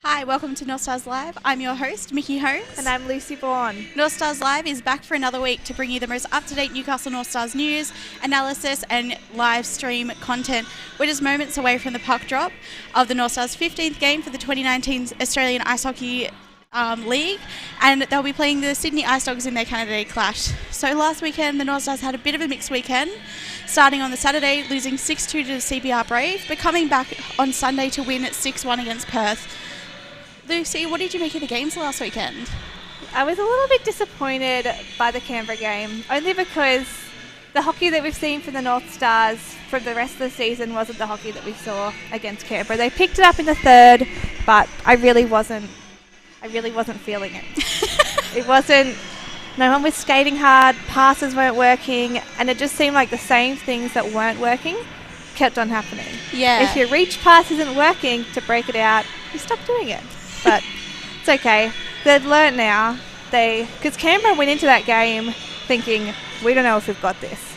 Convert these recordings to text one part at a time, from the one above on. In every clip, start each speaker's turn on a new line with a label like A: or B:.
A: Hi, welcome to Northstars Live. I'm your host, Mickey Holmes.
B: And I'm Lucy Bourne.
A: Northstars Live is back for another week to bring you the most up-to-date Newcastle Northstars news, analysis and live stream content. We're just moments away from the puck drop of the Northstars' 15th game for the 2019 Australian Ice Hockey League, and they'll be playing the Sydney Ice Dogs in their Canada Day clash. So last weekend, the Northstars had a bit of a mixed weekend, starting on the Saturday, losing 6-2 to the CBR Brave, but coming back on Sunday to win at 6-1 against Perth. Lucy, what did you make of the games last weekend?
B: I was a little bit disappointed by the Canberra game, only because the hockey that we've seen from the Northstars from the rest of the season wasn't the hockey that we saw against Canberra. They picked it up in the third, but I really wasn't feeling it. It wasn't, no one was skating hard, passes weren't working, and it just seemed like the same things that weren't working kept on happening.
A: Yeah.
B: If your reach pass isn't working to break it out, you stop doing it. But it's okay. They've learnt now. Because Canberra went into that game thinking, we don't know if we've got this.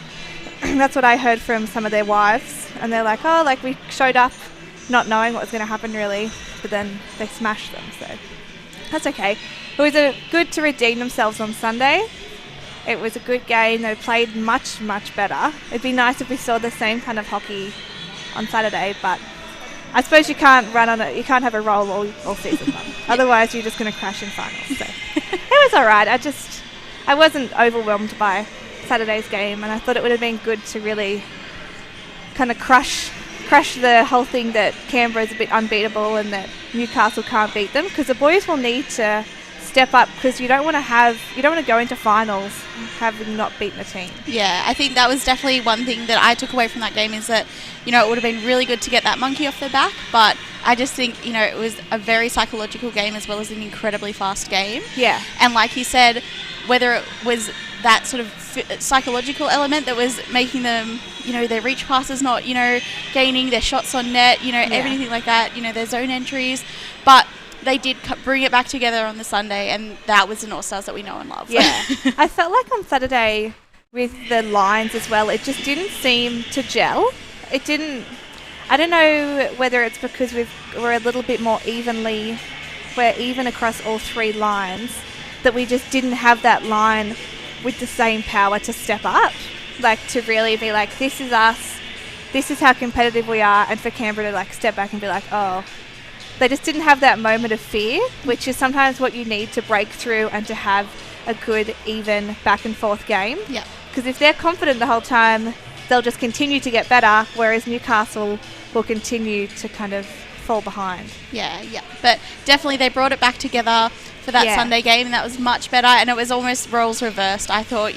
B: That's what I heard from some of their wives. And they're like, we showed up not knowing what was going to happen really. But then they smashed them. So that's okay. It was good to redeem themselves on Sunday. It was a good game. They played much, much better. It'd be nice if we saw the same kind of hockey on Saturday, but I suppose you can't run on it. You can't have a roll all season long. Otherwise, you're just going to crash in finals. So it was all right. I wasn't overwhelmed by Saturday's game, and I thought it would have been good to really kind of crush the whole thing that Canberra is a bit unbeatable and that Newcastle can't beat them, because the boys will need to step up, because you don't want to go into finals having not beaten a team.
A: Yeah, I think that was definitely one thing that I took away from that game, is that, it would have been really good to get that monkey off their back, but I just think, it was a very psychological game as well as an incredibly fast game.
B: Yeah.
A: And like you said, whether it was that sort of psychological element that was making them, their reach passes not, gaining, their shots on net, everything like that, their zone entries, but they did bring it back together on the Sunday, and that was the Northstars that we know and love.
B: Yeah. I felt like on Saturday with the lines as well, it just didn't seem to gel. It didn't. I don't know whether it's because we're a little bit more we're even across all three lines, that we just didn't have that line with the same power to step up, like to really be like, this is us, this is how competitive we are, and for Canberra to step back and be like, oh. They just didn't have that moment of fear, which is sometimes what you need to break through and to have a good, even, back and forth game.
A: Yeah.
B: Because if they're confident the whole time, they'll just continue to get better, whereas Newcastle will continue to kind of fall behind.
A: Yeah. But definitely they brought it back together for that Sunday game, and that was much better, and it was almost roles reversed. I thought,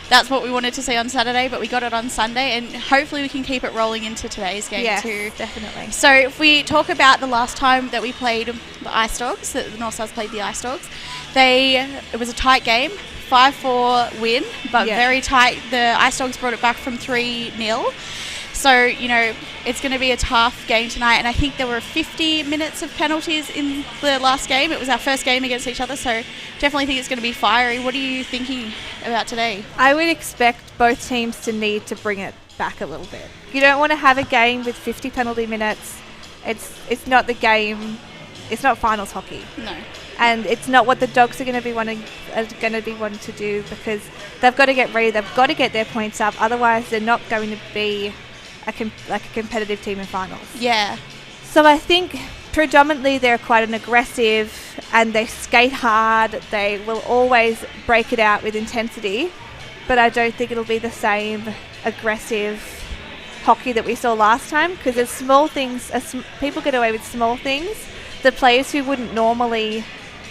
A: that's what we wanted to see on Saturday, but we got it on Sunday, and hopefully we can keep it rolling into today's game too.
B: Definitely.
A: So if we talk about the last time that we played the Ice Dogs, that the Northstars played the Ice Dogs, it was a tight game, 5-4 win, but very tight. The Ice Dogs brought it back from 3-0. So, it's going to be a tough game tonight, and I think there were 50 minutes of penalties in the last game. It was our first game against each other, so definitely think it's going to be fiery. What are you thinking about today?
B: I would expect both teams to need to bring it back a little bit. You don't want to have a game with 50 penalty minutes. It's not the game. It's not finals hockey.
A: No.
B: And it's not what the Dogs are going to be wanting to do, because they've got to get ready. They've got to get their points up. Otherwise, they're not going to be a competitive team in finals.
A: Yeah.
B: So I think predominantly they're quite an aggressive, and they skate hard. They will always break it out with intensity, but I don't think it'll be the same aggressive hockey that we saw last time, because there's small things. People get away with small things. The players who wouldn't normally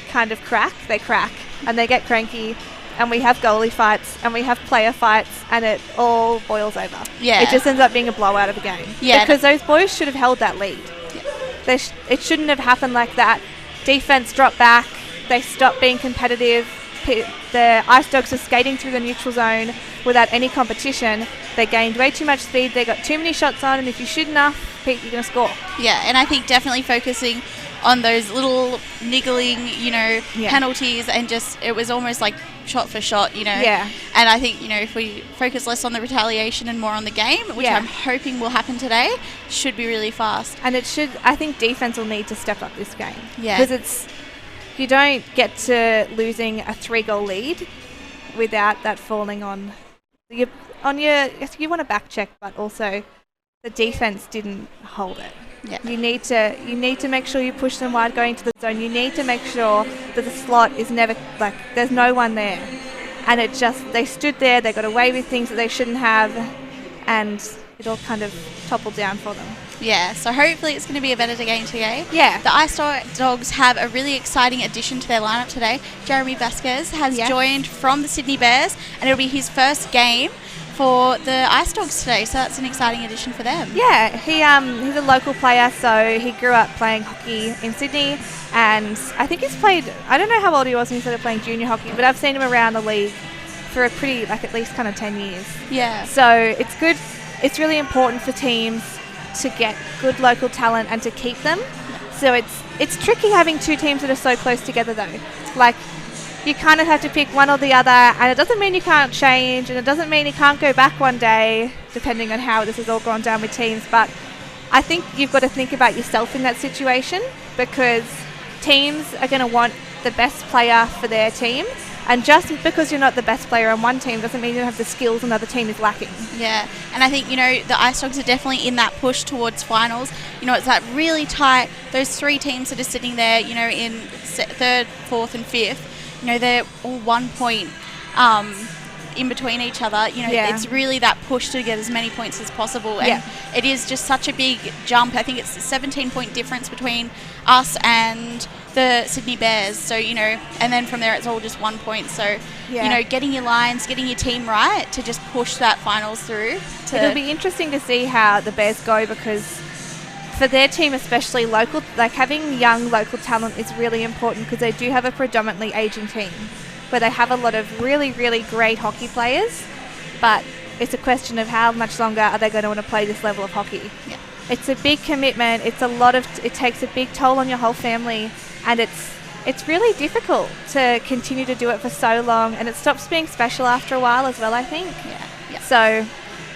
B: kind of crack, they crack and they get cranky, and we have goalie fights and we have player fights, and it all boils over.
A: Yeah.
B: It just ends up being a blowout of a game.
A: Yeah.
B: Because those boys should have held that lead. Yeah. It shouldn't have happened like that. Defense dropped back. They stopped being competitive. The Ice Dogs were skating through the neutral zone without any competition. They gained way too much speed. They got too many shots on, and if you shoot enough, Pete, you're going to score.
A: Yeah, and I think definitely focusing on those little niggling, penalties, and just it was almost like shot for shot,
B: Yeah.
A: And I think, if we focus less on the retaliation and more on the game, which I'm hoping will happen today, should be really fast.
B: And I think defense will need to step up this game.
A: Yeah.
B: Because you don't get to losing a 3-goal lead without that falling on your. You want to back check, but also the defense didn't hold it.
A: Yeah.
B: You need to make sure you push them wide going to the zone. You need to make sure that the slot is never there's no one there, and they stood there. They got away with things that they shouldn't have, and it all kind of toppled down for them.
A: Yeah, so hopefully it's going to be a better game today.
B: Yeah.
A: The Ice Dogs have a really exciting addition to their lineup today. Jeremy Vasquez has joined from the Sydney Bears, and it'll be his first game for the Ice Dogs today, so that's an exciting addition for them.
B: Yeah, he's a local player, so he grew up playing hockey in Sydney, and I think he's played, I don't know how old he was when he started playing junior hockey, but I've seen him around the league for a pretty, at least kind of 10 years.
A: Yeah.
B: So it's good, it's really important for teams to get good local talent and to keep them. So it's tricky having two teams that are so close together though. You kind of have to pick one or the other, and it doesn't mean you can't change, and it doesn't mean you can't go back one day, depending on how this has all gone down with teams. But I think you've got to think about yourself in that situation, because teams are going to want the best player for their team, and just because you're not the best player on one team doesn't mean you don't have the skills another team is lacking.
A: Yeah, and I think, the Ice Dogs are definitely in that push towards finals. It's that really tight, those three teams that are sitting there, in third, fourth and fifth. They're all 1 point in between each other. It's really that push to get as many points as possible. And it is just such a big jump. I think it's a 17-point difference between us and the Sydney Bears. So, and then from there it's all just 1 point. So, getting your lines, getting your team right to just push that finals through.
B: It'll be interesting to see how the Bears go, because for their team, especially local, having young local talent is really important, because they do have a predominantly aging team where they have a lot of really, really great hockey players, but it's a question of how much longer are they going to want to play this level of hockey.
A: Yeah.
B: It's a big commitment. It takes a big toll on your whole family, and it's really difficult to continue to do it for so long, and it stops being special after a while as well, I think.
A: Yeah.
B: So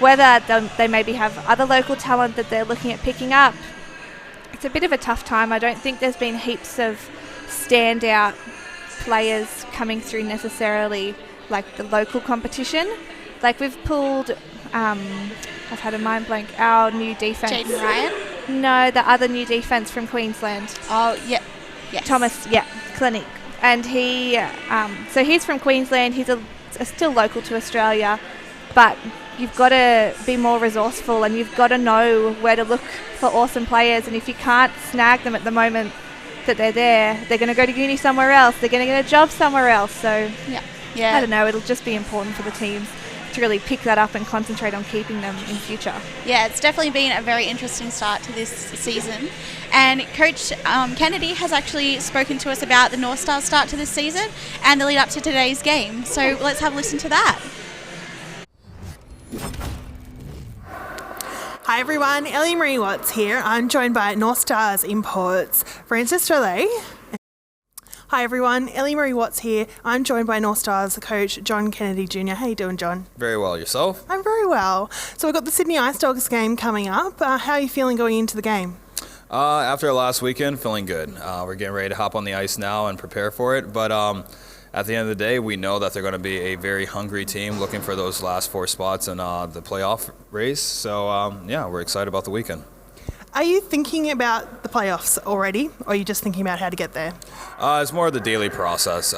B: whether they maybe have other local talent that they're looking at picking up, it's a bit of a tough time. I don't think there's been heaps of standout players coming through necessarily, like the local competition. We've pulled, I've had a mind blank, our new defence.
A: Jaden Ryan?
B: No, the other new defence from Queensland.
A: Oh, yeah. Yes.
B: Thomas, Clinic. And so he's from Queensland. He's still local to Australia, but you've got to be more resourceful, and you've got to know where to look for awesome players. And if you can't snag them at the moment that they're there, they're going to go to uni somewhere else. They're going to get a job somewhere else. So
A: yeah,
B: I don't know. It'll just be important for the teams to really pick that up and concentrate on keeping them in future.
A: Yeah, it's definitely been a very interesting start to this season. And Coach Kennedy has actually spoken to us about the Northstars start to this season and the lead up to today's game. So let's have a listen to that.
C: Hi everyone, Ellie Marie Watts here. I'm joined by Northstars Imports Francis Drolet. Hi everyone, Ellie Marie Watts here. I'm joined by Northstars coach John Kennedy Jr. How you doing, John?
D: Very well, yourself?
C: I'm very well. So we've got the Sydney Ice Dogs game coming up. How are you feeling going into the game?
D: After last weekend, feeling good. We're getting ready to hop on the ice now and prepare for it. But at the end of the day, we know that they're going to be a very hungry team looking for those last four spots in the playoff race. So, we're excited about the weekend.
C: Are you thinking about the playoffs already, or are you just thinking about how to get there?
D: It's more of the daily process.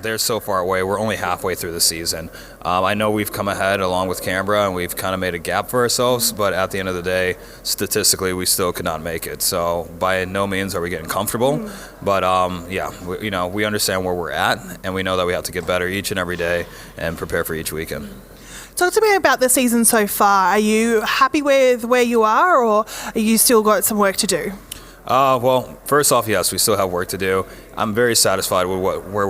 D: They're so far away. We're only halfway through the season. I know we've come ahead along with Canberra, and we've kind of made a gap for ourselves, but at the end of the day, statistically, we still could not make it. So by no means are we getting comfortable, but we understand where we're at, and we know that we have to get better each and every day and prepare for each weekend.
C: Talk to me about the season so far. Are you happy with where you are, or are you still got some work to do?
D: Well, first off, yes, we still have work to do. I'm very satisfied with where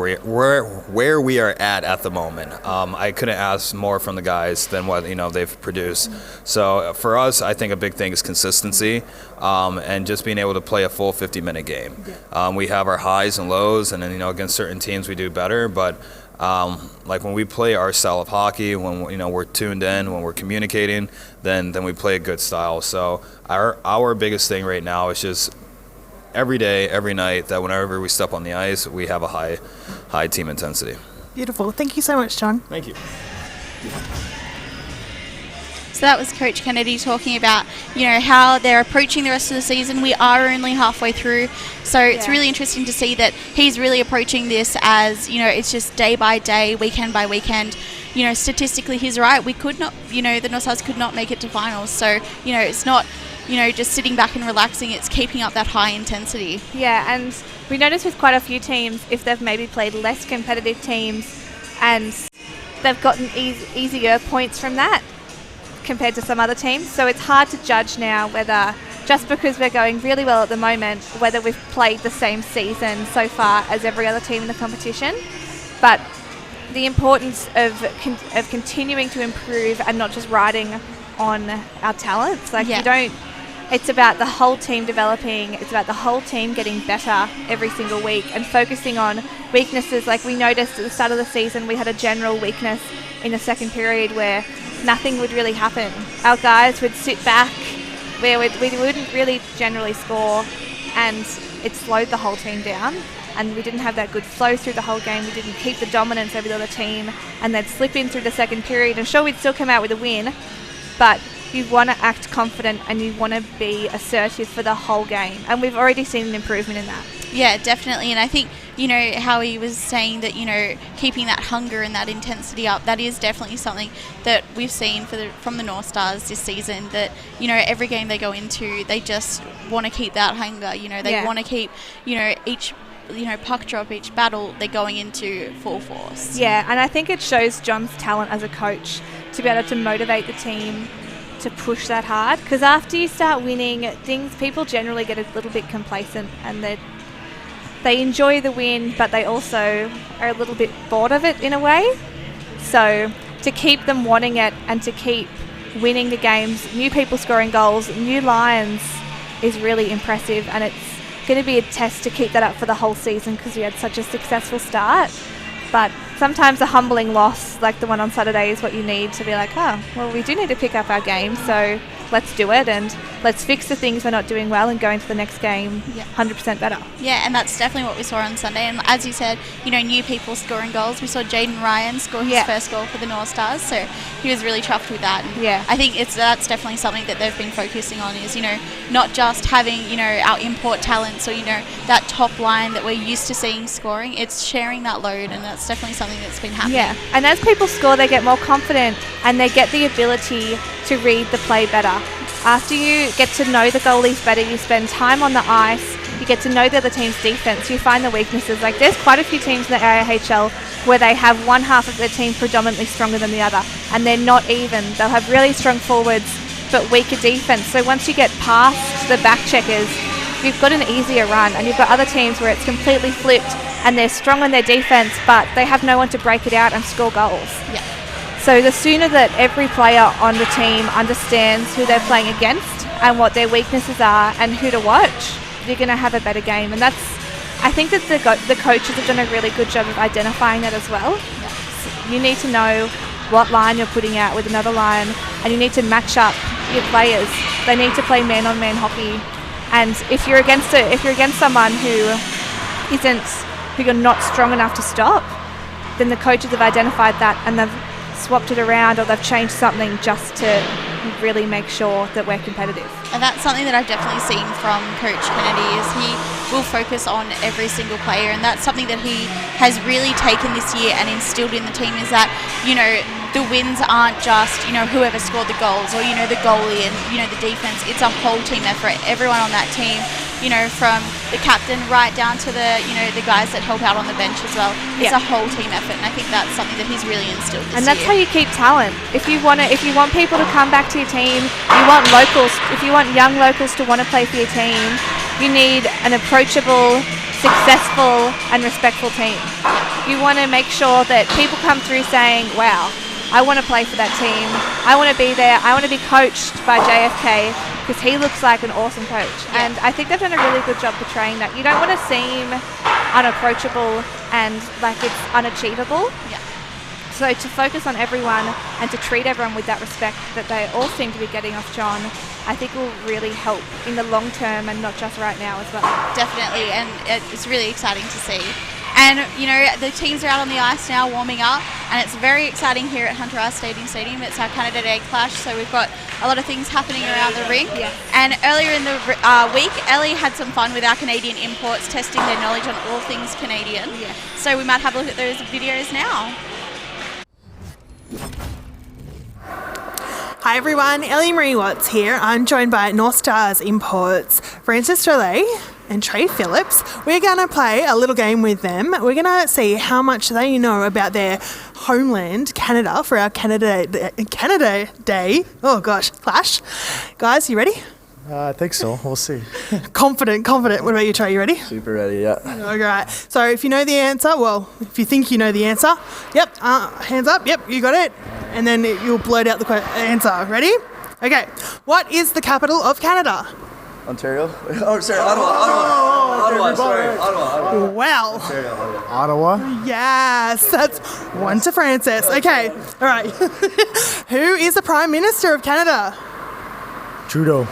D: we are at the moment. I couldn't ask more from the guys than what they've produced. So for us, I think a big thing is consistency and just being able to play a full 50-minute game. We have our highs and lows, and then against certain teams we do better, but. Like when we play our style of hockey, when we're tuned in, when we're communicating, then we play a good style. So our biggest thing right now is just every day, every night, that whenever we step on the ice, we have a high team intensity.
C: Beautiful. Thank you so much, John.
D: Thank you.
A: So that was Coach Kennedy talking about, how they're approaching the rest of the season. We are only halfway through, so it's really interesting to see that he's really approaching this as, it's just day by day, weekend by weekend. Statistically, he's right. We could not, the Northstars could not make it to finals. So, it's not, just sitting back and relaxing. It's keeping up that high intensity.
B: Yeah, and we noticed with quite a few teams, if they've maybe played less competitive teams and they've gotten easier points from that compared to some other teams. So it's hard to judge now whether, just because we're going really well at the moment, whether we've played the same season so far as every other team in the competition. But the importance of continuing to improve and not just riding on our talents. It's about the whole team developing. It's about the whole team getting better every single week and focusing on weaknesses. Like we noticed at the start of the season, we had a general weakness in the second period where nothing would really happen. Our guys would sit back, we wouldn't really generally score, and it slowed the whole team down. And we didn't have that good flow through the whole game. We didn't keep the dominance over the other team, and they'd slip in through the second period. I'm sure we'd still come out with a win, but you want to act confident and you want to be assertive for the whole game. And we've already seen an improvement in that.
A: Yeah, definitely. And I think, how he was saying that, keeping that hunger and that intensity up, that is definitely something that we've seen from the Northstars this season, that, every game they go into, they just want to keep that hunger. They want to keep, each puck drop, each battle, they're going into full force.
B: Yeah, and I think it shows John's talent as a coach to be able to motivate the team to push that hard, because after you start winning, people generally get a little bit complacent and they enjoy the win, but they also are a little bit bored of it in a way. So to keep them wanting it and to keep winning the games, new people scoring goals, new lines, is really impressive, and it's going to be a test to keep that up for the whole season because we had such a successful start. But sometimes a humbling loss like the one on Saturday is what you need to be like, we do need to pick up our game, so let's do it and let's fix the things we're not doing well and go into the next game 100% better.
A: Yeah, and that's definitely what we saw on Sunday. And as you said, new people scoring goals. We saw Jaden Ryan score his first goal for the Northstars, so he was really chuffed with that. And I think that's definitely something that they've been focusing on is, not just having, our import talents or, that top line that we're used to seeing scoring. It's sharing that load, and that's definitely something that's been happening.
B: Yeah, and as people score, they get more confident and they get the ability to read the play better. After you get to know the goalies better, you spend time on the ice, you get to know the other team's defense, you find the weaknesses. Like there's quite a few teams in the AIHL where they have one half of their team predominantly stronger than the other, and they're not even. They'll have really strong forwards but weaker defense. So once you get past the back checkers, you've got an easier run, and you've got other teams where it's completely flipped and they're strong on their defense but they have no one to break it out and score goals.
A: Yeah.
B: So the sooner that every player on the team understands who they're playing against and what their weaknesses are and who to watch, you're going to have a better game. And I think that the coaches have done a really good job of identifying that as well. So you need to know what line you're putting out with another line, and you need to match up your players. They need to play man-on-man hockey. And if you're against someone who you're not strong enough to stop, then the coaches have identified that and they've swapped it around or they've changed something just to really make sure that we're competitive.
A: And that's something that I've definitely seen from Coach Kennedy is he will focus on every single player, and that's something that he has really taken this year and instilled in the team is that, the wins aren't just, whoever scored the goals or, the goalie and, the defense. It's a whole team effort. Everyone on that team, from the captain right down to the, the guys that help out on the bench as well. It's a whole team effort, and I think that's something that he's really instilled this year.
B: And that's how you keep talent. If you want people to come back to your team, you want locals. If you want young locals to want to play for your team, you need an approachable, successful, and respectful team. You want to make sure that people come through saying, "Wow, I want to play for that team. I want to be there. I want to be coached by JFK because he looks like an awesome coach." And I think they've done a really good job portraying that. You don't want to seem unapproachable and like it's unachievable.
A: Yeah.
B: So to focus on everyone and to treat everyone with that respect that they all seem to be getting off John, I think will really help in the long term and not just right now as well.
A: Definitely, and it's really exciting to see. And, the teams are out on the ice now warming up, and it's very exciting here at Hunter R. Stadium. It's our Canada Day clash, so we've got a lot of things happening around the rink.
B: Yeah.
A: And earlier in the week, Ellie had some fun with our Canadian imports, testing their knowledge on all things Canadian.
B: Yeah.
A: So we might have a look at those videos now.
C: Hi everyone, Ellie Marie Watts here. I'm joined by Northstars Imports, Francis Drolet and Trey Phillips. We're going to play a little game with them. We're going to see how much they know about their homeland, Canada, for our Canada Day. Oh gosh, clash. Guys, you ready?
E: I think so. We'll see.
C: Confident. What about you, Trey? You ready?
E: Super ready, yeah.
C: All right. So if you know the answer, if you think you know the answer, yep, hands up, yep, you got it. And then you'll blurt out the answer. Ready? Okay. What is the capital of Canada?
E: Ontario? Oh, sorry, Ottawa.
C: Wow.
E: Ontario, Ottawa.
C: Yes, that's one to Francis. Okay. All right. Who is the Prime Minister of Canada?
E: Trudeau.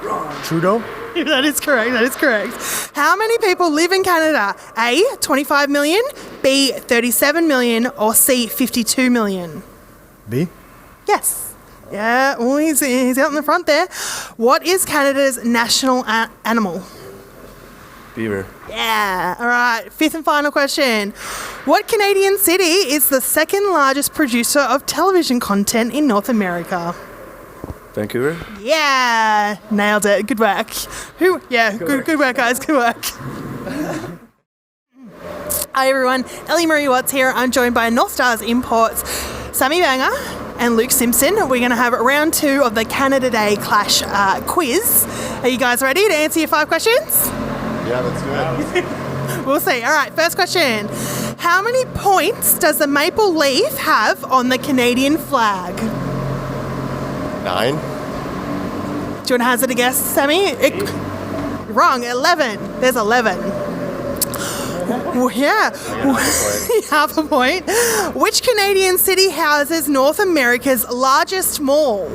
C: That is correct. How many people live in Canada? A, 25 million, B, 37 million, or C, 52 million?
E: B?
C: Yes. Yeah, well, he's out in the front there. What is Canada's national animal?
E: Beaver.
C: Yeah. All right, fifth and final question. What Canadian city is the second largest producer of television content in North America?
E: Vancouver?
C: Yeah, nailed it. Good work. Good work, guys. Good work. Hi, everyone. Ellie Marie Watts here. I'm joined by Northstars Imports, Sammy Banger and Luke Simpson. We're going to have round 2 of the Canada Day Clash quiz. Are you guys ready to answer your 5 questions?
E: Yeah, let's do it.
C: We'll see. All right, first question. How many points does the maple leaf have on the Canadian flag?
E: 9.
C: Do you want to hazard a guess, Sammy? Wrong, 11. There's 11. Well, yeah. Half a point. Which Canadian city houses North America's largest mall?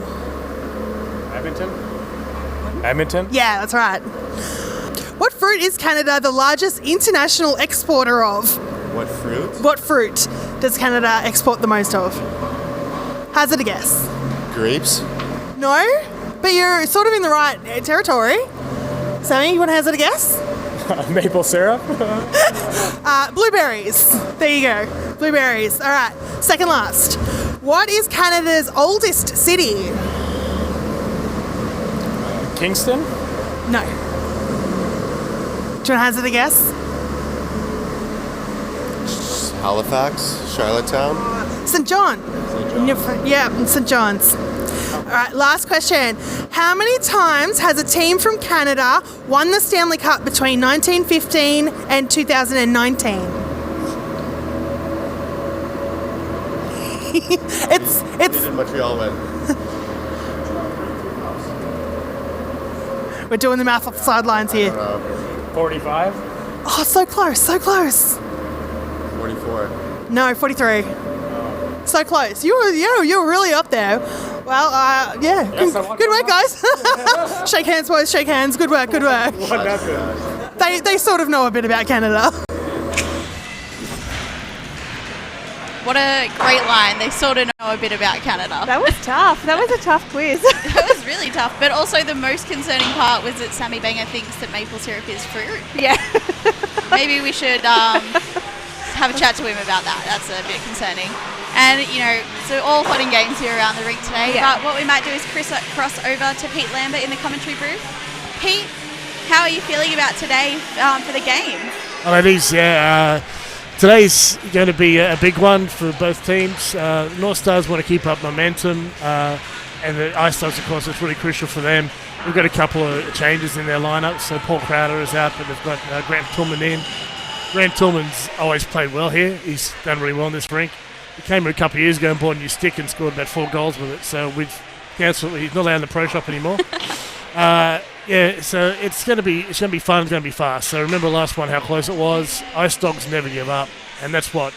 E: Edmonton?
C: Yeah, that's right. What fruit is Canada the largest international exporter of?
E: What fruit?
C: What fruit does Canada export the most of? Hazard a guess.
E: Grapes?
C: No, but you're sort of in the right territory. Sammy, you want to hazard a guess?
E: Maple syrup?
C: Blueberries. There you go. Blueberries. All right. Second last. What is Canada's oldest city?
E: Kingston?
C: No. Do you want to hazard a guess?
E: Halifax? Charlottetown?
C: St. John. Yeah, St. John's. All right, last question. How many times has a team from Canada won the Stanley Cup between 1915 and 2019? It's
E: Did Montreal win?
C: We're doing the math off the sidelines here.
E: 45?
C: Oh, so close.
E: 44.
C: No, 43. So close. You were really up there. Well, yeah. Good work, guys. Shake hands, boys. Shake hands. Good work. They sort of know a bit about Canada.
A: What a great line. They sort of know a bit about Canada.
B: That was tough. That was a tough quiz.
A: That was really tough. But also the most concerning part was that Sammy Banger thinks that maple syrup is fruit.
B: Yeah.
A: Maybe we should have a chat to him about that. That's a bit concerning. And, so all fun and games here around the rink today.
B: Yeah.
A: But what we might do is cross over to Pete Lambert in the commentary booth. Pete, how are you feeling about today for the game?
F: Well, it is, yeah. Today's going to be a big one for both teams. North Stars want to keep up momentum, and the Ice Dogs, of course, it's really crucial for them. We've got a couple of changes in their lineup. So Paul Crowder is out, but they've got Grant Tillman in. Grant Tillman's always played well here. He's done really well in this rink. He came a couple of years ago and bought a new stick and scored about 4 goals with it. So we've cancelled. He's not allowed in the pro shop anymore. So it's going to be fun. It's going to be fast. So remember last one, how close it was. Ice Dogs never give up, and that's what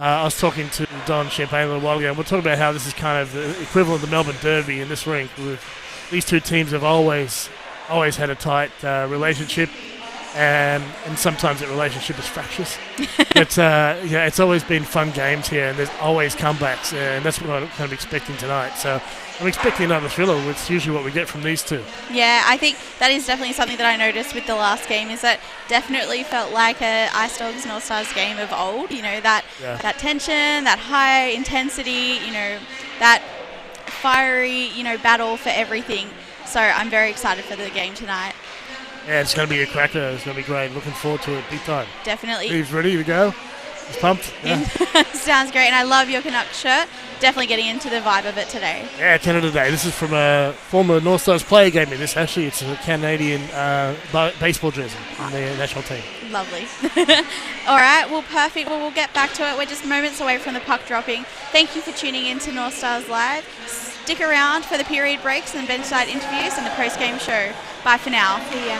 F: I was talking to Don Champagne a little while ago. And we're talking about how this is kind of the equivalent of the Melbourne Derby in this rink. With these two teams have always had a tight relationship, and sometimes that relationship is fractious. But it's always been fun games here, and there's always comebacks, and that's what I'm kind of expecting tonight. So I'm expecting another thriller, which is usually what we get from these two.
A: Yeah, I think that is definitely something that I noticed with the last game, is that definitely felt like a Ice Dogs North Stars game of old. That tension, that high intensity, that fiery, battle for everything. So I'm very excited for the game tonight.
F: Yeah, it's going to be a cracker. It's going to be great. Looking forward to it big time.
A: Definitely.
F: He's ready to go. He's pumped. Yeah.
A: Sounds great. And I love your Canucks shirt. Definitely getting into the vibe of it today.
F: Yeah, Canada Day. This is from a former North Stars player gave me this. Actually, it's a Canadian baseball jersey from the national team.
A: Lovely. All right. Well, perfect. Well, we'll get back to it. We're just moments away from the puck dropping. Thank you for tuning in to North Stars Live. Stick around for the period breaks and benchside interviews and the post-game show. Bye for now. See ya.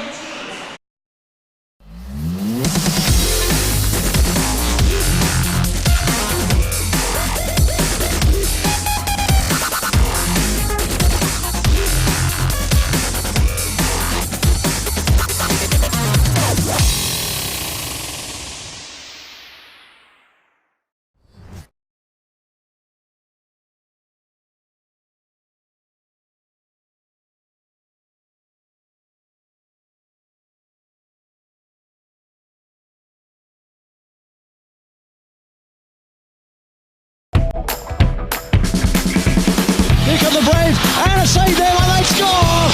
G: Here come the Braves, and a save there, and they score!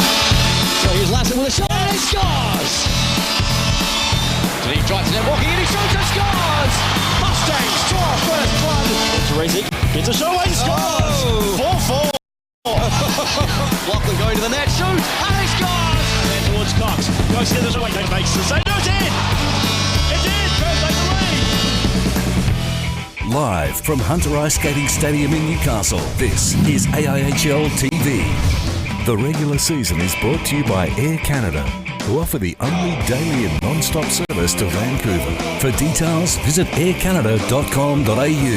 G: So here's Lassen with a shot, and he scores! He drives it, walking in, he shoots and scores! Mustangs draw first run! Teresi gets a shot and scores! 4-4! Lachlan going to the net, shoots, and he scores! And then towards Cox, goes the other way, makes the save, no, it's in! It's in, Perth take the lead!
H: Live from Hunter Ice Skating Stadium in Newcastle, this is AIHL TV. The regular season is brought to you by Air Canada, who offer the only daily and non-stop service to Vancouver. For details, visit aircanada.com.au.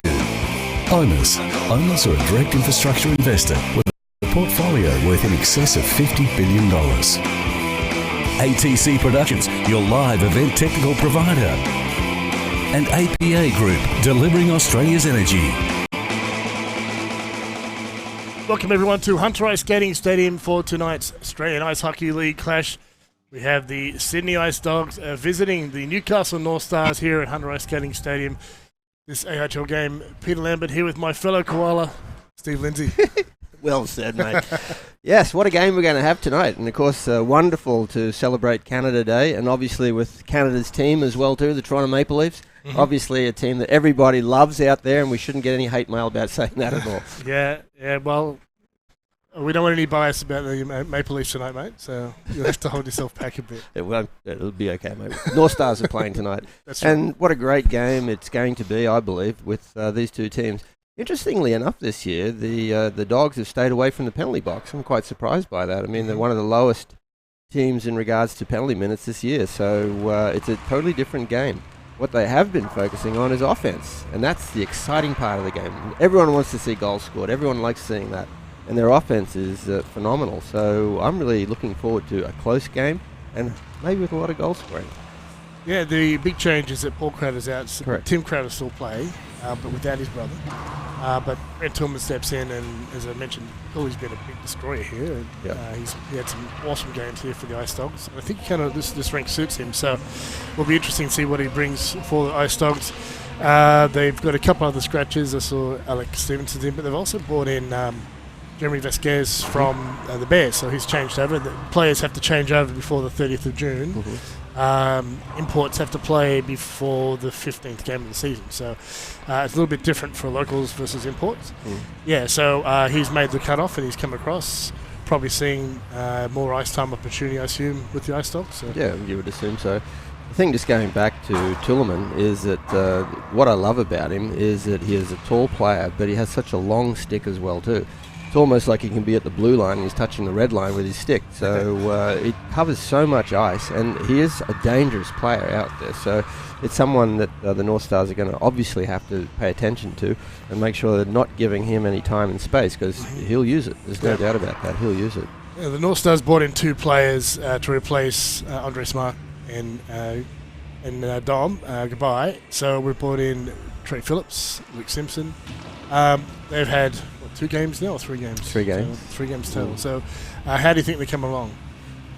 H: Owners are a direct infrastructure investor with a portfolio worth in excess of $50 billion. ATC Productions, your live event technical provider. And APA Group, delivering Australia's energy.
F: Welcome everyone to Hunter Ice Skating Stadium for tonight's Australian Ice Hockey League clash. We have the Sydney Ice Dogs visiting the Newcastle Northstars here at Hunter Ice Skating Stadium. This AIHL game, Peter Lambert here with my fellow koala, Steve Lindsay.
I: Well said, mate. Yes, what a game we're going to have tonight. And, of course, wonderful to celebrate Canada Day, and obviously with Canada's team as well, too, the Toronto Maple Leafs. Mm-hmm. Obviously a team that everybody loves out there, and we shouldn't get any hate mail about saying that at all.
F: Yeah, well, we don't want any bias about the Maple Leafs tonight, mate, so you'll have to hold yourself back a bit.
I: It'll be okay, mate. North Stars are playing tonight.
F: That's right.
I: And what a great game it's going to be, I believe, with these two teams. Interestingly enough, this year, the Dogs have stayed away from the penalty box. I'm quite surprised by that. I mean, they're one of the lowest teams in regards to penalty minutes this year, so it's a totally different game. What they have been focusing on is offense, and that's the exciting part of the game. Everyone wants to see goals scored. Everyone likes seeing that, and their offense is phenomenal. So I'm really looking forward to a close game and maybe with a lot of goal scoring.
F: Yeah, the big change is that Paul Crowder's out. So
I: Correct.
F: Tim Crowder still play, but without his brother. But Brent Tillman steps in, and as I mentioned, Billy's been a big destroyer here. And, he had some awesome games here for the Ice Dogs. I think kind of this rink suits him, so it'll be interesting to see what he brings for the Ice Dogs. They've got a couple other scratches. I saw Alex Stevenson's in, but they've also brought in Jeremy Vasquez from the Bears, so he's changed over. The players have to change over before the 30th of June. Imports have to play before the 15th game of the season, so it's a little bit different for locals versus imports. Yeah, so he's made the cut-off and he's come across, probably seeing more ice time opportunity, I assume, with the Ice Dogs. So.
I: Yeah, you would assume so. I think just going back to Tillman is that what I love about him is that he is a tall player, but he has such a long stick as well too. It's almost like he can be at the blue line and he's touching the red line with his stick. So it covers so much ice, and he is a dangerous player out there. So it's someone that the North Stars are going to obviously have to pay attention to and make sure they're not giving him any time and space, because he'll use it. There's no doubt about that. He'll use it.
F: Yeah, the North Stars brought in 2 players to replace Andre Smart and Dom. Goodbye. So we brought in Trey Phillips, Luke Simpson. They've had 2 games now or 3 games?
I: 3 games.
F: 3 games total. So how do you think they come along?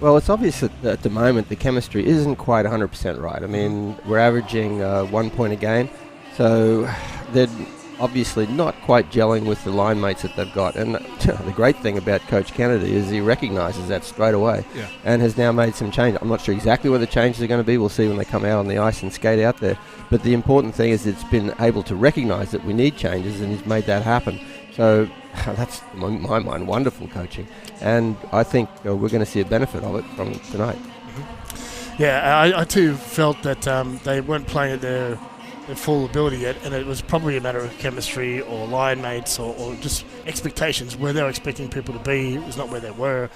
I: Well, it's obvious that at the moment the chemistry isn't quite 100% right. I mean, we're averaging 1 point a game, so they're obviously not quite gelling with the line mates that they've got. And the great thing about Coach Kennedy is he recognises that straight away and has now made some change. I'm not sure exactly what the changes are going to be. We'll see when they come out on the ice and skate out there. But the important thing is it's been able to recognise that we need changes, and he's made that happen. So that's, in my mind, wonderful coaching. And I think we're going to see a benefit of it from tonight.
F: Yeah, I too felt that they weren't playing at their full ability yet, and it was probably a matter of chemistry or line mates or just expectations. Where they were expecting people to be was not where they were.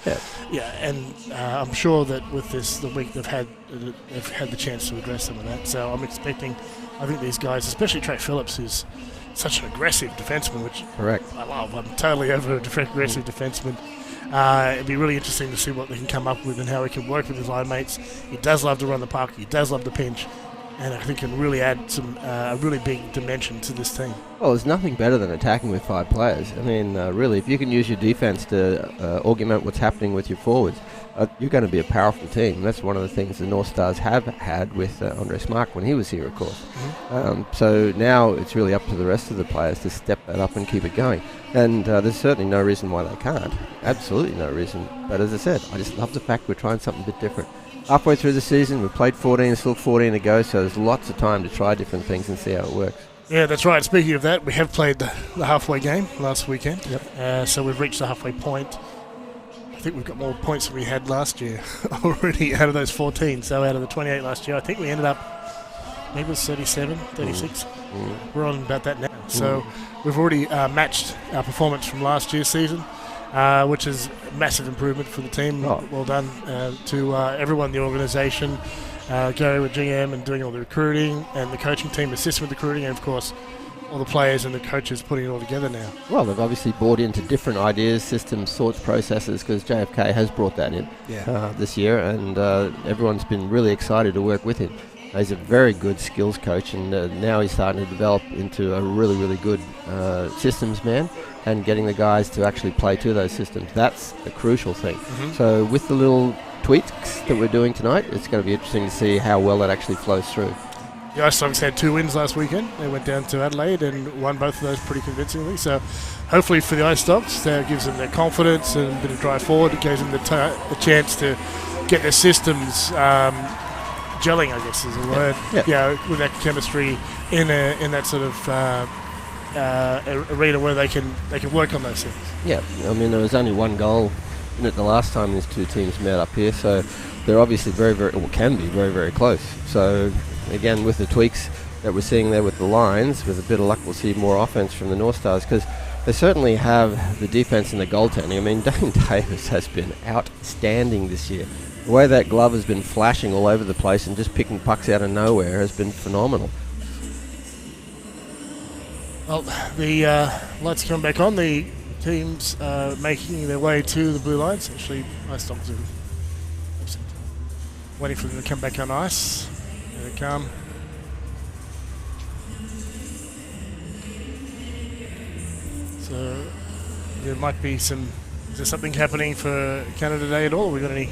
F: And I'm sure that with the week they've had the chance to address some of that. So I'm expecting, I think these guys, especially Trey Phillips, who's such an aggressive defenseman, which I love. I'm totally over aggressive defenseman. It'd be really interesting to see what they can come up with and how he can work with his line mates. He does love to run the puck. He does love the pinch. And I think can really add some a really big dimension to this team.
I: Well, there's nothing better than attacking with 5 players. I mean, really, if you can use your defense to augment what's happening with your forwards, you're going to be a powerful team. That's one of the things the North Stars have had with Andre Smart when he was here, of course. So now it's really up to the rest of the players to step that up and keep it going. And there's certainly no reason why they can't. Absolutely no reason. But as I said, I just love the fact we're trying something a bit different. Halfway through the season, we've played 14, still 14 to go, so there's lots of time to try different things and see how it works.
F: Yeah, that's right. Speaking of that, we have played the halfway game last weekend. So we've reached the halfway point. I think we've got more points than we had last year already out of those 14. So out of the 28 last year, I think we ended up, maybe it was 37, 36. We're on about that now. So we've already matched our performance from last year's season. Which is a massive improvement for the team. Well done to everyone in the organisation, Gary with GM and doing all the recruiting, and the coaching team assisting with the recruiting, and of course all the players and the coaches putting it all together now. Well,
I: they've obviously bought into different ideas, systems, thoughts, processes, because JFK has brought that in this year, and everyone's been really excited to work with him. He's a very good skills coach, and now he's starting to develop into a really, really good systems man, and getting the guys to actually play to those systems. That's the crucial thing. So with the little tweaks that we're doing tonight, it's going to be interesting to see how well that actually flows through.
F: The Ice Dogs had 2 wins last weekend. They went down to Adelaide and won both of those pretty convincingly. So hopefully for the Ice Dogs, that gives them their confidence and a bit of drive forward. It gives them the chance to get their systems gelling, I guess is the word. With that chemistry in that sort of arena where they can work on those things.
I: Yeah, I mean, there was only 1 goal in it the last time these 2 teams met up here, so they're obviously can be very, very close. So again, with the tweaks that we're seeing there with the lines, with a bit of luck we'll see more offense from the North Stars, because they certainly have the defense and the goaltending. I mean, Dane Davis has been outstanding this year. The way that glove has been flashing all over the place and just picking pucks out of nowhere has been phenomenal.
F: Well, the lights come back on. The teams making their way to the blue lines. Actually, Ice Dogs are waiting for them to come back on ice. There they come. So there might be some. Is there something happening for Canada Day at all? We got any?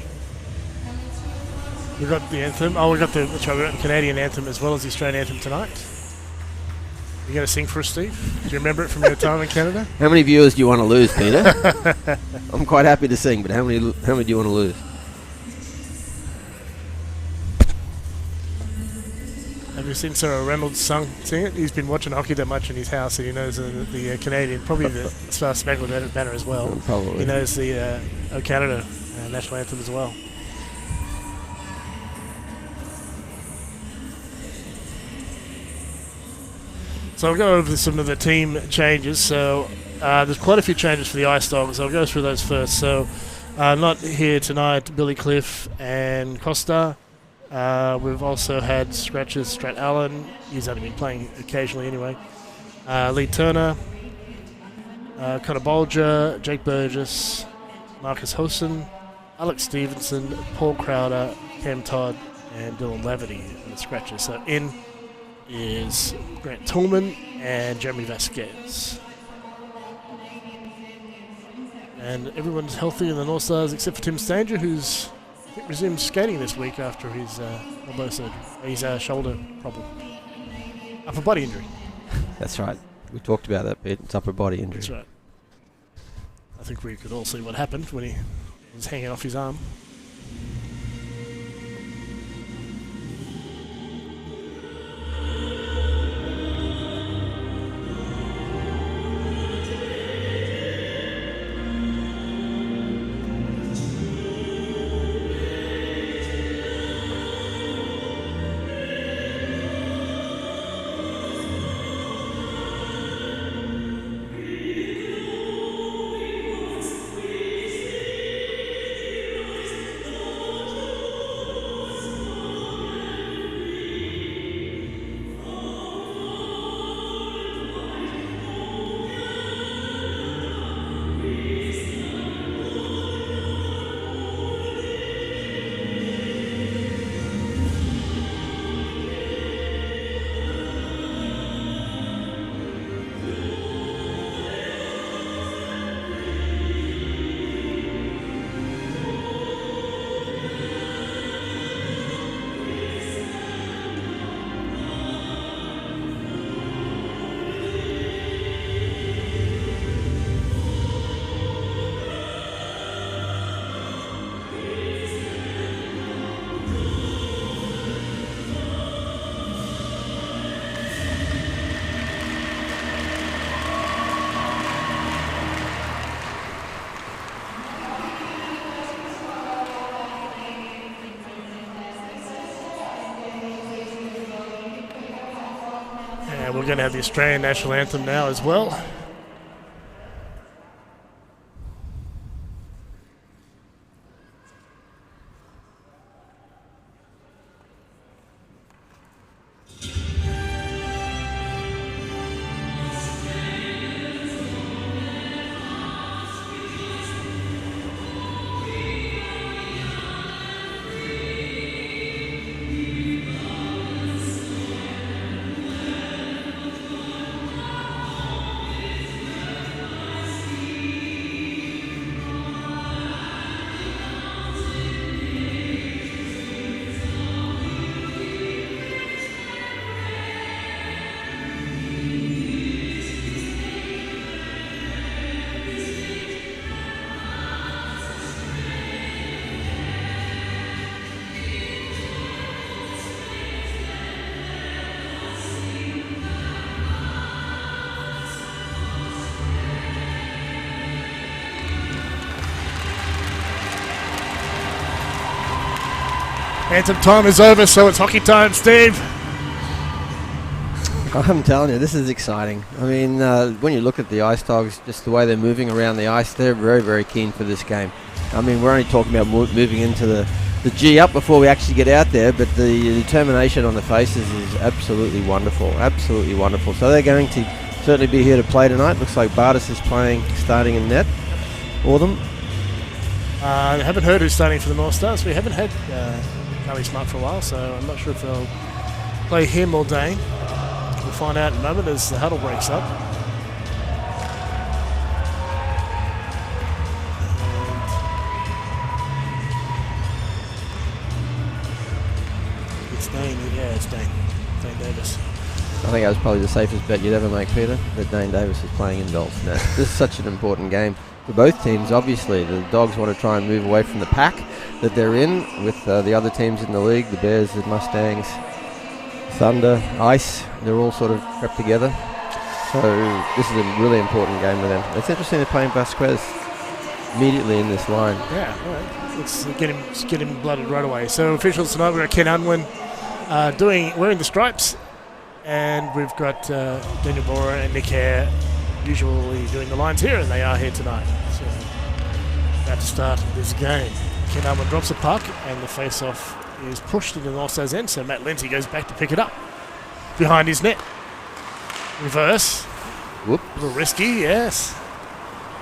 F: We got the anthem. Oh, we got the Canadian anthem as well as the Australian anthem tonight. You going to sing for us, Steve? Do you remember it from your time in Canada?
I: How many viewers do you want to lose, Peter? I'm quite happy to sing, but how many do you want to lose?
F: Have you seen Sarah Reynolds sing it? He's been watching hockey that much in his house, and he knows the Canadian, probably the Star Spangled Banner as well.
I: Probably.
F: He knows the O Canada national anthem as well. So I'll go over some of the team changes. So there's quite a few changes for the Ice Dogs. I'll go through those first. So not here tonight, Billy Cliff and Costa. We've also had scratches, Strat Allen. He's only been playing occasionally anyway. Lee Turner, Connor Bolger, Jake Burgess, Marcus Hosen, Alex Stevenson, Paul Crowder, Cam Todd, and Dylan Laverty in the scratches. So in is Grant Tillman and Jeremy Vasquez. And everyone's healthy in the North Stars except for Tim Stanger, who's resumed skating this week after his elbow surgery, his shoulder problem. Upper body injury.
I: That's right. We talked about that, Pete. It's upper body injury.
F: That's right. I think we could all see what happened when he was hanging off his arm. And we're going to have the Australian national anthem now as well. Anthem time is over, so it's hockey time, Steve.
I: I'm telling you, this is exciting. I mean, when you look at the Ice Dogs, just the way they're moving around the ice, they're very, very keen for this game. I mean, we're only talking about moving into the G up before we actually get out there, but the determination on the faces is absolutely wonderful, absolutely wonderful. So they're going to certainly be here to play tonight. Looks like Bartis is starting in net for them.
F: I haven't heard who's starting for the North Stars. We haven't had Kelly Smart for a while, so I'm not sure if they'll play him or Dane? We'll find out in a moment as the huddle breaks up. It's Dane. Yeah, it's Dane. Dane Davis.
I: I think that was probably the safest bet you'd ever make, Peter, that Dane Davis is playing in Dalton. This is such an important game for both teams. Obviously, the Dogs want to try and move away from the pack that they're in with the other teams in the league, the Bears, the Mustangs, Thunder, Ice. They're all sort of crept together. So this is a really important game for them. It's interesting they're playing Vasquez immediately in this line.
F: Yeah, all right. Let's get him blooded right away. So officials tonight, we've got Ken Unwin wearing the stripes. And we've got Daniel Bora and Nick Hare usually doing the lines here, and they are here tonight. So about to start this game. Ken Unwin drops a puck, and the face-off is pushed into the Northstars end, so Matt Lindsay goes back to pick it up behind his net. Reverse.
I: Whoop.
F: A little risky, yes.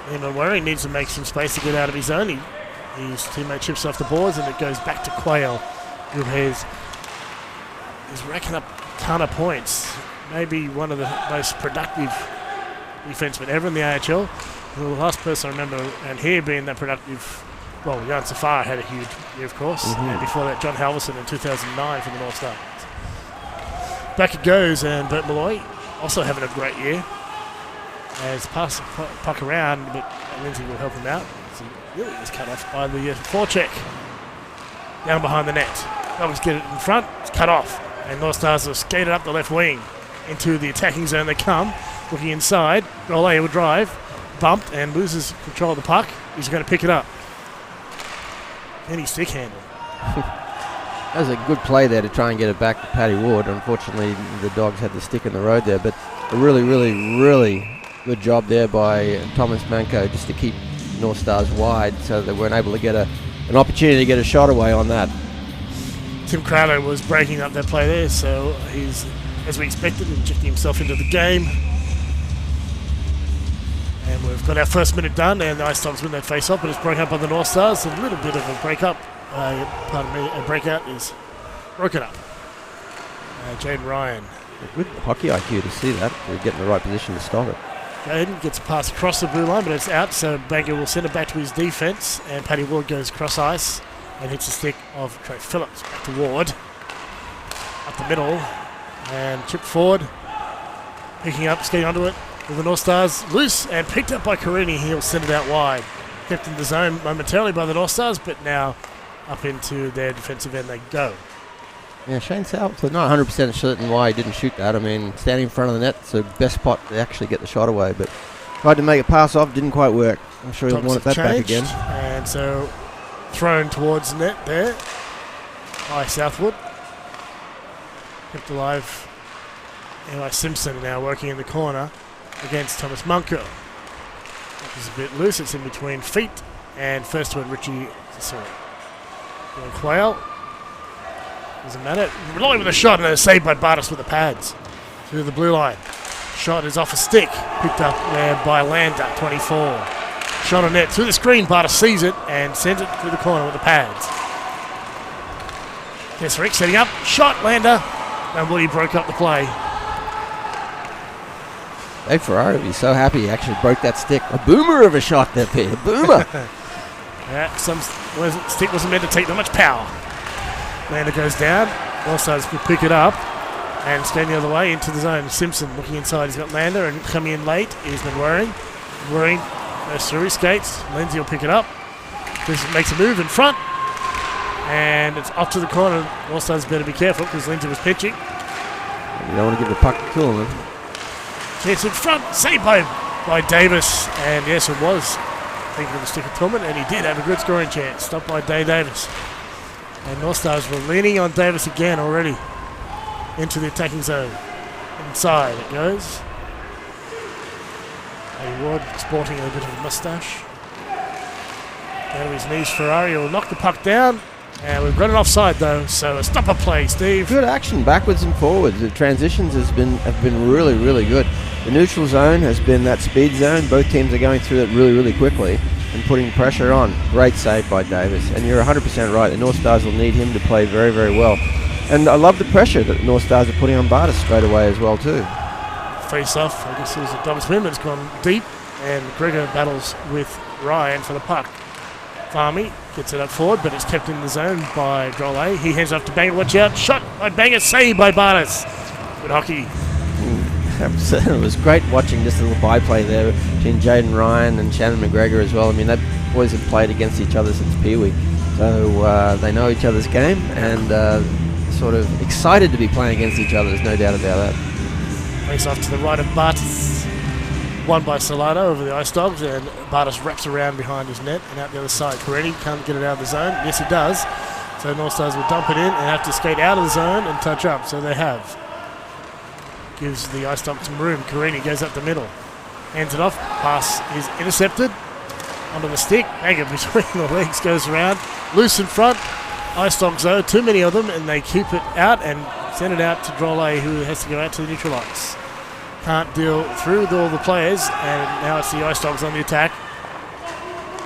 F: Eamon Waring needs to make some space to get out of his zone. His teammate chips off the boards, and it goes back to Quayle, who is racking up ton of points. Maybe one of the most productive defensemen ever in the AIHL. The last person I remember and here being that productive, well, Jan Safar had a huge year, of course. And before that, John Halverson in 2009 for the North Stars. Back it goes, and Bert Malloy also having a great year. As pass the puck around, but Lindsay will help him out. So he really is cut off by the forecheck. Down behind the net. Dogs get it in front, it's cut off. And North Stars have skated up the left wing into the attacking zone. They come, looking inside. Rollet will drive, bumped, and loses control of the puck. He's going to pick it up. Any stick handle.
I: That was a good play there to try and get it back to Paddy Ward. Unfortunately, the Dogs had the stick in the road there, but a really, really, really good job there by Thomas Manko just to keep North Stars wide so they weren't able to get an opportunity to get a shot away on that.
F: Tim Crowder was breaking up that play there, so he's, as we expected, injecting himself into the game. And we've got our first minute done, and the Ice Dogs win that face-off, but it's broken up by the North Stars. A little bit of a break-up, a breakout is broken up. Jaden Ryan.
I: Good hockey IQ to see that. They're getting the right position to stop it.
F: Jaden gets a pass across the blue line, but it's out, so Banker will send it back to his defence, and Paddy Ward goes cross-ice and hits the stick of Trey Phillips back to Ward. Up the middle, and chipped forward. Picking up, skating onto it with the North Stars. Loose and picked up by Carini. He'll send it out wide. Kept in the zone momentarily by the North Stars, but now up into their defensive end they go.
I: Yeah, Shane Salt's not 100% certain why he didn't shoot that. I mean, standing in front of the net, it's the best spot to actually get the shot away, but tried to make it pass off, didn't quite work. I'm sure he'll want that back again.
F: And so thrown towards the net there by Southwood. Kept alive. Eli Simpson now working in the corner against Thomas Munker. It's a bit loose, it's in between feet, and first one Richie Sasori. Quayle. Doesn't matter. Rolling with a shot and a save by Bartas with the pads. Through the blue line. Shot is off a stick. Picked up there by Lander, 24. Shot on net through the screen. Bartas sees it and sends it through the corner with the pads. Kesrick setting up. Shot, Lander. And Woody broke up the play.
I: Dave Ferrari would be so happy he actually broke that stick. A boomer of a shot there, Peter. Boomer.
F: Yeah, stick wasn't meant to take that much power. Lander goes down. Northstars will pick it up and stand the other way into the zone. Simpson looking inside. He's got Lander, and coming in late is Waring. Waring goes through, skates. Lindsay will pick it up. This makes a move in front, and it's off to the corner. Northstars better be careful because Lindsay was pitching.
I: You don't want to give the puck to Tillman.
F: Chance in front, saved by Davis, and yes, it was. Thinking of the stick of Tillman, and he did have a good scoring chance. Stopped by Dave Davis. And North Stars were leaning on Davis again already into the attacking zone. Inside it goes. A Ward sporting a bit of a moustache. Down to his knees, Ferrari will knock the puck down. And we've got it offside though, so a stopper play, Steve.
I: Good action, backwards and forwards. The transitions have been really, really good. The neutral zone has been that speed zone. Both teams are going through it really, really quickly and putting pressure on. Great save by Davis. And you're 100% right. The North Stars will need him to play very, very well. And I love the pressure that the North Stars are putting on Bartas straight away as well too.
F: Face off, I guess it was a double swim that's gone deep, and Gregor battles with Ryan for the puck. Farmy gets it up forward, but it's kept in the zone by Drolet. He hands off to Banger, watch out, shot by Banger, saved by Bartas. Good hockey.
I: It was great watching just a little byplay there between Jaden Ryan and Shannon McGregor as well. I mean, they boys have played against each other since Pee Wee, so they know each other's game and sort of excited to be playing against each other. There's no doubt about that.
F: Face off to the right of Bartas. Won by Solano over the Ice Dogs, and Bartas wraps around behind his net and out the other side. Peretti can't get it out of the zone. Yes, he does. So North Stars will dump it in and have to skate out of the zone and touch up. So they have. Gives the Ice Dog some room. Carini goes up the middle. Hands it off. Pass is intercepted. Onto the stick. Banger between the legs goes around. Loose in front. Ice Dogs though. Too many of them, and they keep it out and send it out to Drolet, who has to go out to the neutral ice. Can't deal through with all the players, and now it's the Ice Dogs on the attack.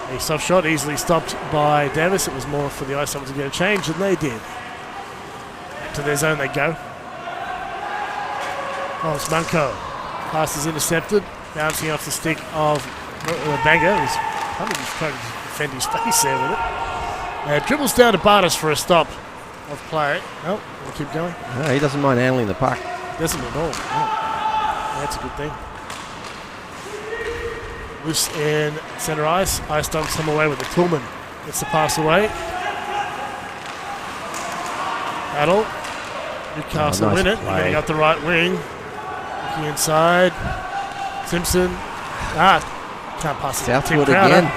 F: A soft shot easily stopped by Davis. It was more for the Ice Dogs to get a change than they did. Back to their zone they go. Lawrence Munko. Pass is intercepted, bouncing off the stick of Banger. He's probably just trying to defend his face there with it. Dribbles down to Bartas for a stop of play. Oh, we'll keep going.
I: No, he doesn't mind handling the puck.
F: Doesn't at all. No. That's a good thing. Loose in centre ice. Ice Dogs come away with it. Tillman gets the pass away. Battle. Newcastle win it. They're going up the right wing. Looking inside. Simpson. Can't pass it.
I: Southwood again.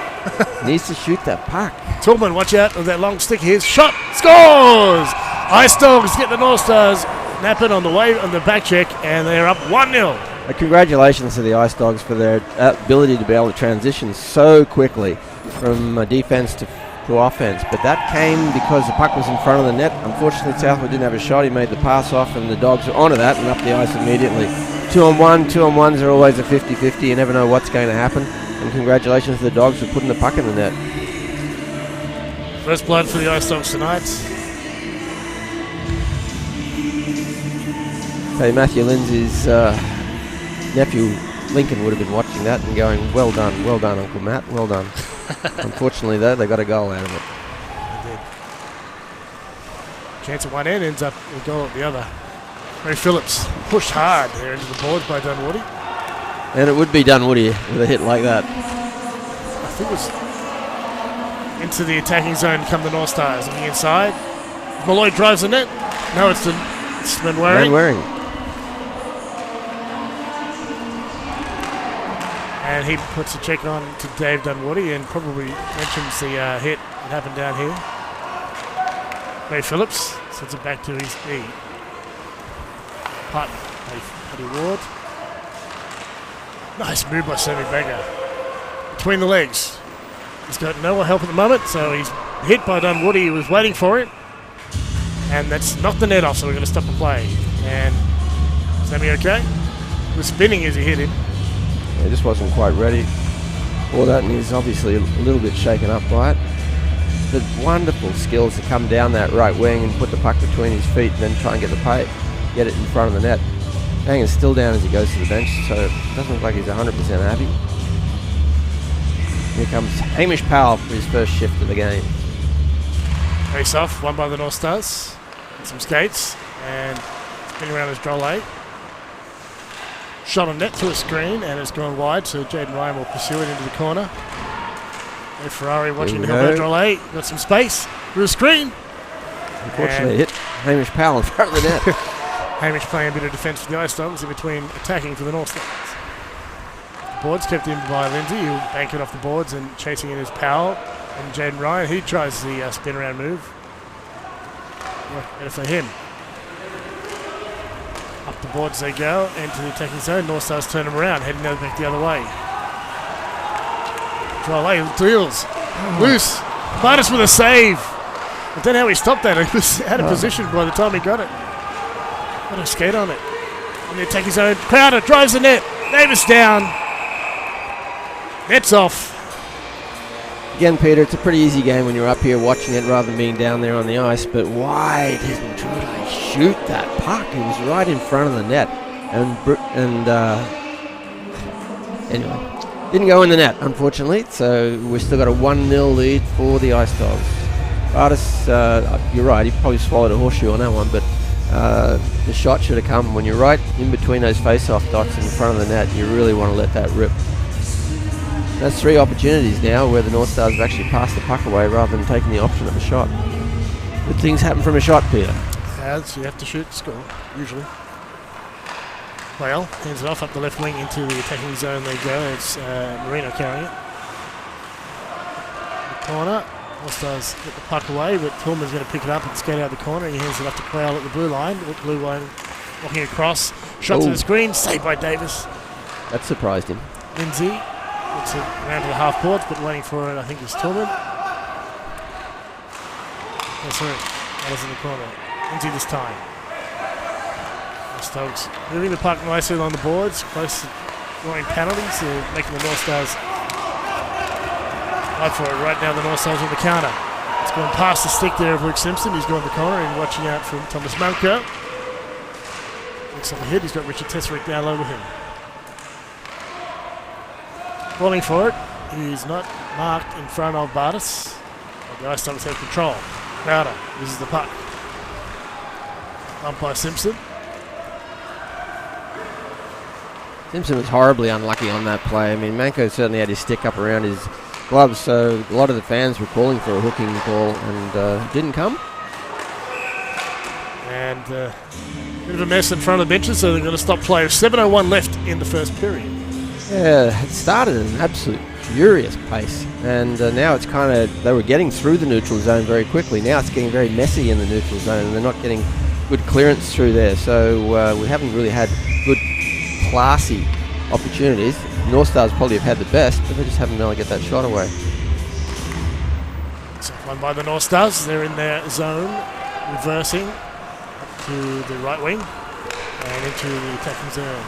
I: Needs to shoot that puck.
F: Tillman, watch out with that long stick. Here's shot. Scores! Ice Dogs get the North Stars napping on the way on the back check, and they're up 1-0.
I: Congratulations to the Ice Dogs for their ability to be able to transition so quickly from defense to offense. But that came because the puck was in front of the net. Unfortunately, Southwood didn't have a shot. He made the pass off, and the Dogs were onto that and up the ice immediately. 2-on-1. 2-on-1s are always a 50-50. You never know what's going to happen. And congratulations to the Dogs for putting the puck in the net.
F: First blood for the Ice Dogs tonight.
I: Hey, Matthew Lindsay's nephew Lincoln would have been watching that and going, well done, Uncle Matt, well done. Unfortunately, though, they got a goal out of it.
F: They did. Chance at one end, ends up a goal at the other. Ray Phillips pushed hard there into the boards by Dunwoody.
I: And it would be Dunwoody with a hit like that.
F: I think it was into the attacking zone come the North Stars. On the inside, Malloy drives the net. No, it's Manwaring.
I: Manwaring.
F: And he puts a check on to Dave Dunwoody and probably mentions the hit that happened down here. Ray Phillips sends it back to his knee. Partner, Paddy Ward. Nice move by Sammy Banger. Between the legs. He's got no help at the moment, so he's hit by Dunwoody. He was waiting for it. And that's knocked the net off, so we're going to stop the play. And Sammy okay? He was spinning as he hit him.
I: He just wasn't quite ready for that, and he's obviously a little bit shaken up by it. But wonderful skills to come down that right wing and put the puck between his feet and then try and get it in front of the net. Banger's still down as he goes to the bench, so it doesn't look like he's 100% happy. Here comes Hamish Powell for his first shift of the game.
F: Face off, won by the North Stars. Some skates, and spinning around his Drolet. Shot on net to a screen, and it's gone wide, so Jaden Ryan will pursue it into the corner. And Ferrari watching the help of Drolet. Got some space through the screen.
I: Unfortunately, it hit Hamish Powell in front of the net.
F: Hamish playing a bit of defence for the Ice Dogs in between attacking for the North Stars. The boards kept in by Lindsay, who banked it off the boards, and chasing in is Powell and Jaden Ryan. He tries the spin around move. Better for him. Up the boards they go, into the attacking zone. North Stars turn them around, heading back the other way. Drolet deals. Loose. Bartas with a save. I don't know how he stopped that. He was out of position by the time he got it. Got a skate on it. In the attacking zone. Crowder drives the net. Davis down. Net's off.
I: Again, Peter, it's a pretty easy game when you're up here watching it rather than being down there on the ice, but why didn't Trudeau shoot that puck? It was right in front of the net. Anyway, didn't go in the net, unfortunately, so we've still got a 1-0 lead for the Ice Dogs. Bartis, you're right, he probably swallowed a horseshoe on that one, but the shot should have come when you're right in between those face-off dots in front of the net. You really want to let that rip. That's 3 opportunities now where the North Stars have actually passed the puck away rather than taking the option of a shot. Good things happen from a shot, Peter.
F: As you have to shoot to score, usually. Well, hands it off up the left wing into the attacking zone they go. It's Marino carrying it. The corner. North Stars get the puck away, but Tillman's going to pick it up and skate out the corner. He hands it off to Quayle at the blue line. Blue line walking across. Shot to the screen. Saved by Davis.
I: That surprised him.
F: Lindsay gets it around to the half boards, but waiting for it, I think, is Tillman. Oh, sorry. That was in the corner. Lindsay this time. Stokes moving the puck nicely along the boards, close to drawing penalties, making the North Stars fight for it. Right now the North Stars on the counter. It's going past the stick there of Luke Simpson, who's going to the corner and watching out from Thomas Manko. Looks up ahead, he's got Richard Tesserick down low with him. Calling for it, he's not marked in front of Bartis. The Ice Dogs have control. Crowder uses the puck. Bumped by Simpson.
I: Simpson was horribly unlucky on that play. I mean, Manko certainly had his stick up around his gloves, so a lot of the fans were calling for a hooking call, and didn't come.
F: And bit of a mess in front of the benches, so they're going to stop play. 7:01 left in the first period.
I: Yeah, it started at an absolute furious pace, and now it's kind of, they were getting through the neutral zone very quickly. Now it's getting very messy in the neutral zone, and they're not getting good clearance through there, so we haven't really had good classy opportunities. North Stars probably have had the best, but they just haven't been able to get that shot away.
F: So one by the North Stars. They're in their zone, reversing up to the right wing and into the attacking zone.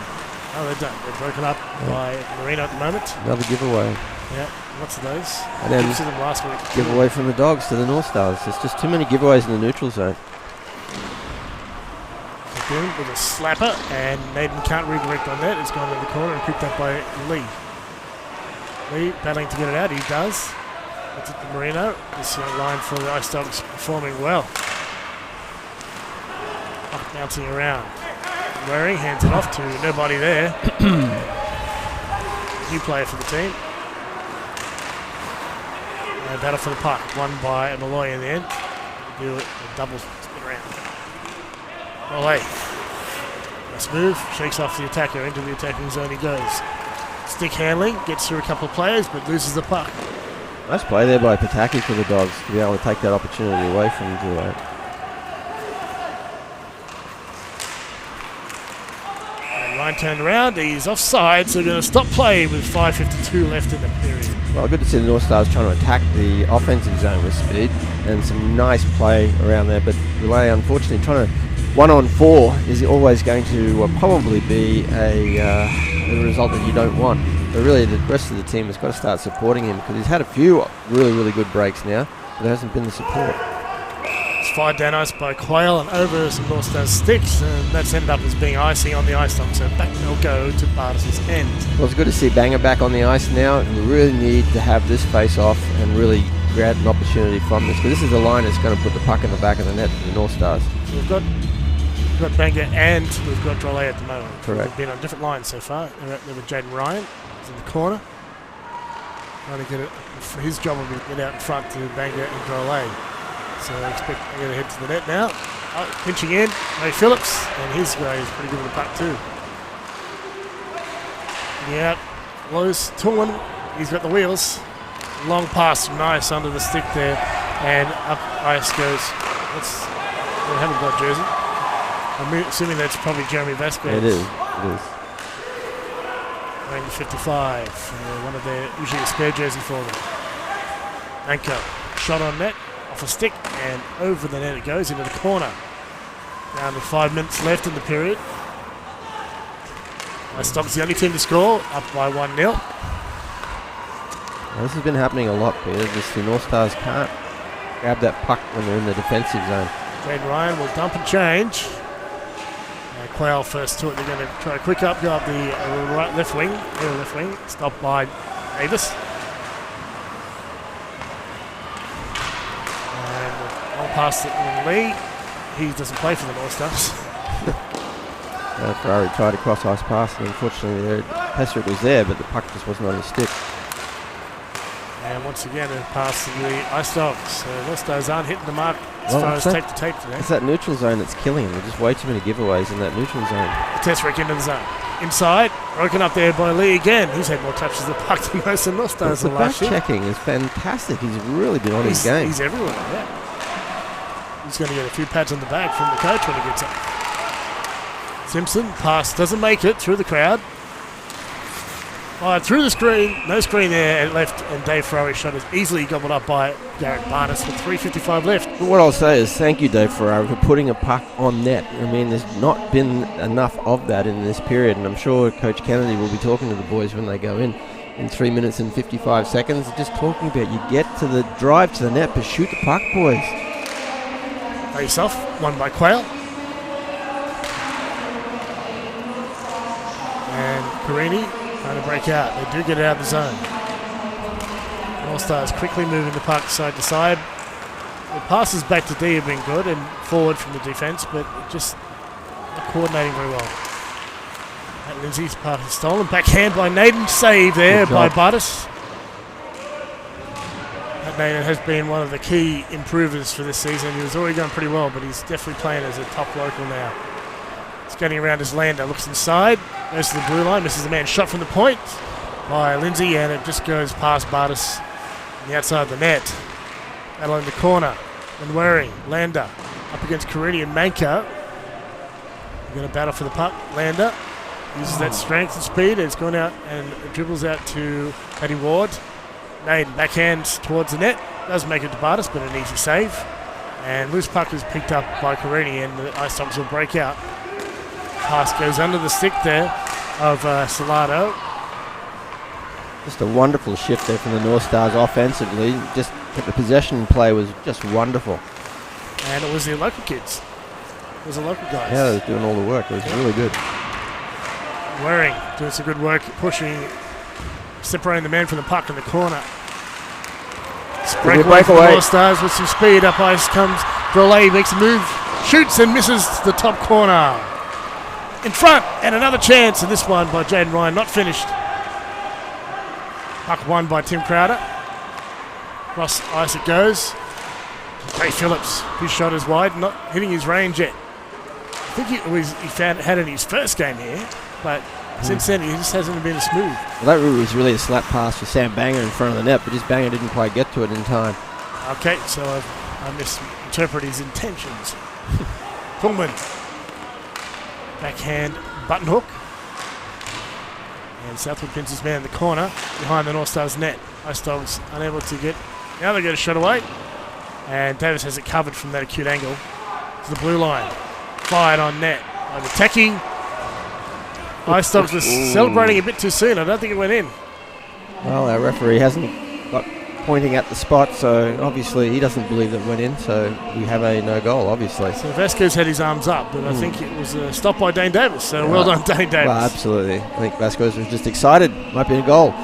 F: Oh, they're done. They're broken up by Marino at the moment.
I: Another giveaway.
F: Yeah, lots of those.
I: And then
F: them last week.
I: Giveaway from the Dogs to the North Stars. There's just too many giveaways in the neutral zone.
F: With a slapper, and Naden can't redirect on that. It's gone in the corner and picked up by Lee. Lee battling to get it out. He does. It's at the Marino. This line for the Ice Dogs performing well. Bouncing around. Waring hands it off to nobody there. New player for the team. And battle for the puck. Won by Malloy in the end. Do it a double spin around. Malloy. Nice move. Shakes off the attacker. Into the attacking zone he goes. Stick handling. Gets through a couple of players but loses the puck.
I: Nice play there by Pataki for the Dogs to be able to take that opportunity away from Duo.
F: Ryan turned around, he's offside, so we're going to stop play with 5:52 left in the period.
I: Well, good to see the North Stars trying to attack the offensive zone with speed and some nice play around there, but Relay, unfortunately, trying to 1-on-4 is always going to probably be a result that you don't want. But really, the rest of the team has got to start supporting him because he's had a few really, really good breaks now, but there hasn't been the support.
F: It's fired down ice by Quayle and over some North Stars sticks, and that's ended up as being icing on the ice dog, so back they'll go to Bartis' end.
I: Well, it's good to see Banger back on the ice now, and we really need to have this face-off and really grab an opportunity from this, because this is the line that's going to put the puck in the back of the net for the North Stars.
F: So we've got Banger and we've got Drolet at the moment.
I: Correct.
F: They've been on different lines so far. They're with Jaden Ryan. He's in the corner. Trying to get it. His job will be to get out in front to Banger and Drolet. So I expect Banger to head to the net now. Pinching in, Ray Phillips, and his guy is pretty good with the puck too. Getting out, Lowe's, Tillman, he's got the wheels. Long pass, nice under the stick there, and up ice goes. We haven't got jersey. I'm assuming that's probably Jeremy Vasquez.
I: It is. It is.
F: Wearing the 55, one of their usually a spare jersey for them. Anko, shot on net, off a stick, and over the net it goes into the corner. Down to 5 minutes left in the period. Stock's the only team to score, up by 1-0.
I: Now, this has been happening a lot, Peter. Just the North Stars can't grab that puck when they're in the defensive zone.
F: Jaden Ryan will dump and change. Quayle first to it. They're going to try to quick up, go up the left wing, stopped by Davis. And on past it in Lee. He doesn't play for the North Stars.
I: Ferrari tried a cross-ice pass, and unfortunately Pesrick was there, but the puck just wasn't on his stick.
F: And once again, a pass to the Ice Dogs. North Stars aren't hitting the mark as far as tape to tape today.
I: It's that neutral zone that's killing them. There's just way too many giveaways in that neutral zone.
F: Tesrick into the zone. Inside, broken up there by Lee again. He's had more touches of the puck than most of the North Stars
I: The
F: last year.
I: back-checking is fantastic. He's really been on his game.
F: He's everywhere, yeah. He's going to get a few pats on the back from the coach when he gets up. Simpson, pass, doesn't make it through the crowd. Through the screen, no screen there at left, and Dave Ferrari shot is easily gobbled up by Garrett Barnes with 3:55 left.
I: But what I'll say is thank you, Dave Ferrari, for putting a puck on net. I mean, there's not been enough of that in this period, and I'm sure Coach Kennedy will be talking to the boys when they go in 3 minutes and 55 seconds. Just talking about you get to the drive to the net, but shoot the puck, boys.
F: Face off, won by Quayle. And Carini trying to break out. They do get it out of the zone. All Stars quickly moving the puck side to side. The passes back to D have been good and forward from the defence, but just not coordinating very well. At Lindsay's pass is stolen. Backhand by Naden. Save there by Bartis. Naden has been one of the key improvers for this season. He was already going pretty well, but he's definitely playing as a top local now. Skating around his lander, looks inside, goes to the blue line, misses the man shot from the point by Lindsay, and it just goes past Bartis on the outside of the net. Battle in the corner, and Waring, Lander, up against Carini and Manka. They're going to battle for the puck. Lander uses that strength and speed, and it's gone out and dribbles out to Paddy Ward. Naden backhands towards the net, does make it to Bartis, but an easy save. And loose puck is picked up by Carini, and the Ice Dogs will break out. Pass goes under the stick there of Salado.
I: Just a wonderful shift there from the North Stars offensively. Just the possession play was just wonderful.
F: And it was the local kids. It was the local guys.
I: Yeah, they were doing all the work. It was really good.
F: Waring doing some good work, pushing, separating the man from the puck in the corner. Breakaway for the North Stars with some speed. Up ice comes Drolet, makes a move, shoots and misses the top corner. In front, and another chance, and this one by Jaden Ryan, not finished. Puck won by Tim Crowder. Cross ice it goes. Ray Phillips, his shot is wide, not hitting his range yet. I think he had it in his first game here, but since then he just hasn't been as smooth.
I: Well, that was really a slap pass for Sam Banger in front of the net, but his Banger didn't quite get to it in time.
F: Okay, so I misinterpret his intentions. Pullman. Backhand button hook. And Southwood pins his man in the corner behind the North Stars net. Ice Dogs unable to get. Now they get a shot away. And Davis has it covered from that acute angle to the blue line. Fired on net. Overtaking. Ice Dogs was celebrating a bit too soon. I don't think it went in.
I: Well, our referee hasn't got pointing at the spot, so obviously he doesn't believe that it went in, so we have a no goal, obviously.
F: So Vasquez had his arms up, but I think it was a stop by Dane Davis, so well done, Dane Davis.
I: Well, absolutely. I think Vasquez was just excited. Might be a goal.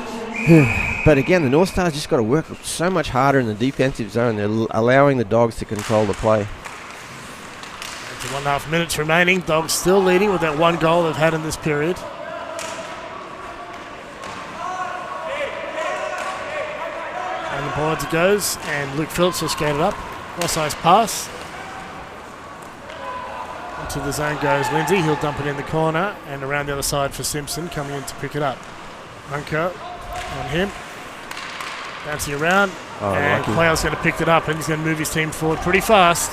I: But again, the North Stars just got to work so much harder in the defensive zone. They're allowing the Dogs to control the play.
F: 1.5 minutes remaining. Dogs still leading with that one goal they've had in this period. And the boards it goes, and Luke Phillips will skate it up. Cross-ice pass. Into the zone goes Lindsay. He'll dump it in the corner, and around the other side for Simpson, coming in to pick it up. Runker on him. Bouncing around, and Quayle's going to pick it up, and he's going to move his team forward pretty fast.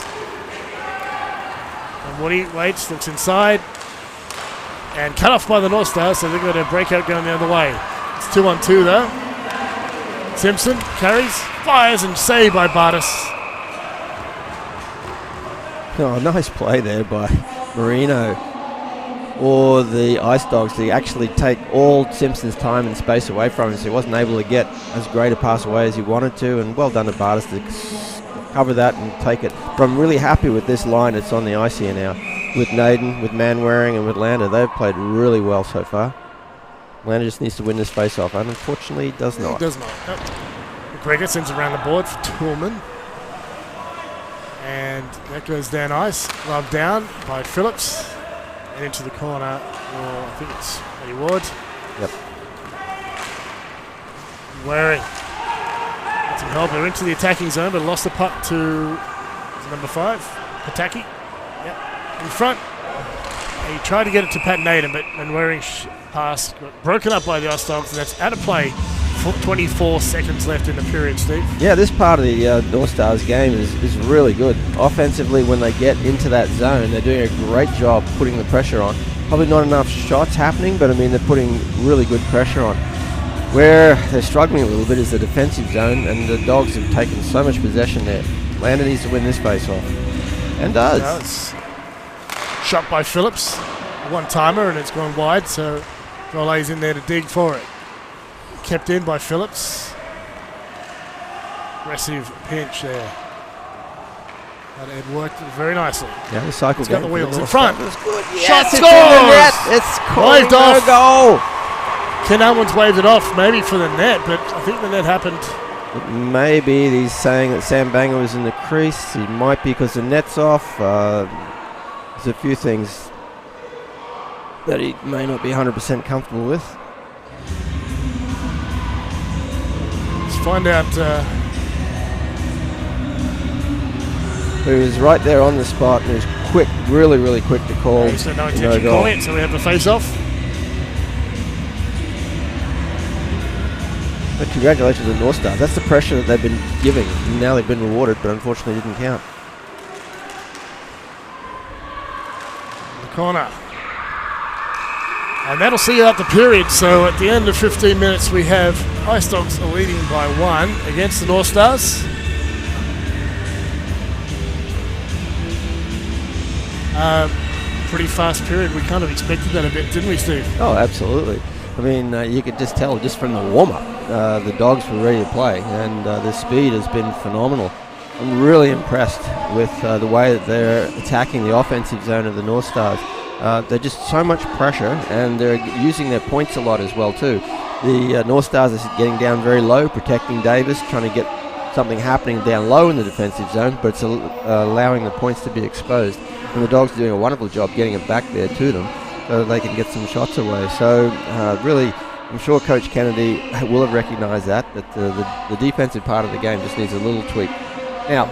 F: And Woody waits, looks inside, and cut off by the North Stars, so they've got a breakout going the other way. It's 2-on-2 though. Simpson carries, fires, and saved by Bartis.
I: Oh, nice play there by Marino. or the Ice Dogs to actually take all Simpson's time and space away from him, so he wasn't able to get as great a pass away as he wanted to, and well done to Bartis to cover that and take it. But I'm really happy with this line that's on the ice here now, with Naden, with Manwaring, and with Lander. They've played really well so far. Lander just needs to win this face-off, and unfortunately he does not.
F: He does not. Nope. McGregor sends it around the board for Toolman. And that goes down ice. Love down by Phillips. And into the corner, or I think it's Eddie Ward.
I: Yep.
F: Waring. Gets some help. They're into the attacking zone, but lost the puck to number 5, Pataki. Yep. In front. He tried to get it to Pat Naden, but Waring's pass got broken up by the Ice Dogs, and that's out of play. 24 seconds left in the period, Steve.
I: Yeah, this part of the North Stars game is really good. Offensively, when they get into that zone, they're doing a great job putting the pressure on. Probably not enough shots happening, but I mean, they're putting really good pressure on. Where they're struggling a little bit is the defensive zone, and the Dogs have taken so much possession there. Lander needs to win this face-off. And does.
F: Shot by Phillips. One-timer, and it's gone wide, so Rolle's in there to dig for it. Kept in by Phillips. Aggressive pinch there. And it worked very nicely.
I: Yeah, the cycle.
F: It's got the wheels in front.
I: That was good. Yes,
F: Shot
I: it's
F: scores!
I: in the net. It's calling
F: Waved off.
I: no goal.
F: Ken Almond's waved it off, maybe for the net, but I think the net happened.
I: Maybe he's saying that Sam Banger was in the crease. He might be because the net's off. There's a few things that he may not be 100% comfortable with.
F: Let's find out.
I: He was right there on the spot and he was quick, really quick to call.
F: He's got no intention calling it, so we have the face-off.
I: But congratulations to the North Stars. That's the pressure that they've been giving. Now they've been rewarded, but unfortunately didn't count.
F: The corner. And that'll see you out the period. So at the end of 15 minutes, we have Ice Dogs leading by 1 against the North Stars. Pretty fast period. We kind of expected that a bit, didn't we, Steve?
I: Oh, absolutely. I mean, you could just tell just from the warm-up, the Dogs were ready to play, and the speed has been phenomenal. I'm really impressed with the way that they're attacking the offensive zone of the North Stars. They're just so much pressure, and they're using their points a lot as well too. The North Stars are getting down very low, protecting Davis, trying to get something happening down low in the defensive zone, but it's allowing the points to be exposed. And the Dogs are doing a wonderful job getting it back there to them so that they can get some shots away. So really, I'm sure Coach Kennedy will have recognised that the defensive part of the game just needs a little tweak. Now,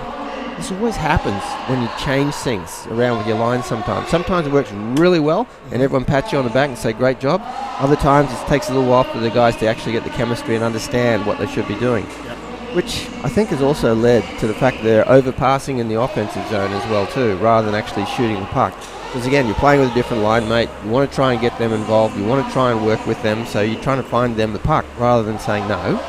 I: this always happens when you change things around with your line sometimes. Sometimes it works really well and everyone pats you on the back and say, great job. Other times it takes a little while for the guys to actually get the chemistry and understand what they should be doing. Yep. Which I think has also led to the fact that they're overpassing in the offensive zone as well too, rather than actually shooting the puck. Because again, you're playing with a different line mate, you want to try and get them involved, you want to try and work with them, so you're trying to find them the puck, rather than saying, no,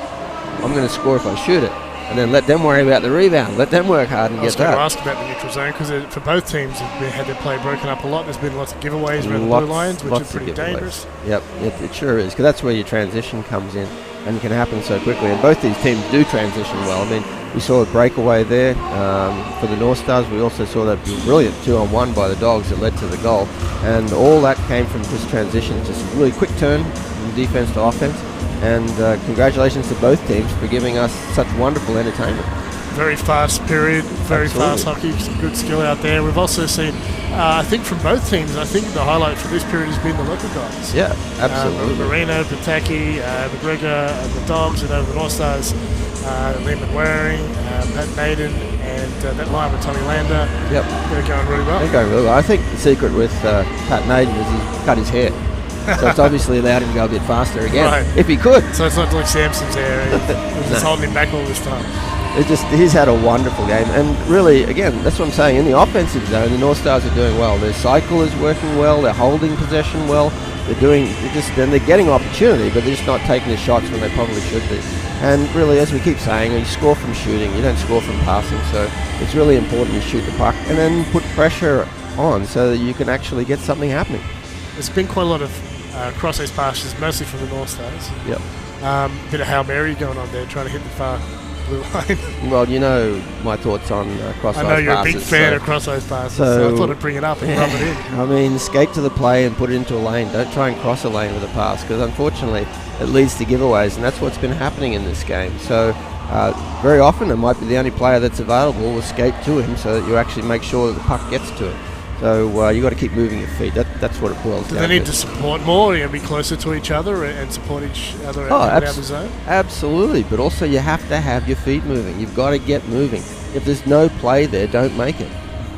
I: I'm going to score if I shoot it. And then let them worry about the rebound. Let them work hard and get that.
F: I was going to ask about the neutral zone because for both teams, they've had their play broken up a lot. There's been lots of giveaways around the blue lines, which is pretty dangerous.
I: Yep, it sure is, because that's where your transition comes in and can happen so quickly. And both these teams do transition well. I mean, we saw a breakaway there for the North Stars. We also saw that brilliant 2-on-1 by the Dogs that led to the goal. And all that came from just transition, just a really quick turn from defense to offense. And congratulations to both teams for giving us such wonderful entertainment.
F: Very fast period, very fast hockey, some good skill out there. We've also seen, I think from both teams, I think the highlight for this period has been the local guys.
I: Yeah, absolutely.
F: Marino, Pataki, McGregor, and the Dogs, and over the North Stars, Lehman Waring, Pat Naden, and that line with Tommy Lander.
I: Yep.
F: They're going really well.
I: They're going really well. I think the secret with Pat Naden is he's cut his hair. So it's obviously allowed him to go a bit faster again,
F: right,
I: if he could.
F: So it's not like Samson's hair. He's just holding him back all this time.
I: He's had a wonderful game. And really, again, that's what I'm saying. In the offensive zone, the North Stars are doing well. Their cycle is working well. They're holding possession well. They're getting opportunity, but they're just not taking the shots when they probably should be. And really, as we keep saying, you score from shooting. You don't score from passing. So it's really important you shoot the puck and then put pressure on so that you can actually get something happening.
F: there's been quite a lot of cross-ice passes, mostly from the Northstars.
I: Yep.
F: Bit of Hail Mary going on there, trying to hit the far blue line.
I: Well, you know my thoughts on cross-ice passes.
F: I know you're a big fan of cross-ice passes, so I thought I'd bring it up and rub it in.
I: I mean, skate to the play and put it into a lane. Don't try and cross a lane with a pass, because unfortunately it leads to giveaways, and that's what's been happening in this game. So very often it might be the only player that's available will skate to him, so that you actually make sure that the puck gets to it. So you got to keep moving your feet. That's what it boils down to.
F: Do they need to support more, be closer to each other and support each other out of the zone?
I: Absolutely, but also you have to have your feet moving. You've got to get moving. If there's no play there, don't make it.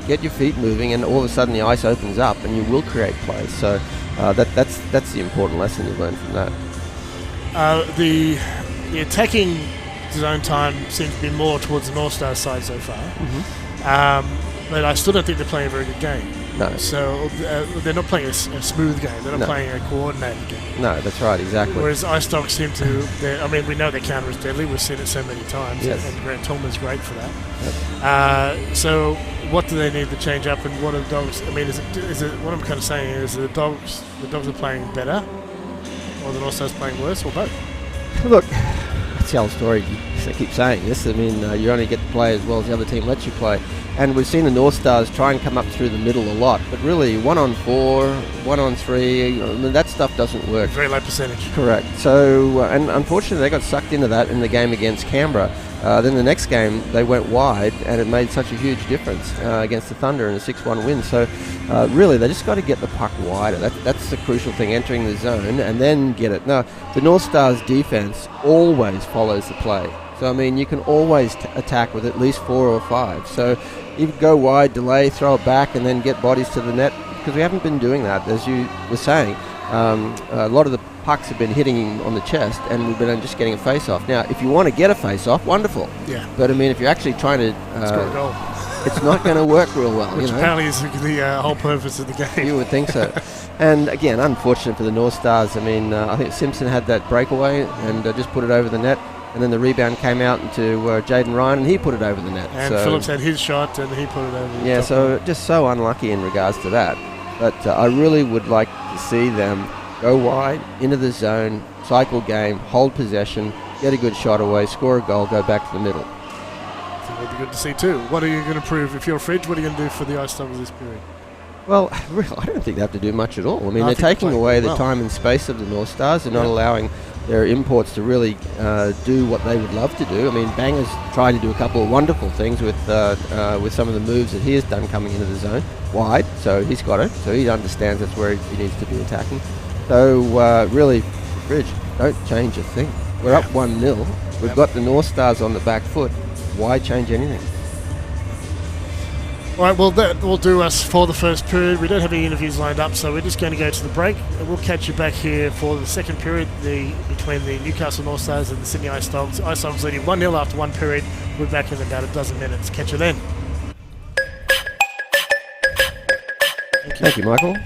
I: Get your feet moving, and all of a sudden the ice opens up, and you will create plays. So that's the important lesson you learn from that.
F: The attacking zone time seems to be more towards the North Star side so far. But I still don't think they're playing a very good game.
I: No.
F: So they're not playing a smooth game. They're not playing a coordinated game.
I: No, that's right, exactly.
F: Whereas Ice Dogs seem to, we know their counter is deadly. We've seen it so many times.
I: Yes.
F: And Grant Tolman's great for that.
I: Yep.
F: So what do they need to change up, and what are the Dogs, is it what I'm kind of saying is the dogs are playing better, or the North Stars playing worse, or both?
I: Look, that's the old story. I keep saying this. You only get to play as well as the other team lets you play. And we've seen the North Stars try and come up through the middle a lot, but really 1-on-4, 1-on-3, that stuff doesn't work.
F: Very low percentage.
I: Correct. So, and unfortunately they got sucked into that in the game against Canberra. Then the next game they went wide, and it made such a huge difference against the Thunder in a 6-1 win. So really they just got to get the puck wider. That's the crucial thing, entering the zone and then get it. Now, the North Stars defense always follows the play. So, you can always attack with at least 4 or 5. So you go wide, delay, throw it back, and then get bodies to the net, because we haven't been doing that. As you were saying, a lot of the pucks have been hitting him on the chest, and we've been just getting a face-off. Now, if you want to get a face-off, wonderful.
F: Yeah.
I: But, if you're actually trying to...
F: score a goal.
I: It's not going to work real well.
F: Which apparently is the whole purpose of the game.
I: You would think so. And, again, unfortunate for the North Stars. I think Simpson had that breakaway and just put it over the net. And then the rebound came out into Jaden Ryan, and he put it over the net.
F: And Phillips had his shot, and he put it over the top.
I: Yeah, so just so unlucky in regards to that. But I really would like to see them go wide, into the zone, cycle game, hold possession, get a good shot away, score a goal, go back to the middle.
F: I think that'd be good to see too. What are you going to prove? If you're Fridge, what are you going to do for the Ice Dogs this period?
I: Well, I don't think they have to do much at all. They're taking away the time and space of the North Stars. They're not allowing their imports to really do what they would love to do. Banger's tried to do a couple of wonderful things with some of the moves that he has done coming into the zone wide. So he's got it. So he understands that's where he needs to be attacking. So really, Bridge, don't change a thing. We're up 1-0. We've got the North Stars on the back foot. Why change anything?
F: All right, well, that will do us for the first period. We don't have any interviews lined up, so we're just going to go to the break. And we'll catch you back here for the second period between the Newcastle Northstars and the Sydney Ice Dogs. Ice Dogs leading 1-0 after one period. We're back in about a dozen minutes. Catch you then.
I: Thank you, Michael.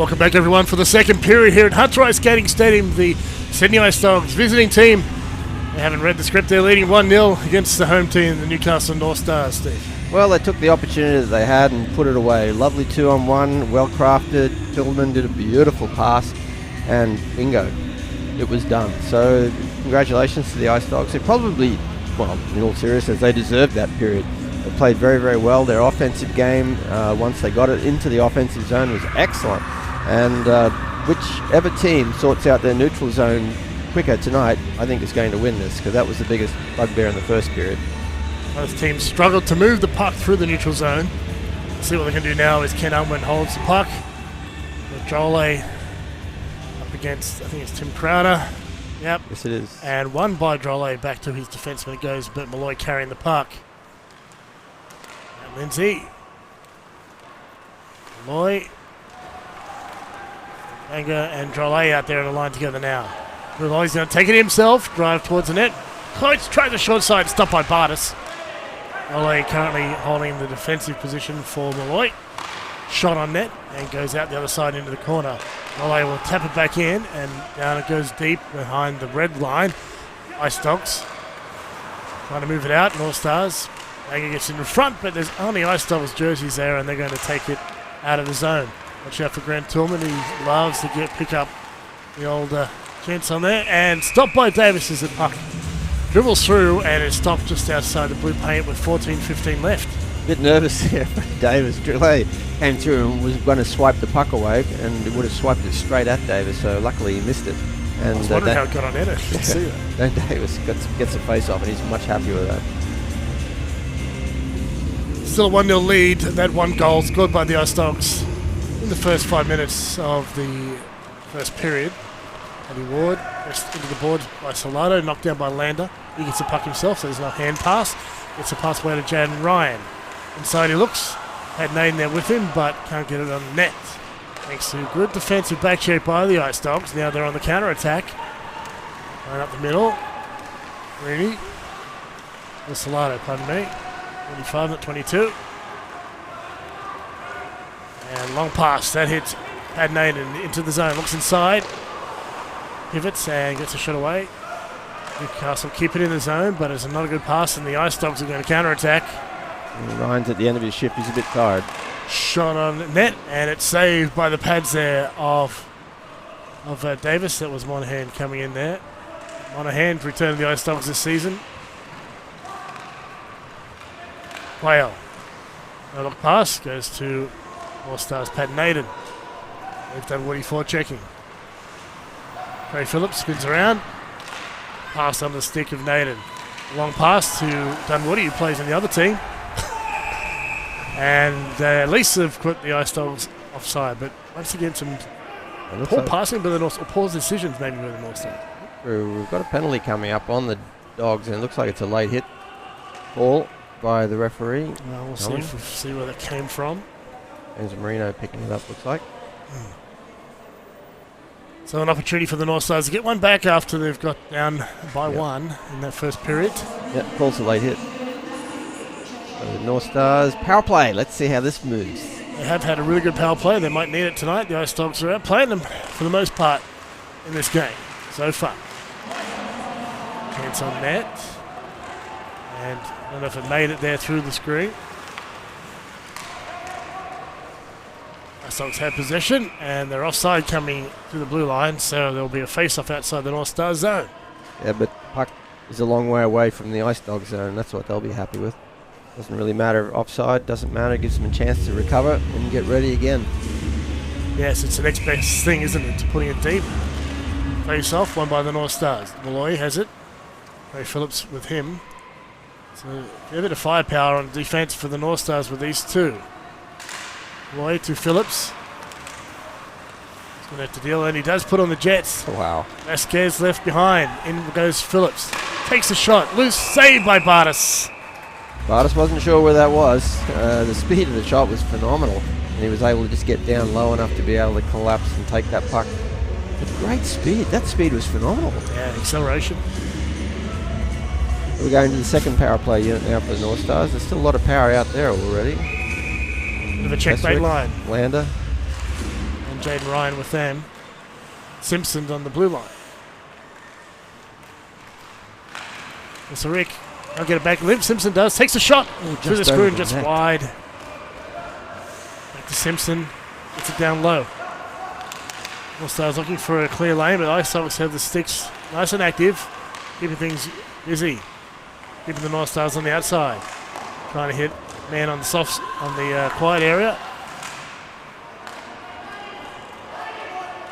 F: Welcome back, everyone, for the second period here at Hunter Ice Skating Stadium. The Sydney Ice Dogs visiting team. They haven't read the script. They're leading 1-0 against the home team, the Newcastle Northstars, Steve.
I: Well, they took the opportunity that they had and put it away. Lovely 2-on-1, well crafted. Tillman did a beautiful pass, and bingo, it was done. So congratulations to the Ice Dogs. They probably, well, in all seriousness, they deserved that period. They played very, very well. Their offensive game, once they got it into the offensive zone, was excellent. And whichever team sorts out their neutral zone quicker tonight, I think is going to win this, because that was the biggest bugbear in the first period.
F: Both teams struggled to move the puck through the neutral zone. Let's see what they can do now as Ken Unwin holds the puck. With Drolet up against, I think it's Tim Crowder. Yep.
I: Yes, it is.
F: And one by Drolet back to his defenseman. It goes Bert Malloy carrying the puck. And Lindsay. Malloy. Anger and Drolet out there in the line together now. Malloy's going to take it himself, drive towards the net. Coates tries the short side, stopped by Bartis. Malloy currently holding the defensive position for Malloy. Shot on net and goes out the other side into the corner. Malloy will tap it back in, and down it goes deep behind the red line. Ice Dogs trying to move it out. North Stars. Anger gets in the front, but there's only Ice Dogs jerseys there, and they're going to take it out of the zone. Watch out for Grant Tillman. He loves to pick up the old gents on there. And stopped by Davis as the puck dribbles through, and it's stopped just outside the blue paint with 14-15 left.
I: A bit nervous here for Davis. Drolet came through and was going to swipe the puck away, and it would have swiped it straight at Davis, so luckily he missed it. And
F: I was wondering how it got on net. Let's see that.
I: Then Davis gets a face off, and he's much happier with that.
F: Still a 1-0 lead. That one goal scored by the Ice Dogs in the first 5 minutes of the first period. Eddie Ward pressed into the board by Salado, knocked down by Lander. He gets the puck himself, so there's no hand pass. Gets a pass away to Jaden Ryan. Inside he looks. Had Naden there with him, but can't get it on the net. Thanks to good defensive back check by the Ice Dogs. Now they're on the counter attack. Right up the middle. Rooney. Salado, pardon me. 25, not 22. And long pass. That hits Pad Naden into the zone. Looks inside. Pivots and gets a shot away. Newcastle keep it in the zone, but it's not a good pass, and the Ice Dogs are going to counter-attack.
I: Ryan's at the end of his shift. He's a bit tired.
F: Shot on net, and it's saved by the pads there of Davis. That was Monahan coming in there. Monahan returned to the Ice Dogs this season. Quayle. No look pass goes to North Stars Pat Naden. They've done Woody for checking. Craig Phillips spins around. Pass on the stick of Naden. Long pass to Dunwoody, who plays in the other team. And at least they've put the Ice Dogs offside. But once again, some poor passing by the North, or poor decisions maybe by the North Stars.
I: We've got a penalty coming up on the Dogs, and it looks like it's a late hit ball by the referee.
F: Well, we'll see where that came from.
I: There's Marino picking it up, looks like.
F: So an opportunity for the North Stars to get one back after they've got down by one in that first period.
I: Yep, calls a late hit. So the North Stars power play. Let's see how this moves.
F: They have had a really good power play. They might need it tonight. The Ice Dogs are out playing them for the most part in this game so far. Chance on net. And I don't know if it made it there through the screen. Ice Dogs have possession, and they're offside coming to the blue line, so there'll be a face-off outside the North Star zone.
I: Yeah, but puck is a long way away from the Ice Dog zone. That's what they'll be happy with. Doesn't really matter offside, doesn't matter. Gives them a chance to recover and get ready again.
F: Yes, it's the next best thing, isn't it, to putting it deep. Face-off, won by the North Stars. Malloy has it. Ray Phillips with him. So a bit of firepower on defence for the North Stars with these two. Malloy to Phillips. He's going to have to deal, and he does put on the Jets.
I: Wow.
F: Vasquez left behind. In goes Phillips. Takes a shot. Loose, saved by Bartis.
I: Bartis wasn't sure where that was. The speed of the shot was phenomenal, and he was able to just get down low enough to be able to collapse and take that puck. But great speed. That speed was phenomenal.
F: Yeah, acceleration.
I: We're going to the second power play unit now for the North Stars. There's still a lot of power out there already.
F: Bit of a checkmate line.
I: Lander.
F: And Jaden Ryan with them. Simpson on the blue line. So Rick, I'll get it back. Liv Simpson does. Takes a shot through the screw and just wide. Back to Simpson. Gets it down low. Northstars looking for a clear lane, but Ice Dogs have the sticks nice and active. Keeping things busy. Keeping the Northstars on the outside. Trying to hit man on the soft, on the quiet area.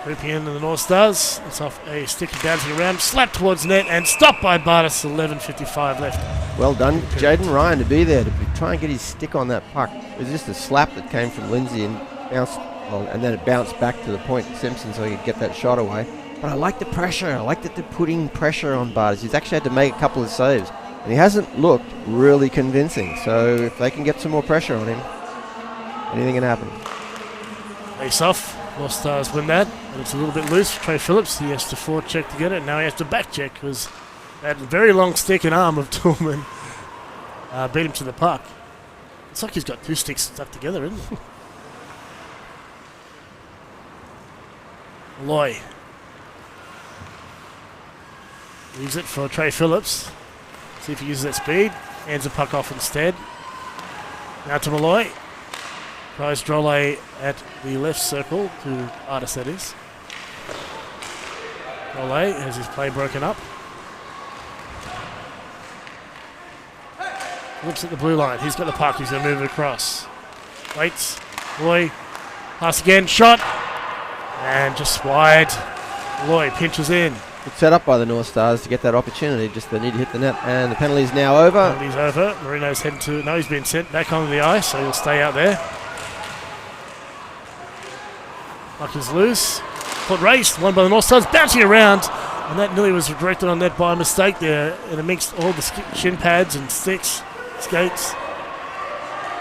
F: Creeping into the Northstars. It's off a stick and bouncing around. Slapped towards net and stopped by Bartis. 11:55 left.
I: Well done, Jaden Ryan, to be there to try and get his stick on that puck. It was just a slap that came from Lindsay and bounced, and then it bounced back to the point to Simpson so he could get that shot away. But I like the pressure. I like that they're putting pressure on Bartis. He's actually had to make a couple of saves, and he hasn't looked really convincing. So if they can get some more pressure on him, anything can happen.
F: Face off. Northstars win that, and it's a little bit loose for Trey Phillips. He has to forecheck to get it, and now he has to back check because that very long stick and arm of Toolman beat him to the puck. It's like he's got two sticks stuck together, isn't it? Malloy leaves it for Trey Phillips. See if he uses that speed. Hands the puck off instead. Now to Malloy. Tries Drolle at the left circle to Artis, that is. Drolle has his play broken up. Looks at the blue line. He's got the puck. He's going to move it across. Waits. Malloy. Pass again. Shot. And just wide. Malloy pinches in.
I: Good set up by the Northstars to get that opportunity. Just they need to hit the net, and the penalty is now over.
F: Penalty's over. Marino's heading to... No, he's been sent back onto the ice, so he'll stay out there. Puck is loose. Foot raced. Won by the Northstars. Bouncing around. And that nearly was directed on net by mistake there. And amongst all the shin pads and sticks, skates.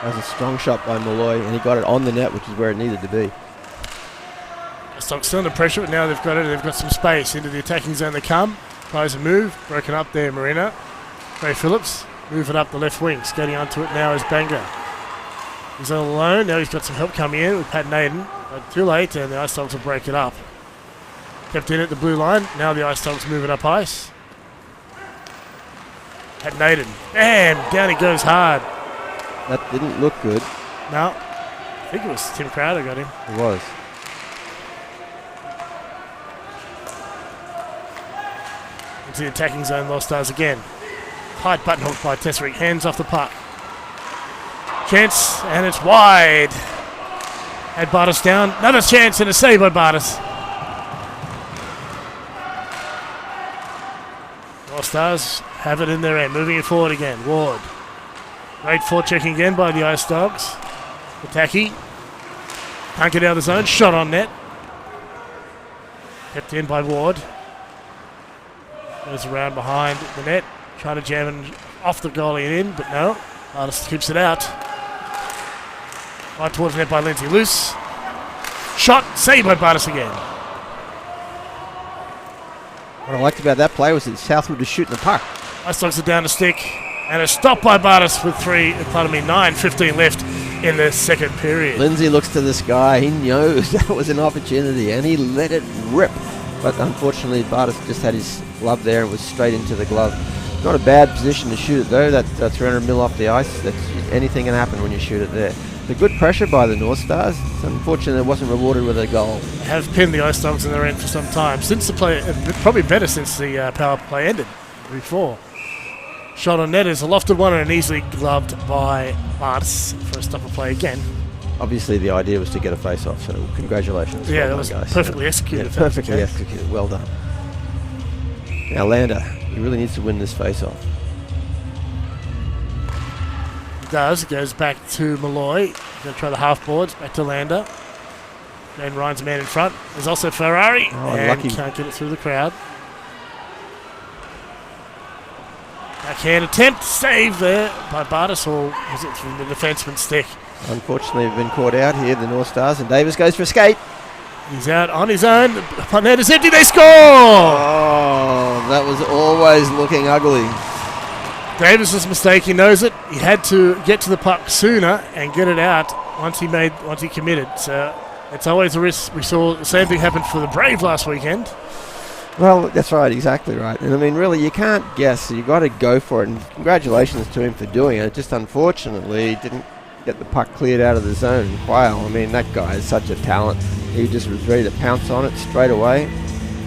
I: That was a strong shot by Malloy, and he got it on the net, which is where it needed to be.
F: Stock's still under pressure, but now they've got it. They've got some space into the attacking zone they come. Tries a move. Broken up there, Marino. Ray Phillips. Moving up the left wing. Skating onto it now is Banga. He's all alone. Now he's got some help coming in with Pat Naden. But too late, and the Ice Dogs will break it up. Kept in at the blue line. Now the Ice Dogs moving up ice. Pat Naden. Bam! Down he goes hard.
I: That didn't look good.
F: No. I think it was Tim Crowder got him.
I: It was.
F: Into the attacking zone, Northstars again. Tight button hook by Tesserick. Hands off the puck. Chance, and it's wide. Had Bartis down. Another chance and a save by Bartis. Northstars have it in their end. Moving it forward again. Ward. Great forechecking again by the Ice Dogs. Pataki. Can't get out of the zone. Shot on net. Kept in by Ward. Goes around behind the net. Trying to jam it off the goalie and in, but no. Bartis keeps it out. Right towards the net by Lindsay. Loose. Shot. Saved by Bartis again.
I: What I liked about that play was that Southwood was shooting the puck.
F: Ice Dogs are down to stick. And a stop by Bartis with 9:15 left in the second period.
I: Lindsay looks to this guy. He knows that was an opportunity, and he let it rip. But unfortunately, Bartis just had his glove there and was straight into the glove. Not a bad position to shoot it, though. That 300 mil off the ice. Anything can happen when you shoot it there. The good pressure by the Northstars. Unfortunately, it wasn't rewarded with a goal.
F: They have pinned the Ice Dogs in their end for some time. Since the play, probably better since the power play ended before. Shot on net is a lofted one and easily gloved by Bartis for a stop of play again.
I: Obviously, the idea was to get a face-off, so congratulations.
F: Yeah,
I: well
F: that was
I: guys.
F: perfectly executed.
I: Yeah, perfectly executed. Well done. Now, Lander, he really needs to win this face-off.
F: He does. It goes back to Malloy. Going to try the half boards. Back to Lander. Then Ryan's man in front. There's also Ferrari. And
I: unlucky.
F: can't get it through the crowd. Backhand attempt. Save there by Bartis, or was it from the defenseman's stick?
I: Unfortunately, we've been caught out here, the Northstars, and Davis goes for a skate.
F: He's out on his own. Upon net is empty. They score!
I: Oh, that was always looking ugly.
F: Davis's mistake. He knows it. He had to get to the puck sooner and get it out once he committed. So It's always a risk. We saw the same thing happen for the Brave last weekend.
I: Well, that's right, exactly right. And I mean, really, you can't guess. You've got to go for it. And congratulations to him for doing it. Just unfortunately, didn't get the puck cleared out of the zone. Wow, I mean, that guy is such a talent. He just was ready to pounce on it straight away.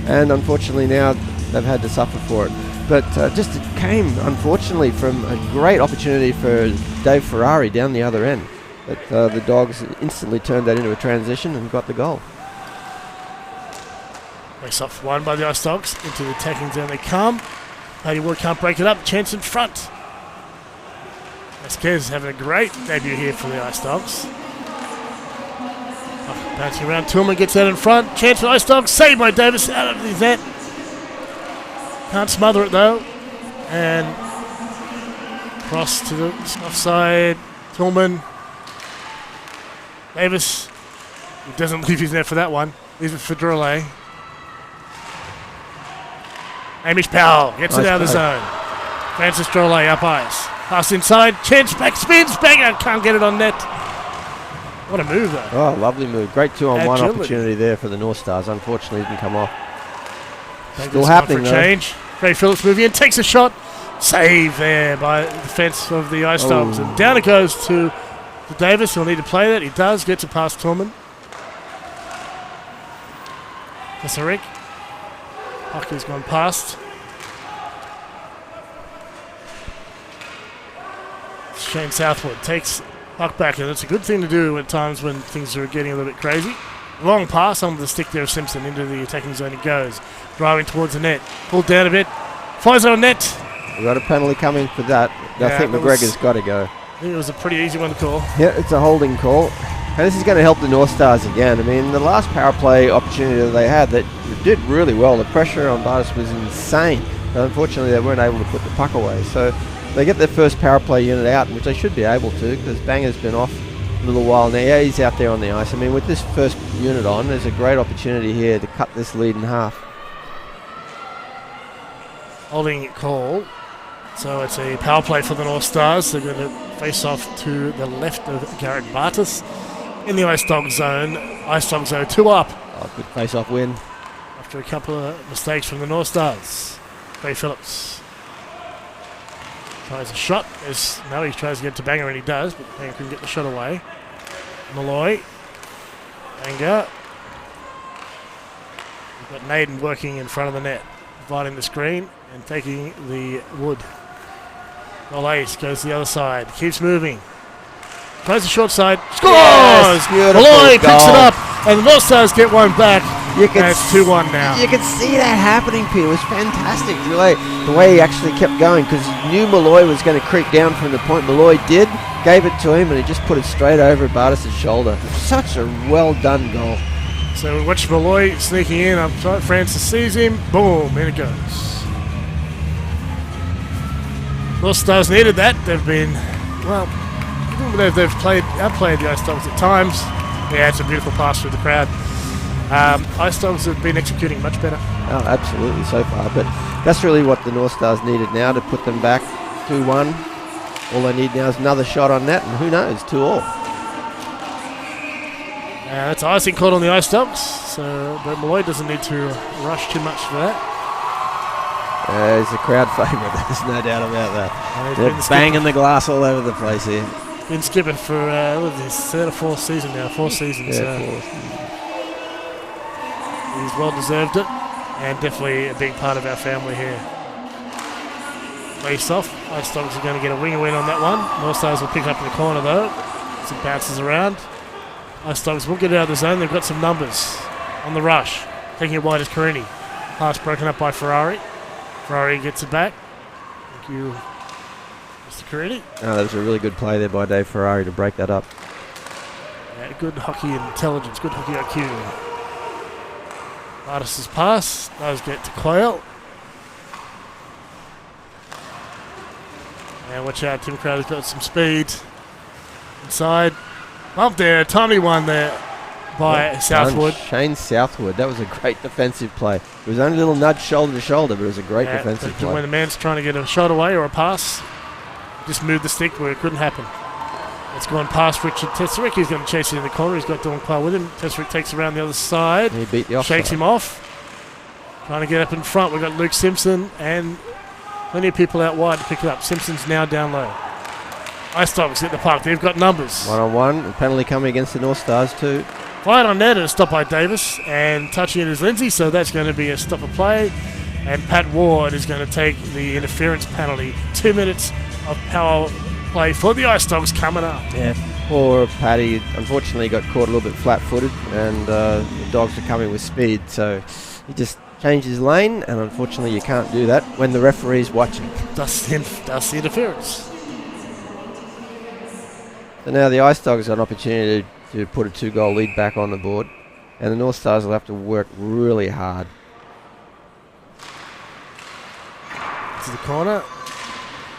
I: And unfortunately now they've had to suffer for it. But just it came, unfortunately, from a great opportunity for Dave Ferrari down the other end. But the Dogs instantly turned that into a transition and got the goal.
F: Race off one by the Ice Dogs. Into the attacking zone they come. Paddy Ward can't break it up. Chance in front. Vasquez having a great debut here for the Ice Dogs. Bouncing around. Tillman gets out in front. Chance for Ice Dogs. Saved by Davis out of the net. Can't smother it though. And cross to the offside. Tillman. Davis. He doesn't leave his net for that one. Leaves it for Drollet. Hamish Powell gets it out of the zone. Francis Drollet up ice. Pass inside. Chance back spins. Banger. Can't get it on net. What a move though.
I: Oh, lovely move. Great 2-on-1 opportunity there for the North Stars. Unfortunately, didn't come off. Still happening though.
F: Change. Ray Phillips moving in. Takes a shot. Save there by the defence of the Ice Dogs. And down it goes to Davis. He'll need to play that. He does. Gets it past Tillman. Kasaric. Puck has gone past. Shane Southwood takes puck back, and it's a good thing to do at times when things are getting a little bit crazy. Long pass on the stick there of Simpson into the attacking zone. He goes, driving towards the net. Pulled down a bit. Fires it on net.
I: We've got a penalty coming for that. I think McGregor's got to go.
F: I think it was a pretty easy one to call.
I: Yeah, it's a holding call. And this is going to help the North Stars again. I mean, the last power play opportunity that they had, that did really well. The pressure on Bartis was insane. But unfortunately, they weren't able to put the puck away. So they get their first power play unit out, which they should be able to, because Banger's been off a little while now. Yeah, he's out there on the ice. I mean, with this first unit on, there's a great opportunity here to cut this lead in half.
F: Holding call. So it's a power play for the North Stars. They're going to face off to the left of Garrett Bartis in the Ice Dog zone. Ice Dog zone 2 up.
I: Oh, good face-off win.
F: After a couple of mistakes from the North Stars. Ray Phillips tries a shot. No, he tries to get to Banger, and he does, but Banger couldn't get the shot away. Malloy. Banger. We've got Naden working in front of the net, dividing the screen and taking the wood. Ace goes to the other side. Keeps moving. Tries the short side. Scores!
I: Yes,
F: Malloy picks it up, and the North Stars get one back. And it's 2-1 now.
I: You can see that happening, Peter. It was fantastic. The way he actually kept going, because he knew Malloy was going to creep down from the point. Malloy did, gave it to him, and he just put it straight over Bartis' shoulder. Such a well-done goal.
F: So we watch Malloy sneaking in. Up front. Francis sees him. Boom, in it goes. North Stars needed that. They've been, well, they've outplayed the Ice Dogs at times. Yeah, it's a beautiful pass through the crowd. Ice Dogs have been executing much better.
I: Oh, absolutely, so far. But that's really what the North Stars needed now, to put them back 2-1. All they need now is another shot on net, and who knows, 2-all.
F: That's icing caught on the Ice Dogs, but Malloy doesn't need to rush too much for that.
I: He's a crowd favourite, there's no doubt about that. They're banging the glass all over the place here.
F: Been skipping for his third or fourth season now, 4 seasons.
I: Yeah, 4.
F: He's well deserved it, and definitely a big part of our family here. Face off. Ice Dogs are going to get a winger win on that one. North Stars will pick up in the corner though. Some bounces around. Ice Dogs will get it out of the zone. They've got some numbers on the rush. Taking it wide is Carini. Pass broken up by Ferrari. Ferrari gets it back. Thank you, Mr. Carini.
I: Oh, that was a really good play there by Dave Ferrari to break that up.
F: Yeah, good hockey intelligence, good hockey IQ. Bartis' pass does get to Coyle. And watch out, Tim Crowder's got some speed. Inside. Up there, timely one there by Southwood.
I: Shane Southwood, that was a great defensive play. It was only a little nudge shoulder to shoulder, but it was a great defensive play.
F: When the man's trying to get a shot away or a pass, just moved the stick where it couldn't happen. It's gone past Richard Tesserik. He's going to chase it in the corner. He's got Dylan Quayle with him. Tesserik takes around the other side.
I: He beat the offside.
F: Shakes him off. Trying to get up in front. We've got Luke Simpson and plenty of people out wide to pick it up. Simpson's now down low. Ice Dogs hit the puck. They've got numbers.
I: 1-on-1. A penalty coming against the North Stars too.
F: Fired on net and a stop by Davis. And touching it is Lindsay, so that's going to be a stop of play. And Pat Ward is going to take the interference penalty. 2 minutes of power play for the Ice Dogs coming up.
I: Yeah, poor Paddy unfortunately got caught a little bit flat-footed, and the Dogs are coming with speed, so he just changed his lane, and unfortunately you can't do that when the referee's watching.
F: That's the interference.
I: So now the Ice Dogs got an opportunity to put a 2-goal lead back on the board, and the North Stars will have to work really hard.
F: To the corner.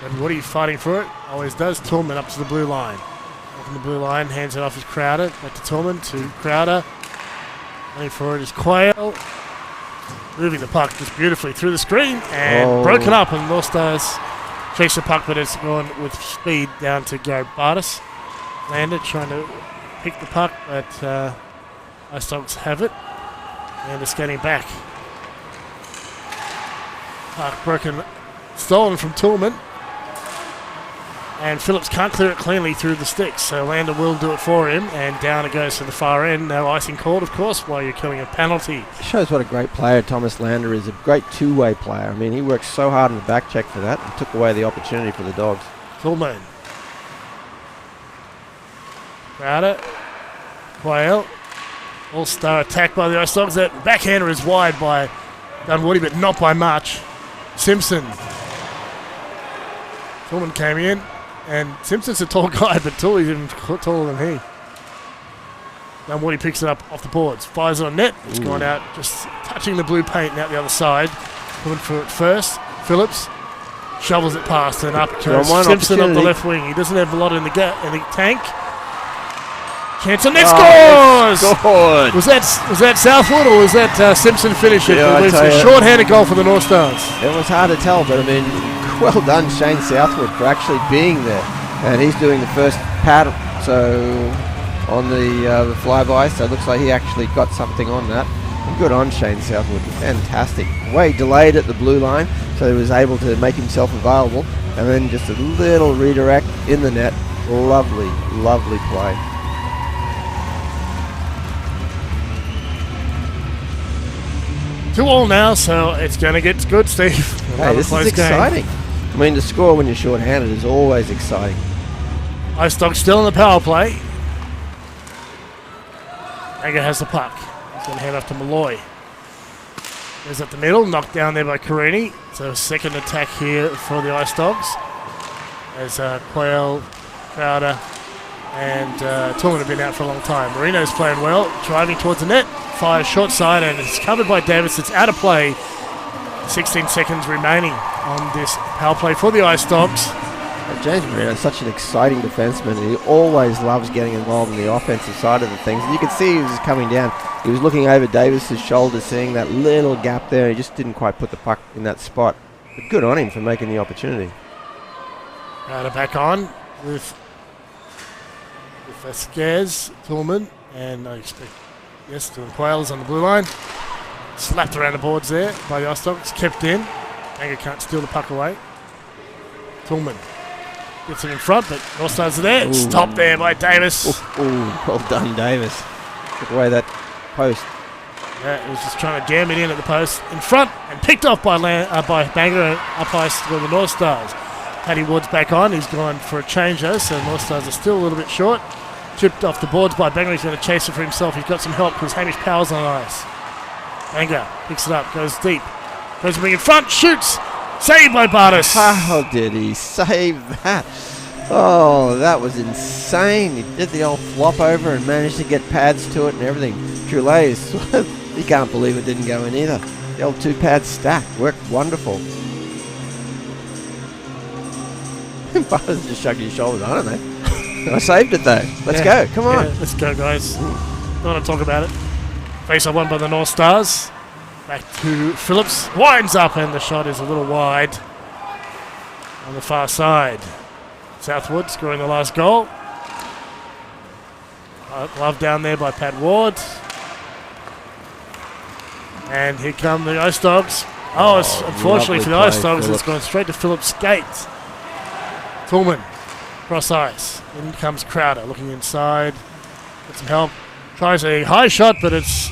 F: And what are you fighting for it? Always does. Tillman up to the blue line. Up in the blue line, hands it off as Crowder. Back to Tillman, to Crowder. Running for it is Quayle. Moving the puck just beautifully through the screen and broken up. And North Stars chase the puck, but it's gone with speed down to Garrett Bartis. Lander trying to pick the puck, but Ice Dogs have it. And it's getting back. Puck broken, stolen from Tillman. And Phillips can't clear it cleanly through the sticks, so Lander will do it for him, and down it goes to the far end. No icing called, of course, while you're killing a penalty.
I: It shows what a great player Thomas Lander is, a great two-way player. I mean, he worked so hard in the back check for that and took away the opportunity for the Dogs.
F: Tillman. Crowder. Quayle. All-star attack by the Ice Dogs. That backhander is wide by Dunwoody, but not by much. Simpson. Tillman came in. And Simpson's a tall guy, but Tully's even taller than he. Dunwoody picks it up off the boards. Fires it on net. It's gone out, just touching the blue paint and out the other side. Coming for it first. Phillips shovels it past and up goes Simpson on the left wing. He doesn't have a lot in the tank. Chance on net, scores!
I: Scored!
F: Was that Southwood or was that Simpson finishing?
I: Yeah,
F: it was a short-handed goal for the North Stars.
I: It was hard to tell, but I mean, well done Shane Southwood for actually being there. And he's doing the first pad on the flyby, so it looks like he actually got something on that. And good on Shane Southwood, fantastic. Way delayed at the blue line, so he was able to make himself available. And then just a little redirect in the net. Lovely, lovely play.
F: Two all now, so it's going to get good, Steve.
I: Hey, this is exciting. I mean, to score when you're short-handed is always exciting.
F: Ice Dogs still in the power play. Anger has the puck. He's going to hand off to Malloy. Goes up the middle, knocked down there by Carini. So second attack here for the Ice Dogs. As Quayle, Crowder, and Tillman have been out for a long time. Marino's playing well, driving towards the net. Fires short side, and it's covered by Davis. It's out of play. 16 seconds remaining on this power play for the Ice Dogs.
I: James Marino is such an exciting defenseman, and he always loves getting involved in the offensive side of the things. And you could see he was just coming down. He was looking over Davis's shoulder, seeing that little gap there. He just didn't quite put the puck in that spot. But good on him for making the opportunity.
F: Crowder back on with Vasquez, Tillman, and I expect, yes, Dylan Quayle is on the blue line. Slapped around the boards there by the Ice Dogs. Kept in. Anger can't steal the puck away. Tillman gets it in front, but North Stars are there. Stopped there by Davis.
I: Well done, Davis. Took away that post.
F: Yeah, he was just trying to jam it in at the post in front and picked off by Banger up ice for the North Stars. Paddy Ward's back on. He's gone for a change though, so North Stars are still a little bit short. Chipped off the boards by Banger. He's going to chase it for himself. He's got some help because Hamish Powell's on ice. Banger picks it up, goes deep. Goes to bring in front, shoots. Saved by Bartis.
I: How did he save that? Oh, that was insane. He did the old flop over and managed to get pads to it and everything. Trulet, he can't believe it didn't go in either. The old two pads stack worked wonderful. Bartis just shrugged his shoulders. I don't know. I saved it though. Let's go. Come on.
F: Yeah, let's go, guys. Don't want to talk about it. Face up one by the North Stars. Back to Phillips. Winds up, and the shot is a little wide on the far side. Southwood scoring the last goal. Glove down there by Pat Ward. And here come the Ice Dogs. It's unfortunately for the Ice Dogs, it's gone straight to Phillips' Gates. Tillman, cross ice. In comes Crowder, looking inside. Get some help. Tries a high shot, but it's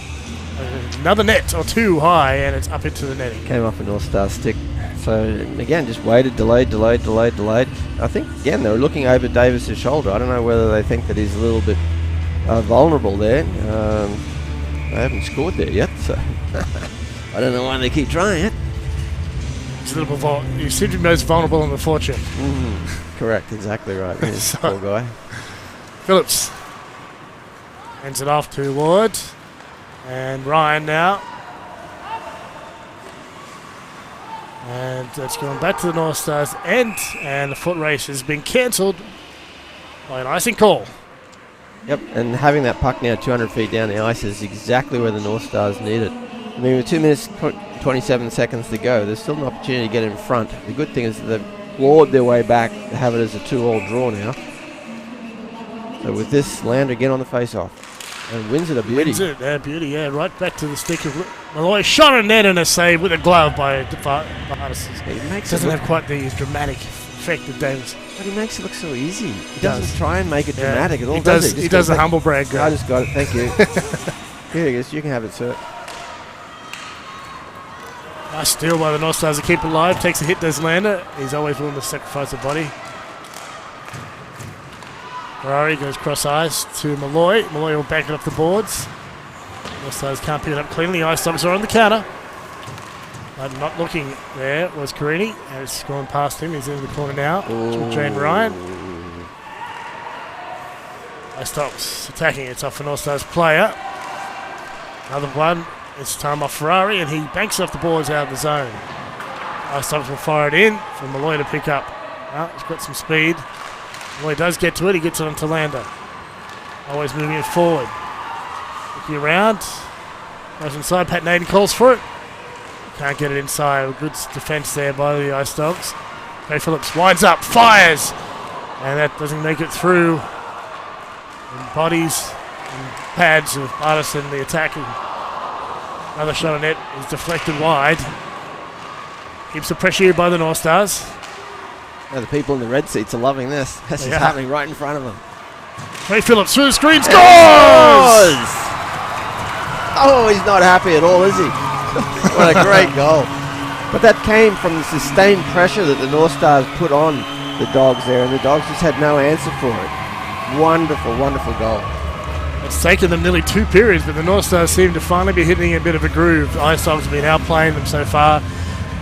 F: another net or two high, and it's up into the netting.
I: Came off a North Star stick. So, again, just waited, delayed. I think, again, they were looking over Davis's shoulder. I don't know whether they think that he's a little bit vulnerable there. They haven't scored there yet, so I don't know why they keep trying it.
F: He's a little bit he seems to be most vulnerable in the forecheck.
I: Correct, exactly right. Poor guy.
F: Phillips hands it off to Ward. And Ryan now. And it's going back to the North Stars end, and the foot race has been cancelled by an icing call.
I: Yep, and having that puck now 200 feet down the ice is exactly where the North Stars need it. I mean, with 2 minutes 27 seconds to go, there's still an opportunity to get in front. The good thing is that they've clawed their way back to have it as a 2-all draw now. So with this, Lander again on the face-off. And wins it a beauty.
F: Wins it, beauty, right back to the stick of Malloy. Shot a net and a save with a glove by Bartis. It doesn't have quite the dramatic effect of Davis.
I: But he makes it look so easy. He doesn't try and make it dramatic at all,
F: does
I: he?
F: He does a humble brag.
I: I just got it, thank you. Here it is, you can have it, sir.
F: Nice steal by the North Stars to keep it alive. Takes a hit, does Lander. He's always willing to sacrifice a body. Ferrari goes cross ice to Malloy. Malloy will back it up the boards. North Stars can't pick it up cleanly. Ice Dogs are on the counter. But not looking there was Carini. It's gone past him. He's in the corner now. To Jane Ryan. Ice Dogs attacking. It's off for North Stars player. Another one. It's time off Ferrari, and he banks off the boards out of the zone. Ice Dogs will fire it in for Malloy to pick up. He's got some speed. Malloy does get to it. He gets it onto Lander. Always moving it forward. Looking around. Goes inside. Pat Naden calls for it. Can't get it inside. Good defense there by the Ice Dogs. Ray Phillips winds up, fires, and that doesn't make it through. And bodies and pads of Bartis, the attacking. Another shot on net is deflected wide. Keeps the pressure here by the North Stars.
I: Now the people in the red seats are loving this. This is happening right in front of them.
F: Ray Phillips through the screen, scores!
I: Oh, he's not happy at all, is he? What a great goal. But that came from the sustained pressure that the North Stars put on the Dogs there, and the Dogs just had no answer for it. Wonderful, wonderful goal.
F: It's taken them nearly 2 periods, but the North Stars seem to finally be hitting a bit of a groove. The Ice Dogs have been outplaying them so far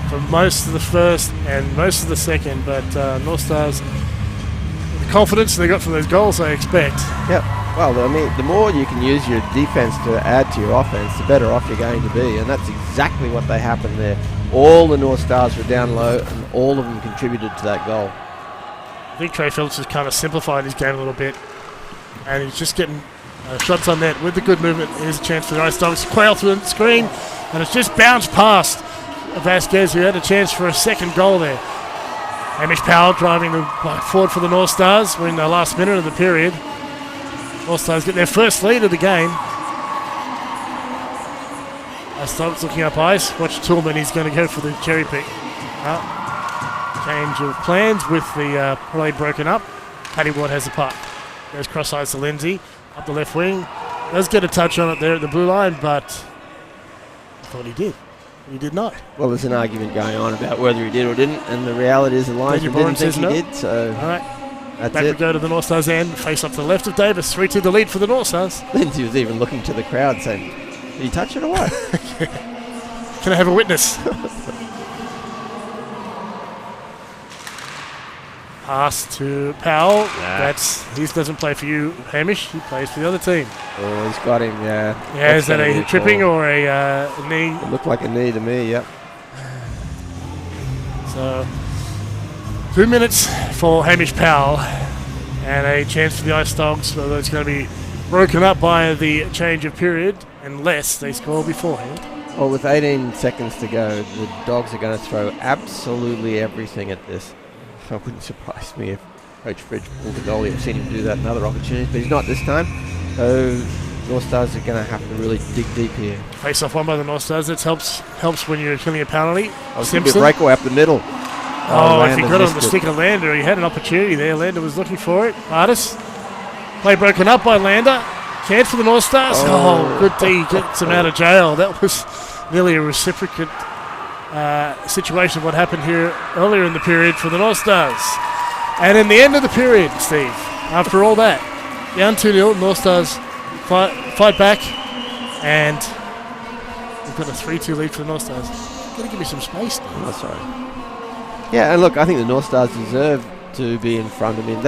F: for most of the first and most of the second, but North Stars, with the confidence they got from those goals, I expect.
I: Yep. Well, I mean, the more you can use your defense to add to your offense, the better off you're going to be, and that's exactly what they happened there. All the North Stars were down low, and all of them contributed to that goal.
F: I think Trey Phillips has kind of simplified his game a little bit, and he's just getting shots on net with the good movement. Here's a chance for the Ice Dogs to quail through the screen, and it's just bounced past Vasquez, who had a chance for a second goal there. Hamish Powell driving forward for the North Stars. We're in the last minute of the period. North Stars get their first lead of the game. Ice Dogs looking up ice. Watch Tillman, he's going to go for the cherry pick. Change of plans with the play broken up. Paddy Ward has the puck. Goes cross ice to Lindsay. Up the left wing. Does get a touch on it there at the blue line, but I thought he did. He did not.
I: Well, there's an argument going on about whether he did or didn't, and the reality is the linesman didn't think he did, so
F: all right.
I: That's
F: Back
I: it.
F: we go to the North Stars end. Face up to the left of Davis. 3-2 the lead for the North Stars.
I: Lindsay was even looking to the crowd saying, did he touch it or what?
F: Can I have a witness? Pass to Powell. He doesn't play for you, Hamish. He plays for the other team.
I: Oh, he's got him, yeah.
F: Yeah, is that a tripping or a knee?
I: It looked like a knee to me, yep.
F: So, 2 minutes for Hamish Powell and a chance for the Ice Dogs, so it's going to be broken up by the change of period unless they score beforehand.
I: Well, with 18 seconds to go, the Dogs are going to throw absolutely everything at this. So it wouldn't surprise me if Coach Fridge pulled the goalie. I've seen him do that in other opportunities, but he's not this time. So North Stars are going to have to really dig deep here.
F: Face off one by the North Stars. That helps when you're killing a penalty.
I: Simpson. Breakaway up the middle.
F: If he got on the stick of Lander, he had an opportunity there. Lander was looking for it. Artis. Play broken up by Lander. Chance for the North Stars. Good D. Gets him out of jail. That was nearly a reciprocate situation of what happened here earlier in the period for the North Stars. And in the end of the period, Steve, after all that, down 2-0, North Stars fight back, and we've got a 3-2 lead for the North Stars. Got to give me some space now.
I: Oh, sorry. Yeah, and look, I think the North Stars deserve to be in front. I mean,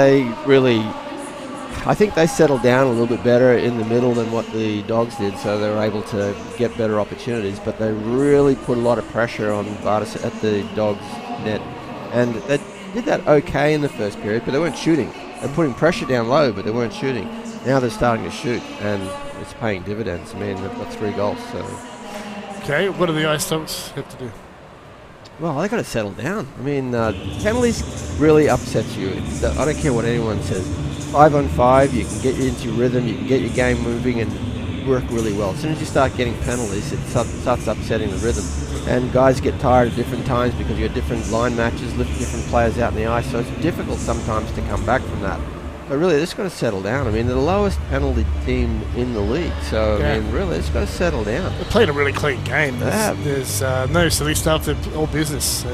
I: I think they settled down a little bit better in the middle than what the Dogs did, so they were able to get better opportunities, but they really put a lot of pressure on Vardas at the Dogs net, and they did that okay in the first period, but they weren't shooting. They're putting pressure down low, but they weren't shooting. Now they're starting to shoot, and it's paying dividends. I mean, they've got 3 goals, so...
F: Okay, what do the Ice Dogs have to do?
I: Well, they got to settle down. I mean, penalties really upsets you. I don't care what anyone says. 5-on-5, you can get you into rhythm, you can get your game moving and work really well. As soon as you start getting penalties, it starts upsetting the rhythm. And guys get tired at different times because you have different line matches, lift different players out in the ice, so it's difficult sometimes to come back from that. But really, they're just got to settle down. I mean, they're the lowest penalty team in the league, so I mean, really, it's got to settle down.
F: They played a really clean game. There's no silly stuff. They're all business,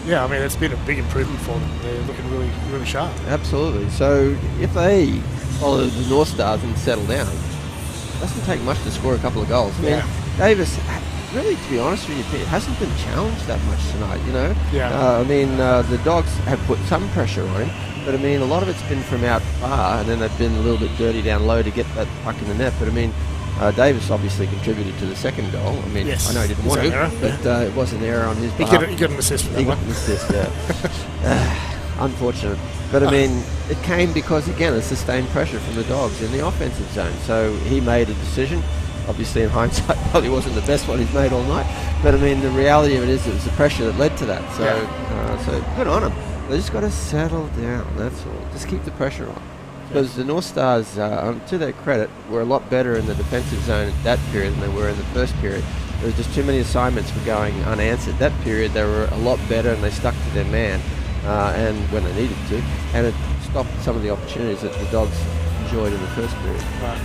F: yeah, I mean, it's been a big improvement for them. They're looking really, really sharp.
I: Absolutely. So if they follow the North Stars and settle down, it doesn't take much to score a couple of goals. I mean, Davis, really, to be honest with you, Pete, hasn't been challenged that much tonight, you know?
F: Yeah.
I: I mean, the Dogs have put some pressure on him, but I mean, a lot of it's been from out far, and then they've been a little bit dirty down low to get that puck in the net. But I mean, Davis obviously contributed to the second goal. I mean, I know he didn't want to, but it was an error on his part.
F: He got an assist for that one.
I: He got an assist, yeah. Unfortunate. But I mean, it came because, again, of sustained pressure from the Dogs in the offensive zone. So he made a decision. Obviously, in hindsight, probably wasn't the best one he's made all night. But I mean, the reality of it is it was the pressure that led to that. So, so good on him. They just got to settle down, that's all. Just keep the pressure on. Because the North Stars, to their credit, were a lot better in the defensive zone at that period than they were in the first period. There was just too many assignments were going unanswered. That period, they were a lot better and they stuck to their man and when they needed to. And it stopped some of the opportunities that the Dogs enjoyed in the first period.
F: Right.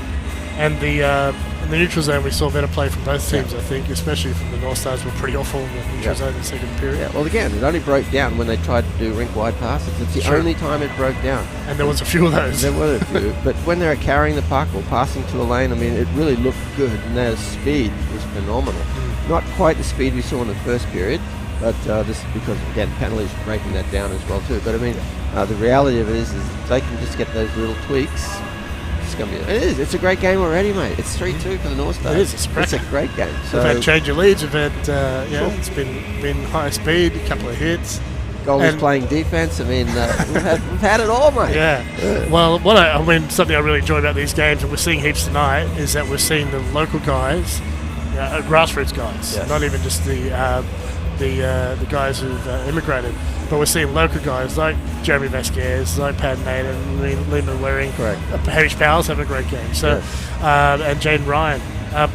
F: And in the neutral zone, we saw better play from both teams, I think, especially from the North Stars were pretty awful in the neutral zone in the second period.
I: Yeah, well, again, it only broke down when they tried to do rink-wide passes. It's the only time it broke down.
F: And there was a few of those.
I: There were a few. But when they were carrying the puck or passing to a lane, I mean, it really looked good, and their speed was phenomenal. Not quite the speed we saw in the first period, but this is because, again, penalties are breaking that down as well, too. But, I mean, the reality of it is if they can just get those little tweaks, it's a great game already, mate. It's 3-2 for the North Stars.
F: It is. It's
I: a great game. So
F: we've had change of leads. We've had, it's been high speed, a couple of hits.
I: Goalies playing defense. I mean, we've had it all, mate.
F: Yeah. Well, something I really enjoy about these games, and we're seeing heaps tonight, is that we're seeing the local guys, grassroots guys, not even just the guys who've immigrated. But we're seeing local guys like Jeremy Vasquez, like Pat Naden, Lehman Waring, Hamish Powell's having a great game. So, and Jaden Ryan.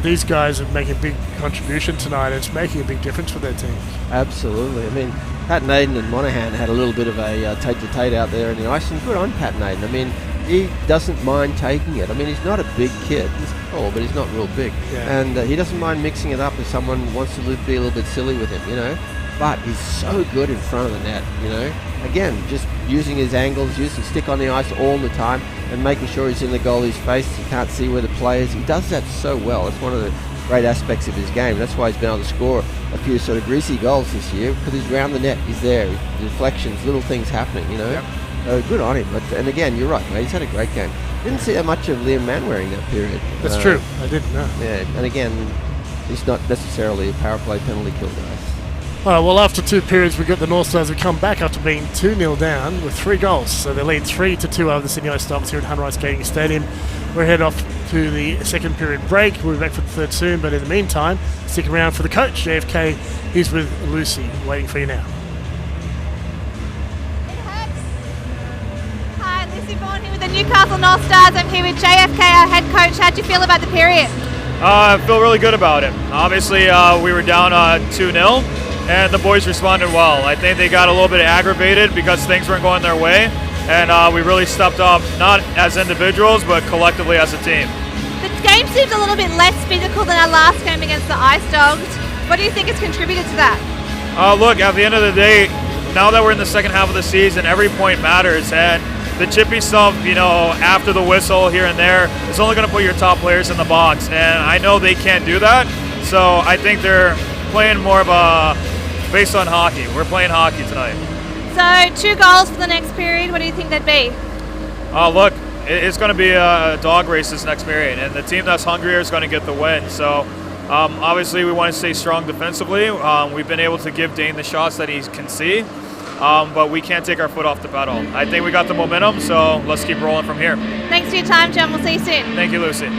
F: These guys are making a big contribution tonight, and it's making a big difference for their teams.
I: Absolutely. I mean, Pat Naden and Monahan had a little bit of a tate-to-tate out there in the ice, and good on Pat Naden. I mean, he doesn't mind taking it. I mean, he's not a big kid. He's tall, but he's not real big. Yeah. And he doesn't mind mixing it up if someone wants to be a little bit silly with him, you know. But he's so good in front of the net, you know. Again, just using his angles, using stick on the ice all the time and making sure he's in the goalie's face. He can't see where the play is. He does that so well. It's one of the great aspects of his game. That's why he's been able to score a few sort of greasy goals this year, because he's around the net. He's there. Deflections, little things happening, you know. Yep. So good on him. And again, you're right, mate. He's had a great game. Didn't see that much of Liam Manwaring that period.
F: That's true. I didn't know.
I: Yeah, and again, he's not necessarily a power play penalty kill guy.
F: Well, after 2 periods, we've got the North Stars have come back after being 2-0 down with 3 goals. So they lead 3-2 over the Sydney Ice Dogs here at Hunter Ice Skating Stadium. We're headed off to the second period break. We'll be back for the third soon, but in the meantime, stick around for the coach, JFK. He's with Lucy, waiting for you now.
B: Hi, Lucy Lucy Vaughan here with the Newcastle Northstars. I'm here with JFK, our head coach. How'd you feel about the period?
J: I feel really good about it. Obviously, we were down 2-0, and the boys responded well. I think they got a little bit aggravated because things weren't going their way, and we really stepped up, not as individuals, but collectively as a team.
B: The game seems a little bit less physical than our last game against the Ice Dogs. What do you think has contributed to that?
J: Look, at the end of the day, now that we're in the second half of the season, every point matters, and the chippy stuff, after the whistle here and there, is only going to put your top players in the box, and I know they can't do that, so I think they're playing more of a based on hockey. We're playing hockey tonight.
B: So 2 goals for the next period. What do you think they'd be?
J: Look, it's going to be a dog race this next period, and the team that's hungrier is going to get the win. So obviously we want to stay strong defensively. We've been able to give Dane the shots that he can see, but we can't take our foot off the pedal. I think we got the momentum, so let's keep rolling from here.
B: Thanks for your time, John. We'll see you soon.
J: Thank you, Lucy.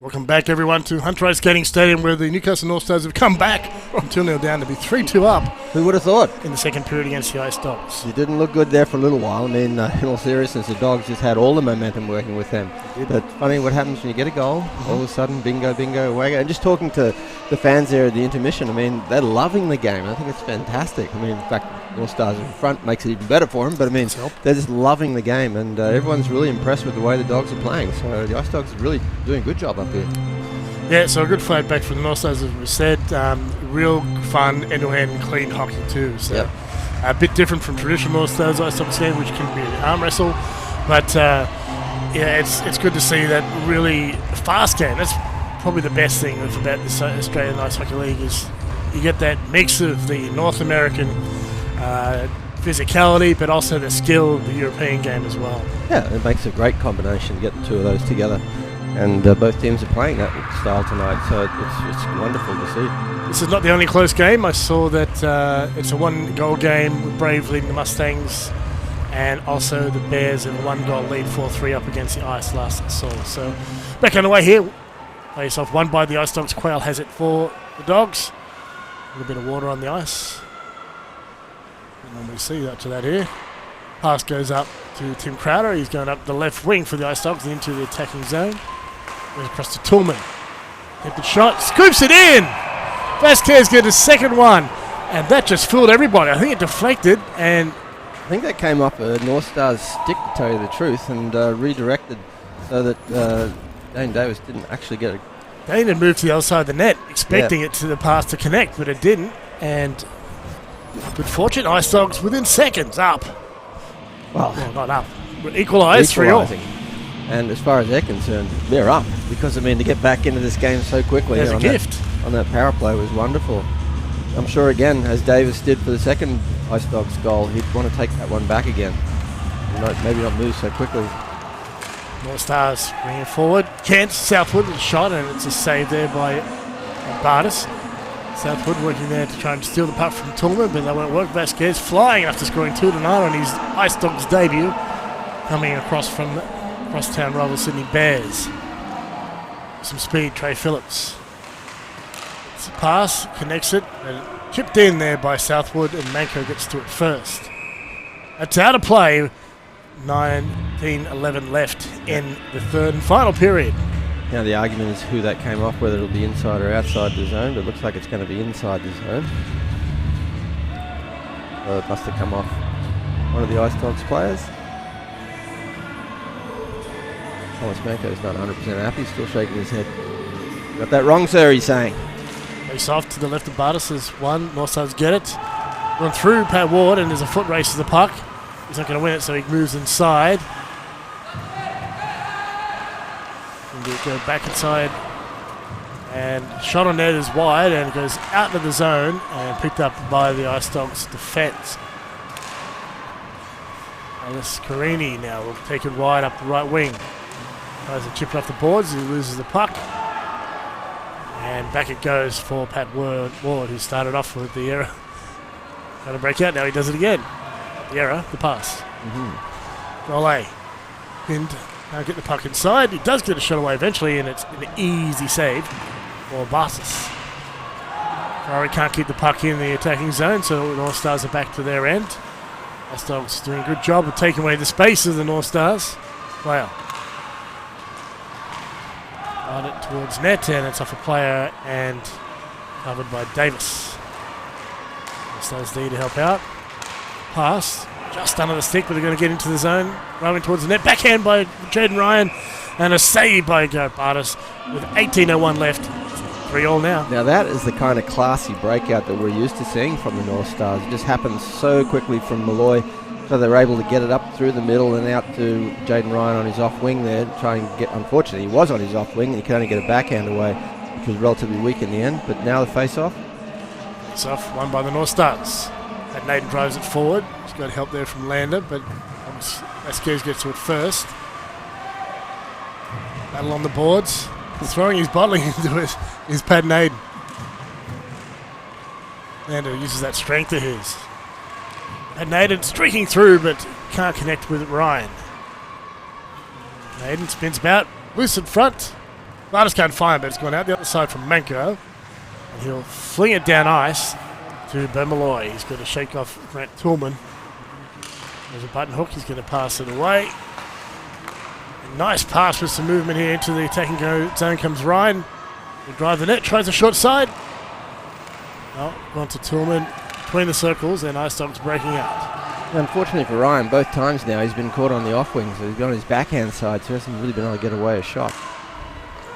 F: Welcome back, everyone, to Hunter Ice Skating Stadium, where the Newcastle Northstars have come back from 2-0 down to be 3-2 up.
I: Who would have thought?
F: In the second period against the Ice Dogs.
I: You didn't look good there for a little while. I mean, in all seriousness, the Dogs just had all the momentum working with them. But funny what happens when you get a goal. All of a sudden, bingo, away. And just talking to the fans there at the intermission, I mean, they're loving the game. I think it's fantastic. I mean, in fact, Northstars in front makes it even better for them. But I mean, they're just loving the game, and everyone's really impressed with the way the Dogs are playing. So the Ice Dogs are really doing a good job up here.
F: Yeah, so a good fight back for the Northstars, as we said. Real fun, end-to-end, clean hockey too. So a bit different from traditional Northstars ice hockey skating, which can be an arm wrestle. But yeah, it's good to see that really fast game. That's probably the best thing about this Australian Ice Hockey League is you get that mix of the North American physicality, but also the skill of the European game as well.
I: Yeah, it makes a great combination to get the two of those together. And both teams are playing that style tonight, so it's wonderful to see.
F: This is not the only close game. I saw that it's a one-goal game with Brave leading the Mustangs, and also the Bears have a one-goal lead, 4-3 up against the Ice last I saw. So back on the way here, face off won by the Ice Dogs. Quail has it for the Dogs. A little bit of water on the ice. You normally see that to that here. Pass goes up to Tim Crowder. He's going up the left wing for the Ice Dogs into the attacking zone. Goes across to Tillman. Hit the shot, scoops it in! Vasquez gets a second one, and that just fooled everybody. I think it deflected, and
I: I think that came off a North Stars stick, to tell you the truth, and redirected so that Dane Davis didn't actually get it.
F: Dane had moved to the other side of the net, expecting it to the pass to connect, but it didn't, and good fortune, Ice Dogs within seconds up. Well, not up, but equalised 3-3.
I: And as far as they're concerned, they're up. Because, I mean, to get back into this game so quickly
F: as a gift
I: on that power play was wonderful. I'm sure, again, as Davis did for the second Ice Dogs goal, he'd want to take that one back again. Maybe not move so quickly.
F: North Stars bringing it forward. Kent, Southwood with a shot, and it's a save there by Bartis. Southwood working there to try and steal the puck from Tillman, but that won't work. Vasquez flying after scoring 2-9 on his Ice Dogs debut, coming across from crosstown rival Sydney Bears. Some speed, Trey Phillips. It's a pass, connects it, and chipped in there by Southwood, and Manko gets to it first. It's out of play. 19-11 left in the third and final period.
I: Now the argument is who that came off, whether it'll be inside or outside the zone, but it looks like it's going to be inside the zone. So it must have come off one of the Ice Dogs players. Thomas Manko's not 100% happy, still shaking his head. Got that wrong, sir, he's saying.
F: Face off to the left of Bartis as one. Northstars get it. Run through Pat Ward, and there's a foot race to the puck. He's not going to win it, so he moves inside. And go back inside. And shot on net is wide, and it goes out of the zone and picked up by the Ice Dogs defence. Alice Carini now will take it wide up the right wing. Tries to chip it off the boards, he loses the puck. And back it goes for Pat Ward, who started off with the error. Trying to break out, now he does it again. The error, the pass. Rollet. Pinned, now get the puck inside. He does get a shot away eventually, and it's an easy save for Bartis. Ferrari can't keep the puck in the attacking zone, so the North Stars are back to their end. Ice Dogs doing a good job of taking away the space of the North Stars. Wow. On it towards net, and it's off a player and covered by Davis. North Stars D to help out. Pass just under the stick, but they're going to get into the zone. Running towards the net. Backhand by Jaden Ryan, and a save by Bartis with 18:01 left. 3-3 now.
I: Now that is the kind of classy breakout that we're used to seeing from the North Stars. It just happens so quickly from Malloy, so they're able to get it up through the middle and out to Jaden Ryan on his off wing there, trying to get. Unfortunately, he was on his off wing and he could only get a backhand away, which was relatively weak in the end. But now the face-off.
F: Face-off won by the North Stars. And Naden drives it forward. He's got help there from Lander, but Vasquez gets to it first. Battle on the boards. Throwing his bottling into it is Pat Naden. Lander uses that strength of his. Pat Naden streaking through, but can't connect with Ryan. Naden spins about, loose in front. Bartis can't find, but it's gone out the other side from Manko. And he'll fling it down ice to Bermalloy. He's going to shake off Grant Tillman. There's a button hook. He's going to pass it away. A nice pass with some movement here into the attacking zone comes Ryan. He'll drive the net, tries a short side. Oh, gone to Tillman between the circles, and Ice Dogs breaking out.
I: Unfortunately for Ryan, both times now he's been caught on the off wing, so he's got on his backhand side, so he hasn't really been able to get away a shot.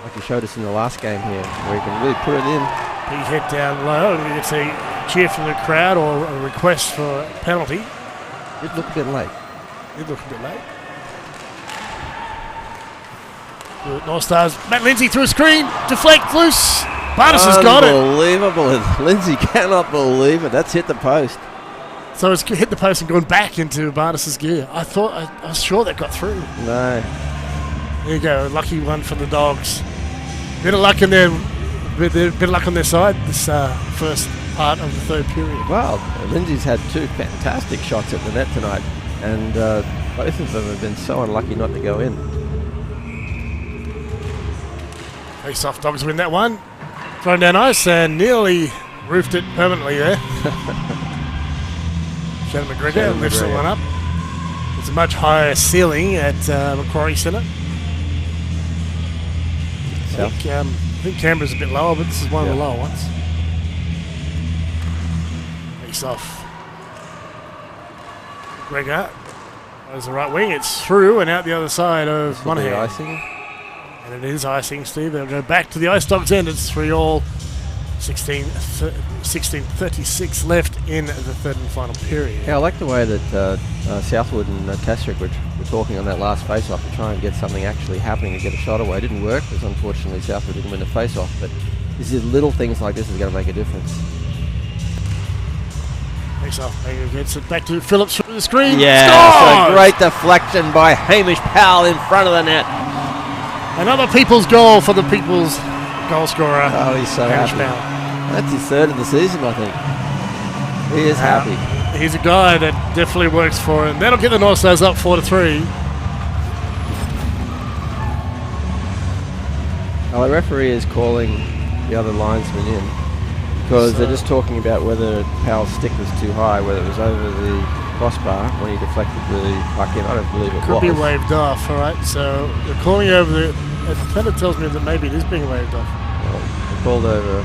I: Like he showed us in the last game here, where he can really put it in.
F: Big hit down low, and we can see a cheer from the crowd or a request for a penalty.
I: It looked a bit late.
F: North Stars, Matt Lindsay through a screen, deflect loose. Bartis has got it.
I: Unbelievable. Lindsay cannot believe it. That's hit the post.
F: So it's hit the post and gone back into Bartis' gear. I was sure that got through.
I: No.
F: There you go, lucky one for the Dogs. Bit of luck in there, bit of luck on their side this first part of the third period.
I: Well, Lindsay's had 2 fantastic shots at the net tonight, and both of them have been so unlucky not to go in.
F: Face-off, Dogs win that one. Thrown down ice and nearly roofed it permanently there. Shannon McGregor lifts that one up. It's a much higher ceiling at Macquarie Centre. I think Canberra's a bit lower, but this is one of the lower ones. Face off. McGregor goes the right wing. It's through and out the other side of Monahan.
I: Icing.
F: And it is icing, Steve. They'll go back to the Ice Dogs end. It's 3-all. 16:36 left in the third and final period.
I: Yeah, I like the way that Southwood and Tastrick were talking on that last face-off to try and get something actually happening to get a shot away. It didn't work because unfortunately Southwood didn't win the face-off, but these little things like this is going to make a difference.
F: Face-off, gets it back to Phillips through the screen.
I: Yeah,
F: Scores!
I: so great deflection by Hamish Powell in front of the net.
F: Another people's goal for the people's goal scorer.
I: Oh, he's so
F: Hamish
I: happy.
F: Powell.
I: That's his third of the season, I think. He is happy.
F: He's a guy that definitely works for him. That'll get the North Stars up 4-3.
I: Well, the referee is calling the other linesman in because they're just talking about whether Powell's stick was too high, whether it was over the crossbar when he deflected the puck in. I don't believe it was.
F: Could be waved off, all right? So they're calling over the... It kind of tells me that maybe it is being waved off.
I: Well, they called over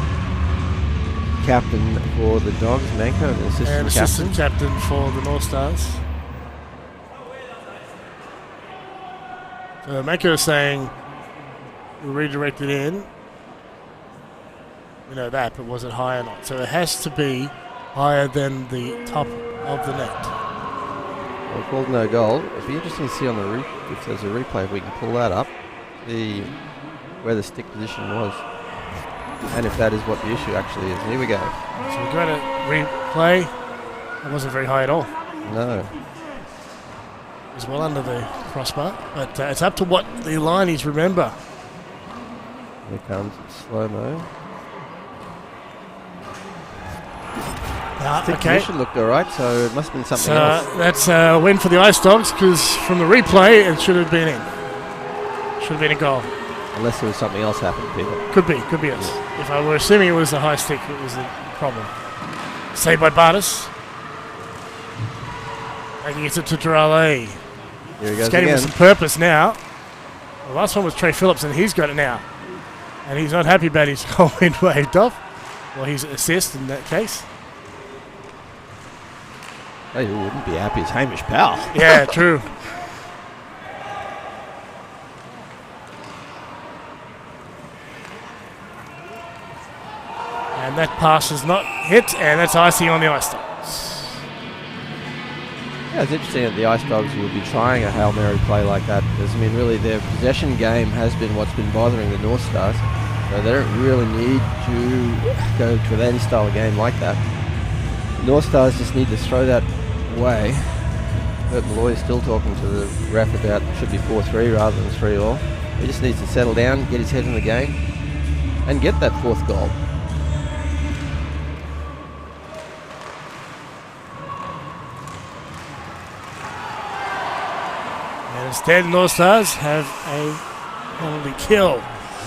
I: captain for the Dogs, Manko, and
F: assistant captain for the North Stars. So Manko is saying we redirected in. We know that, but was it high or not? So it has to be higher than the top of the net.
I: Well, called no goal. It'd be interesting to see on the if there's a replay, if we can pull that up, see where the stick position was. And if that is what the issue actually is. Here we go.
F: So we've got a replay. It wasn't very high at all.
I: No.
F: It was well under the crossbar. But it's up to what the lineys remember.
I: Here comes slow-mo. The position looked all right, so it must have been something else.
F: That's a win for the Ice Dogs because from the replay, it should have been in. Should have been a goal.
I: Unless there was something else happening, Peter.
F: Could be yes. If I were assuming it was the high stick, it was the problem. Saved by Bartis. Making it to Turale.
I: Here he goes
F: Skating
I: again.
F: with some purpose now. The last one was Trey Phillips, and he's got it now. And he's not happy about his goal being waved off. Well, his assist in that case.
I: Hey, who wouldn't be happy as Hamish Powell?
F: Yeah, true. And that pass is not hit, and that's icing on the Ice Dogs.
I: Yeah, it's interesting that the Ice Dogs would be trying a Hail Mary play like that because, I mean, really their possession game has been what's been bothering the North Stars. So they don't really need to go to any style of game like that. The North Stars just need to throw that away. But Malloy is still talking to the ref about it should be 4-3 rather than 3-all. He just needs to settle down, get his head in the game, and get that fourth goal.
F: And instead, North Stars have a penalty kill.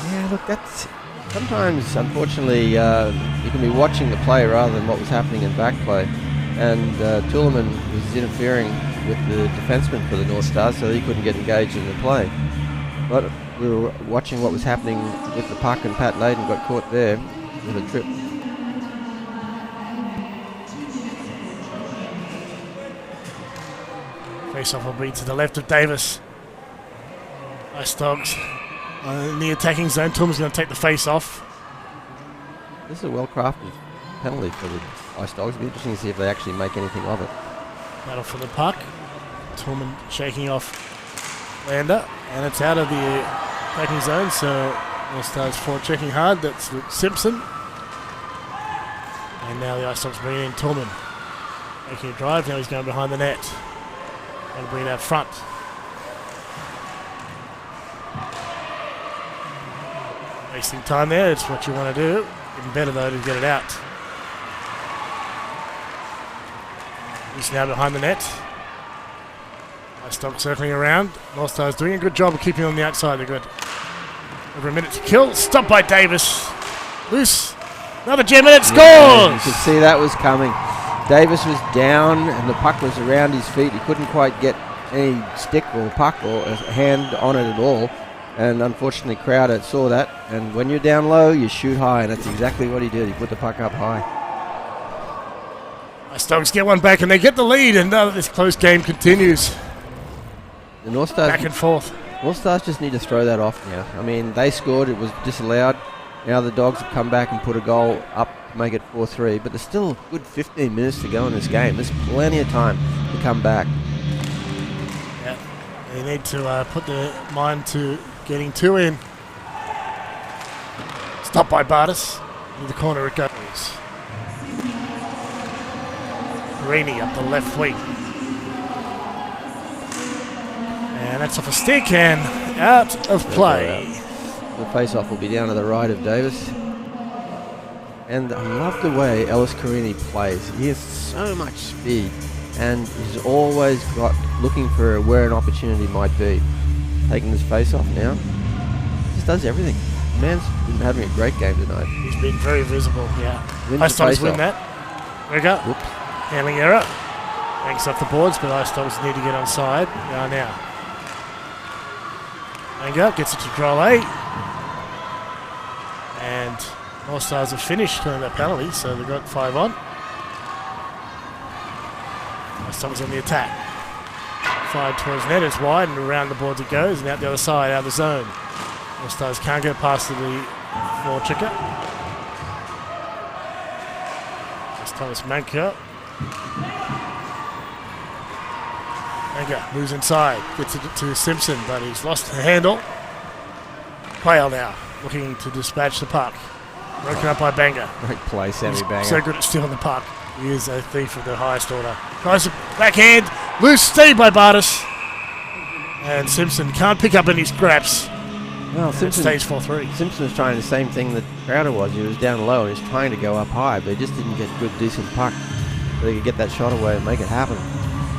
I: Yeah, look, that's sometimes, unfortunately, you can be watching the play rather than what was happening in back play. And Toulaman was interfering with the defenseman for the North Stars, so he couldn't get engaged in the play. But we were watching what was happening with the puck, and Pat Naden got caught there with a trip.
F: Face-off will be to the left of Davis. Ice Dogs in the attacking zone. Toulaman's going to take the face-off.
I: This is a well-crafted penalty for the Ice Dogs. It'll be interesting to see if they actually make anything of it.
F: Battle for the puck. Toulaman shaking off Lander, and it's out of the attacking zone, so North Stars forward checking hard. That's Luke Simpson. And now the Ice Dogs bring in Toulaman. Making a drive, now he's going behind the net. And bring it out front. Wasting time there, it's what you want to do. Even better though to get it out. He's now behind the net. Ice Dogs circling around. North Stars doing a good job of keeping on the outside. They've got over a minute to kill. Stopped by Davis. Loose. Another gem and it scores!
I: Yeah, you could see that was coming. Davis was down and the puck was around his feet. He couldn't quite get any stick or puck or a hand on it at all. And unfortunately Crowder saw that. And when you're down low, you shoot high. And that's exactly what he did. He put the puck up high.
F: Ice Dogs get one back and they get the lead. And now this close game continues.
I: The North Stars
F: back and forth.
I: North Stars just need to throw that off now. I mean, they scored. It was disallowed. Now the Dogs have come back and put a goal up to make it 4-3. But there's still a good 15 minutes to go in this game. There's plenty of time to come back.
F: Yeah, they need to put their mind to getting two in. Stopped by Bartis. In the corner it goes. Greeny up the left wing. And that's off a stick and out of play.
I: The face-off will be down to the right of Davis. And I love the way Ellis Carini plays. He has so much speed and he's always looking for where an opportunity might be. Taking this face-off now. Just does everything. The man's been having a great game tonight.
F: He's been very visible, yeah.
I: Wins
F: Ice Dogs win that. Rigger.
I: Whoops.
F: Handling error. Banks off the boards, but Ice Dogs need to get onside. They are now. Anger gets it to Drolet. And North Stars have finished on that penalty, so they've got 5 on. Ice Dogs on the attack. 5 towards net, it's wide, and around the boards it goes, and out the other side, out of the zone. North Stars can't get past to the floor checker. That's Thomas Manker. Manker moves inside, gets it to Simpson, but he's lost the handle. Quayle now, looking to dispatch the puck. Broken up by Banger.
I: Great play, Sammy Banger.
F: So good at stealing the puck. He is a thief of the highest order. Tries a backhand. Loose stayed by Bartis. And Simpson can't pick up any scraps.
I: Well, Simpson
F: stays 4-3.
I: Simpson was trying the same thing that Crowder was. He was down low and he was trying to go up high, but he just didn't get good, decent puck so he could get that shot away and make it happen.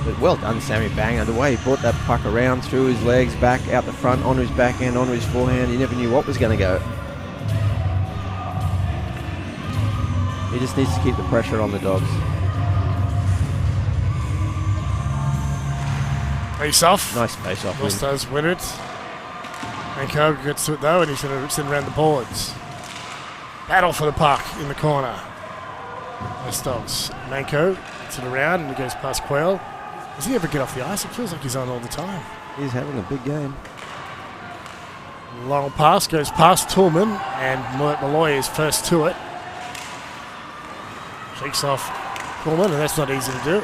I: But well done, Sammy Banger. The way he brought that puck around, through his legs, back, out the front, onto his backhand, onto his forehand. He never knew what was going to go. He just needs to keep the pressure on the Dogs.
F: Face off.
I: Nice face off.
F: North Stars win it. Manco gets to it though, and he's going to send around the boards. Battle for the puck in the corner. North Stars. Manco gets it around and he goes past Quayle. Does he ever get off the ice? It feels like he's on all the time.
I: He's having a big game.
F: Long pass goes past Toulman, and Malloy is first to it. Shakes off Toulman, and that's not easy to do.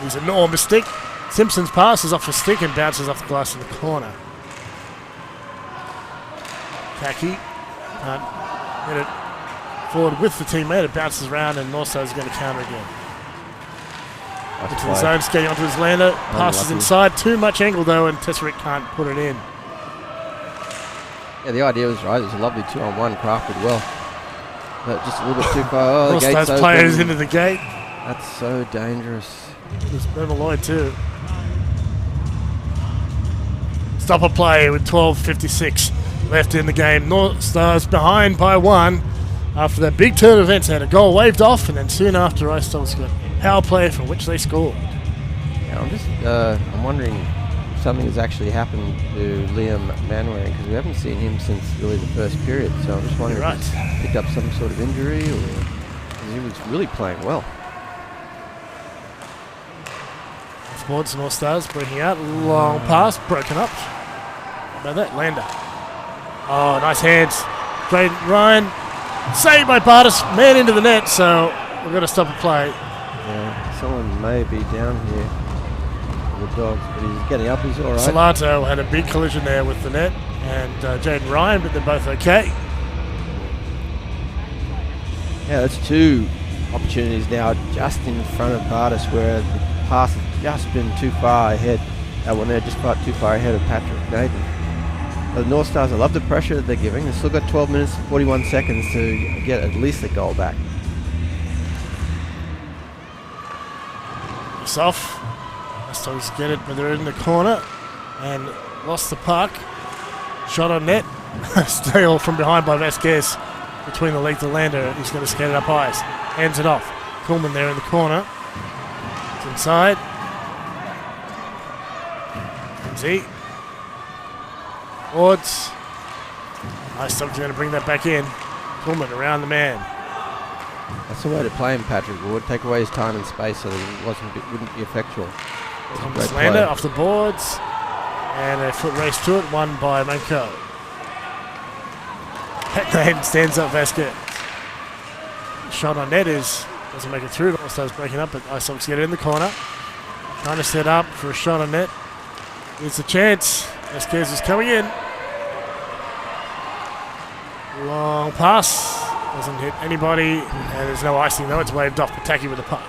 F: He's an enormous stick. Simpson's pass is off a stick and bounces off the glass in the corner. Taki can't get it forward with the teammate. It bounces around, and Northside is going to counter again. Into the zone, skating onto his lander. Passes inside. Too much angle, though, and Tesserick can't put it in.
I: Yeah, the idea was right. It was a lovely 2-on-1 crafted well. But just a little bit too far. Oh, the gate's open.
F: Players into the gate.
I: That's so dangerous.
F: There's Malloy, too. Stop a play with 12:56 left in the game. North Stars behind by 1 after that big turn of events. They had a goal waved off, and then soon after, Ice Dogs got a power play from which they scored.
I: Yeah, I'm wondering if something has actually happened to Liam Manwaring, because we haven't seen him since really the first period. So I'm just wondering if he's picked up some sort of injury, or because he was really playing well.
F: Towards the North Stars, breaking out, long pass, broken up. How about that, Lander? Oh, nice hands. Great Ryan, saved by Bartis, man into the net, so we've got to stop the play.
I: Yeah, someone may be down here for the Dogs, but he's getting up, he's all right.
F: Salato had a big collision there with the net, and Jaden Ryan, but they're both okay.
I: Yeah, that's 2 opportunities now just in front of Bartis, where the pass has just been too far ahead. When they're just too far ahead of Patrick Nathan. The North Stars, I love the pressure that they're giving. They've still got 12 minutes and 41 seconds to get at least a goal back.
F: It's off. Stars get it, but they're in the corner and lost the puck. Shot on net. Steal from behind by Vasquez. Between the legs of Lander, he's going to skate it up ice. Hands it off. Kuhlman there in the corner. It's inside. Z. Wards. Nice Dogs are going to bring that back in. Kuhlman around the man.
I: That's the way to play him, Patrick Ward. Take away his time and space so that it wouldn't be effectual.
F: Thomas Lander off the boards. And a foot race to it, won by Manco. Pat stands up Vasquez. Shot on net doesn't make it through. North Stars breaking up, but Ice Dogs get it in the corner. Trying to set up for a shot on net. Here's the chance. Vasquez is coming in. Long pass. Doesn't hit anybody. And there's no icing though. It's waved off. Pataki with the puck.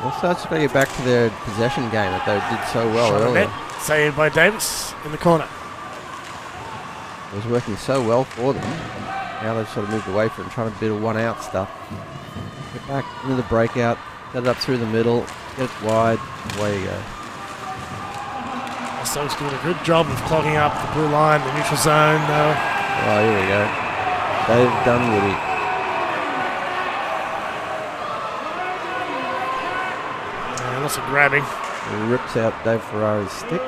I: North Stars got to get back to their possession game that they did so well earlier.
F: Net, saved by Davis in the corner.
I: It was working so well for them. Now they've sort of moved away from it, trying to bit of one-out stuff. Get back into the breakout, get it up through the middle, get it wide, away you go.
F: Stokes doing a good job of clogging up the blue line, the neutral zone.
I: Oh, here we go. Dave Dunwoody.
F: Lots of grabbing.
I: He rips out Dave Ferrari's stick.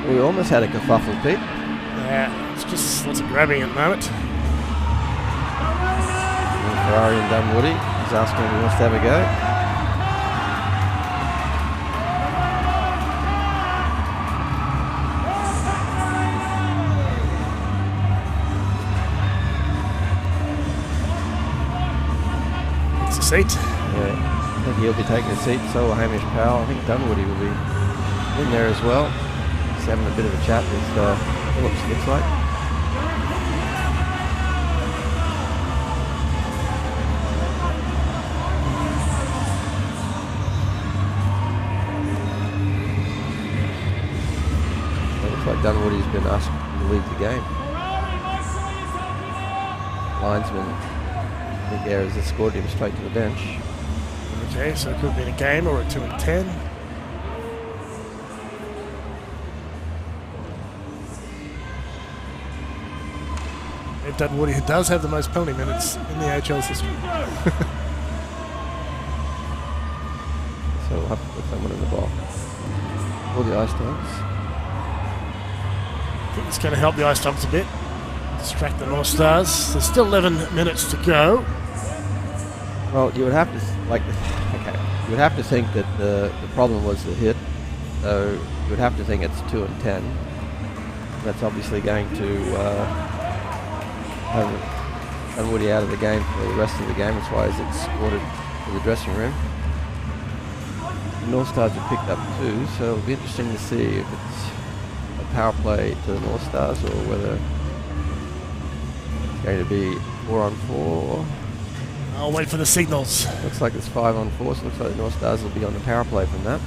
I: We almost had a kerfuffle, Pete.
F: Yeah, it's just lots of grabbing at the moment.
I: And Ferrari and Dunwoody is asking if he wants to have a go.
F: It's a seat.
I: Yeah, I think he'll be taking a seat. So will Hamish Powell. I think Dunwoody will be in there as well. Just having a bit of a chat with Phillips, looks like. It looks like Dunwoody's been asked to leave the game. Linesman, I think Ayres escorted him straight to the bench.
F: Okay, so it could be in a game or a 2 and 10. Dunwoody, who does have the most penalty minutes in the AIHL system.
I: So we'll have to put someone in the box. Or the Ice Dogs.
F: I think it's going to help the Ice Dogs a bit. Distract the North Stars. There's still 11 minutes to go.
I: Well, you would have to you would have to think that the problem was the hit. So you would have to think it's 2 and 10. That's obviously going to have Dunwoody out of the game for the rest of the game. That's why he's escorted to the dressing room. The North Stars have picked up 2, so it'll be interesting to see if it's a power play to the North Stars or whether it's going to be 4 on 4.
F: I'll wait for the signals.
I: Looks like it's 5 on 4, so it looks like the North Stars will be on the power play from that.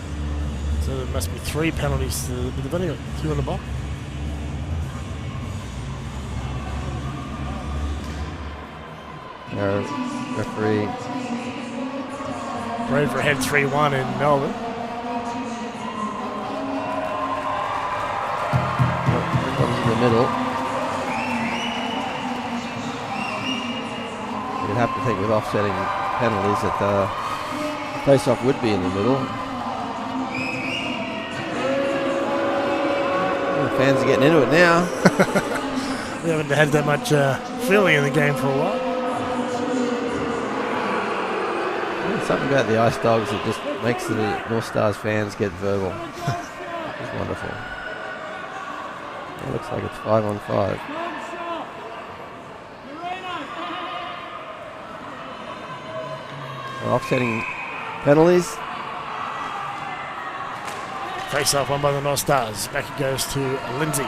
F: So there must be 3 penalties. They've only got 2 on the box.
I: Referee.
F: Braver ahead 3-1 in Melbourne.
I: middle. You'd have to think with offsetting penalties that the face-off would be in the middle. The fans are getting into it now.
F: We haven't had that much feeling in the game for a while.
I: There's something about the Ice Dogs that just makes the North Stars fans get verbal. It's wonderful. It looks like it's 5-on-5. Offsetting penalties.
F: Face off one by the North Stars. Back it goes to Lindsay.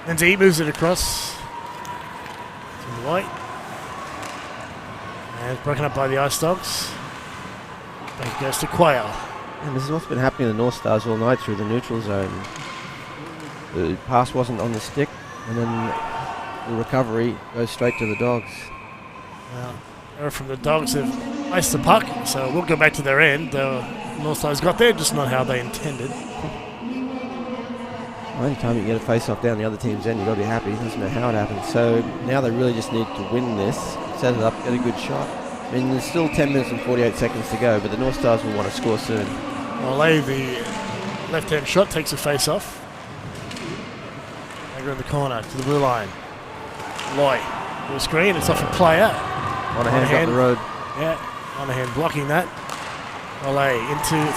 F: Lindsay moves it across to the white. And it's broken up by the Ice Dogs. Back it goes to Quayle.
I: And this is what's been happening to the North Stars all night through the neutral zone. The pass wasn't on the stick, and then the recovery goes straight to the Dogs.
F: Well, error from the Dogs have iced the puck, so we'll go back to their end. The North Stars got there, just not how they intended.
I: Well, anytime you get a face-off down the other team's end, you've got to be happy. It doesn't matter how it happens. So now they really just need to win this, set it up, get a good shot. I mean, there's still 10 minutes and 48 seconds to go, but the North Stars will want to score soon.
F: Olay, the left-hand shot, takes a face-off. Over in the corner to the blue line. Loy, to the screen, it's off a player.
I: On a hand up the road.
F: Yeah, on a hand blocking that. Olay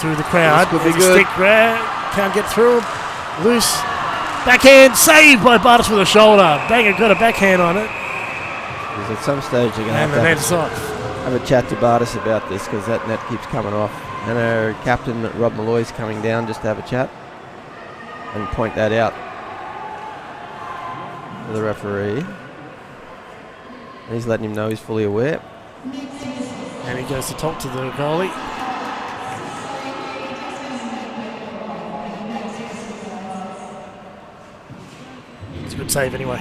F: through the crowd.
I: This could be
F: There's a
I: good.
F: stick grab, can't get through. Loose. Backhand, saved by Bartis with a shoulder. Banger got a backhand on it.
I: Because at some stage they're going to
F: And the net's off.
I: have a chat to Bartis about this, because that net keeps coming off. And our captain, Rob Malloy's coming down just to have a chat and point that out to the referee. And he's letting him know he's fully aware.
F: And he goes to talk to the goalie. It's a good save anyway.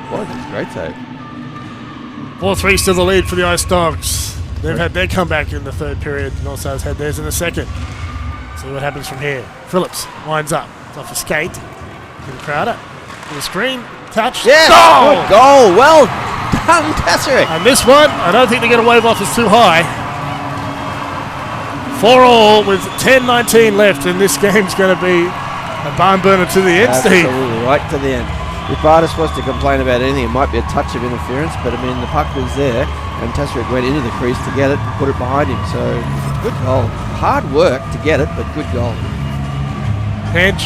I: What? It's a great save.
F: 4-3 still the lead for the Ice Dogs. They've had their comeback in the third period. North Stars had theirs in the second. See what happens from here. Phillips winds up. It's off a skate. Tim Crowder to the screen. Touch.
I: Yeah!
F: Goal!
I: Good goal! Well done, Tesserick!
F: And this one, I don't think they're going to wave off. It's too high. 4-all with 10:19 left, and this game's going to be a barn burner to the end, Steve.
I: Absolutely, right to the end. If Bartis was to complain about anything, it might be a touch of interference, but I mean, the puck was there, and Tesserick went into the crease to get it and put it behind him. So, good goal. Hard work to get it, but good goal.
F: Bench.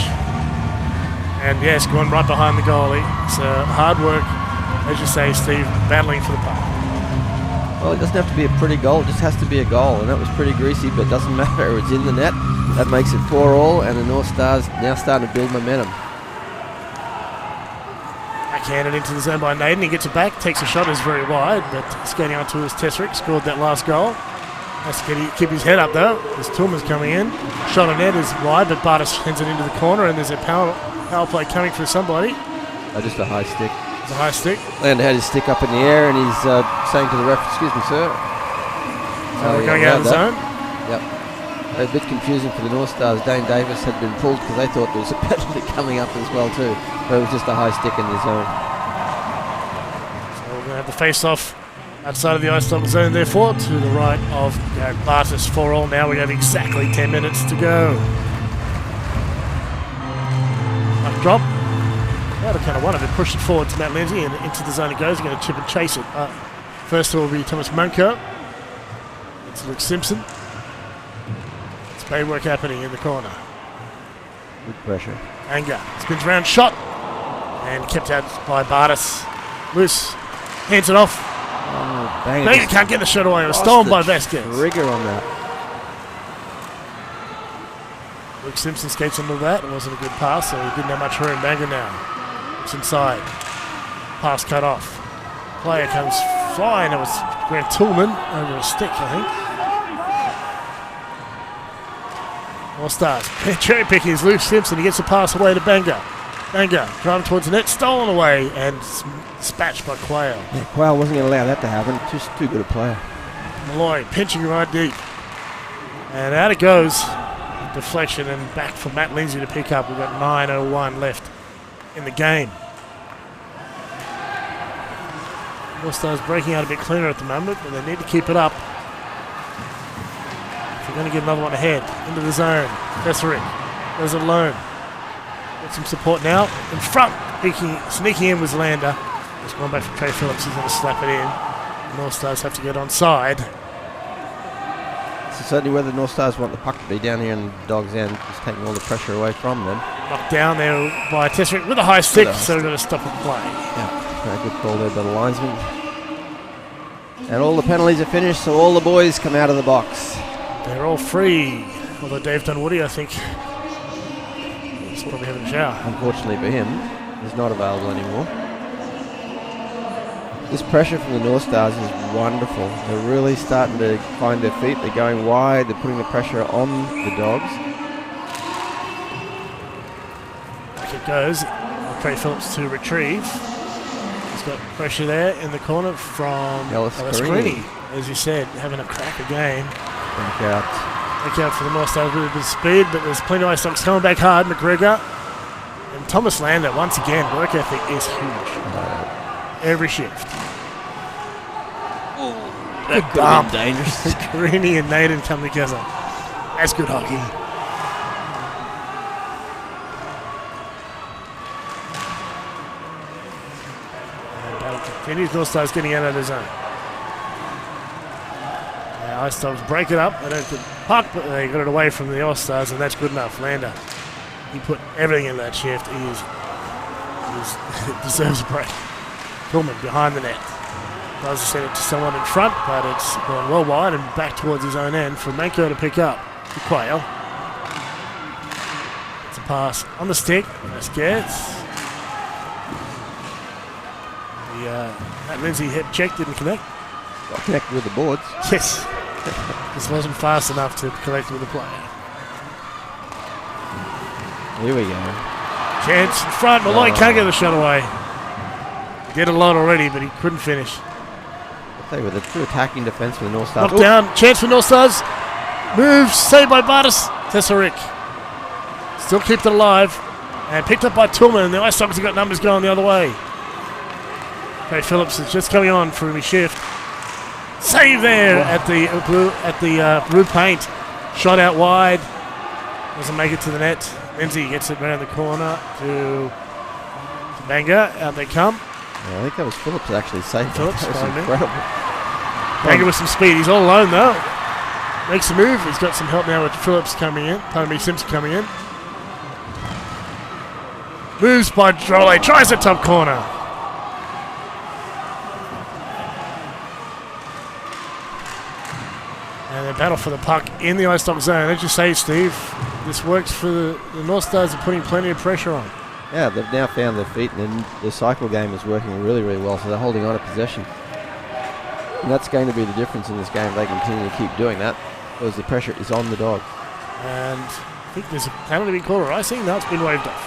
F: And yes, going right behind the goalie. So hard work, as you say, Steve, battling for the puck.
I: Well, it doesn't have to be a pretty goal, it just has to be a goal, and that was pretty greasy, but it doesn't matter. It's in the net. That makes it 4-all, and the North Stars now starting to build momentum.
F: Backhanded into the zone by Naden. He gets it back, takes a shot, is very wide, but skating onto his Tesserick, scored that last goal. Has to keep his head up though, as Tillman's coming in. Shot on net is wide, but Bartis hands it into the corner, and there's a power play coming for somebody.
I: Just a high stick.
F: It's a high stick.
I: Lander had his stick up in the air, and he's saying to the ref, "Excuse me, sir."
F: So we're going out of the zone.
I: Yep. A bit confusing for the North Stars. Dane Davis had been pulled because they thought there was a penalty coming up as well too. But it was just a high stick in the zone.
F: So we're going to have the face-off outside of the Ice Dog zone, therefore, to the right of Bartis. 4-all now. We have exactly 10 minutes to go. Up drop. Now the kind of one of it. Push it forward to Matt Lindsay, and into the zone it goes. He's going to chip and chase it. First will be Thomas Munko. It's Luke Simpson. It's spade work happening in the corner.
I: Good pressure.
F: Anger. Spins round, shot. And kept out by Bartis. Loose. Hands it off.
I: Oh, bang.
F: Banger can't get the shot away. It was stolen by Vasquez.
I: Trigger on that.
F: Luke Simpson skates into that. It wasn't a good pass, so he didn't have much room. Banger now. It's inside. Pass cut off. Player comes flying. It was Grant Tillman over a stick, I think. All Stars. Cherry picking is Luke Simpson. He gets the pass away to Banger. Banger driving towards the net, stolen away and dispatched by Quayle.
I: Yeah, Quayle wasn't going to allow that to happen. Just too good a player.
F: Malloy pinching right deep. And out it goes. Deflection and back for Matt Lindsay to pick up. We've got 9:01 left in the game. Northstars breaking out a bit cleaner at the moment, but they need to keep it up. If they're going to get another one ahead, into the zone. Tesserick goes alone. Got some support now. In front, sneaking in was Lander. Just going back for Trey Phillips. He's going to slap it in. The Northstars have to get onside.
I: So certainly where the Northstars want the puck to be down here in the Dogs' end, just taking all the pressure away from them.
F: Knocked down there by Tesserick with a high stick, so we're going to stop and play.
I: Yeah, good call there by the linesman. And all the penalties are finished, so all the boys come out of the box.
F: They're all free. Although Dave Dunwoody, I think, is probably having a shower.
I: Unfortunately for him, he's not available anymore. This pressure from the Northstars is wonderful. They're really starting to find their feet. They're going wide. They're putting the pressure on the Dogs.
F: Back it goes. Trey Phillips to retrieve. He's got pressure there in the corner from Ellis Carini. As you said, having a cracker game.
I: Back out.
F: Back out for the Northstars with a bit of speed, but there's plenty of ice stocks coming back hard. McGregor and Thomas Lander, once again, work ethic is huge. Every shift.
I: That could have been dangerous.
F: Carini and Naden come together. That's good hockey. And battle continues. Northstars getting out of the zone. Now Ice Dogs break it up. They don't get the puck, but they got it away from the Northstars, and that's good enough. Lander, he put everything in that shift. He deserves a break. Pillman behind the net. Tries to send it to someone in front, but it's gone well wide and back towards his own end for Manko to pick up. To Quayle. It's a pass on the stick. That's gets. Matt Lindsay hip check, didn't connect.
I: Got connected with the boards.
F: Yes. This wasn't fast enough to connect with the player.
I: Here we go.
F: Chance in front. Malloy can't get the shot away. He did a lot already, but he couldn't finish.
I: With a true attacking defense for the Northstars.
F: Knocked down. Chance for Northstars. Moves. Saved by Bartis. Tesserick. Still kept it alive. And picked up by Tillman. And the Ice Dogs have got numbers going the other way. Trey Phillips is just coming on for his shift. Save there at the blue paint. Shot out wide. Doesn't make it to the net. Lindsay gets it around the corner to Banga. Out they come.
I: Yeah, I think that was Phillips that actually saved
F: Phillips,
I: that. That was incredible.
F: Banga with some speed. He's all alone though. Makes a move. He's got some help now with Phillips coming in. Simpson coming in. Moves by Drolle. Tries the top corner. And they battle for the puck in the Ice Dog zone. As you say, Steve, this works for the Northstars are putting plenty of pressure on.
I: Yeah, they've now found their feet, and the cycle game is working really, really well, so they're holding on to possession. And that's going to be the difference in this game if they continue to keep doing that, because the pressure is on the Dogs.
F: And I think there's a penalty being called, or icing. No, it's been waved off.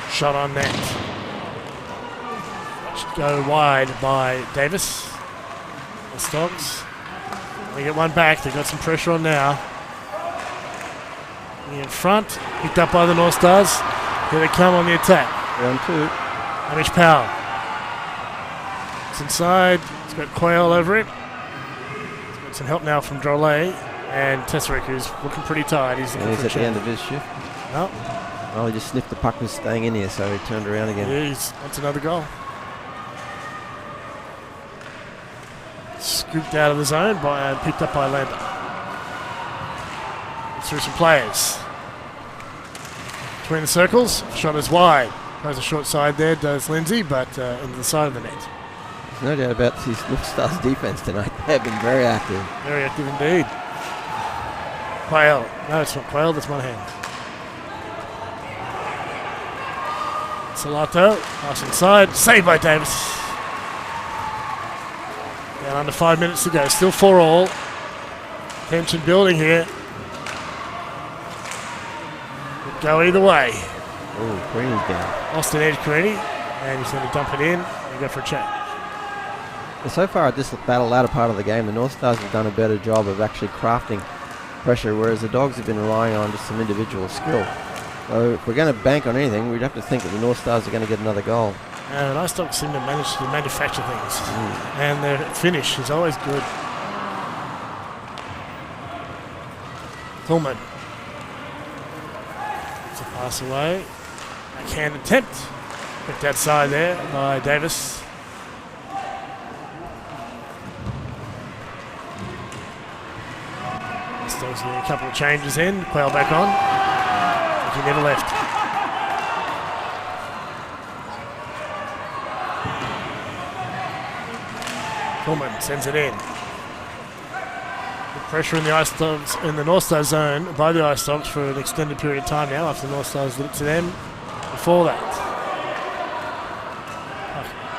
F: Shot on net. Should go wide by Davis. The Dogs. They get one back. They've got some pressure on now. In front, picked up by the Northstars. Here they come on the attack.
I: Round two.
F: Hamish Powell. It's inside. It's got Quayle over it. It's got some help now from Drolle and Tesserick, who's looking pretty tired. He's
I: at the end of his shift.
F: No.
I: Well, he just sniffed the puck was staying in here, so he turned around again.
F: Yeah, that's another goal. Scooped out of the zone and picked up by Lander. Through some players. Between the circles, shot is wide. Goes a short side there, does Lindsay, but into the side of the net.
I: There's no doubt about this Northstars defense tonight. They've been very active.
F: Very active indeed. Quayle. No, it's not Quayle, that's Monahan. Salato, pass inside, saved by Davis. Down under 5 minutes to go, still 4-all. Tension building here. Could go either way.
I: Oh, Carini's down.
F: Lost an edge, Carini, and he's going to dump it in and go for a change.
I: Well, so far at this latter part of the game, the Northstars have done a better job of actually crafting pressure, whereas the Dogs have been relying on just some individual skill. So if we're going to bank on anything, we'd have to think that the North Stars are going to get another goal.
F: And I still seem to manage to manufacture things. And their finish is always good. Tillman. It's a pass away. Backhand attempt. Picked outside there by Davis. Still getting a couple of changes in. Quayle back on. He never left. Tillman sends it in. Good pressure in the Ice Dogs in the North Star zone by the Ice Dogs for an extended period of time now after the North Stars lit to them. Before that,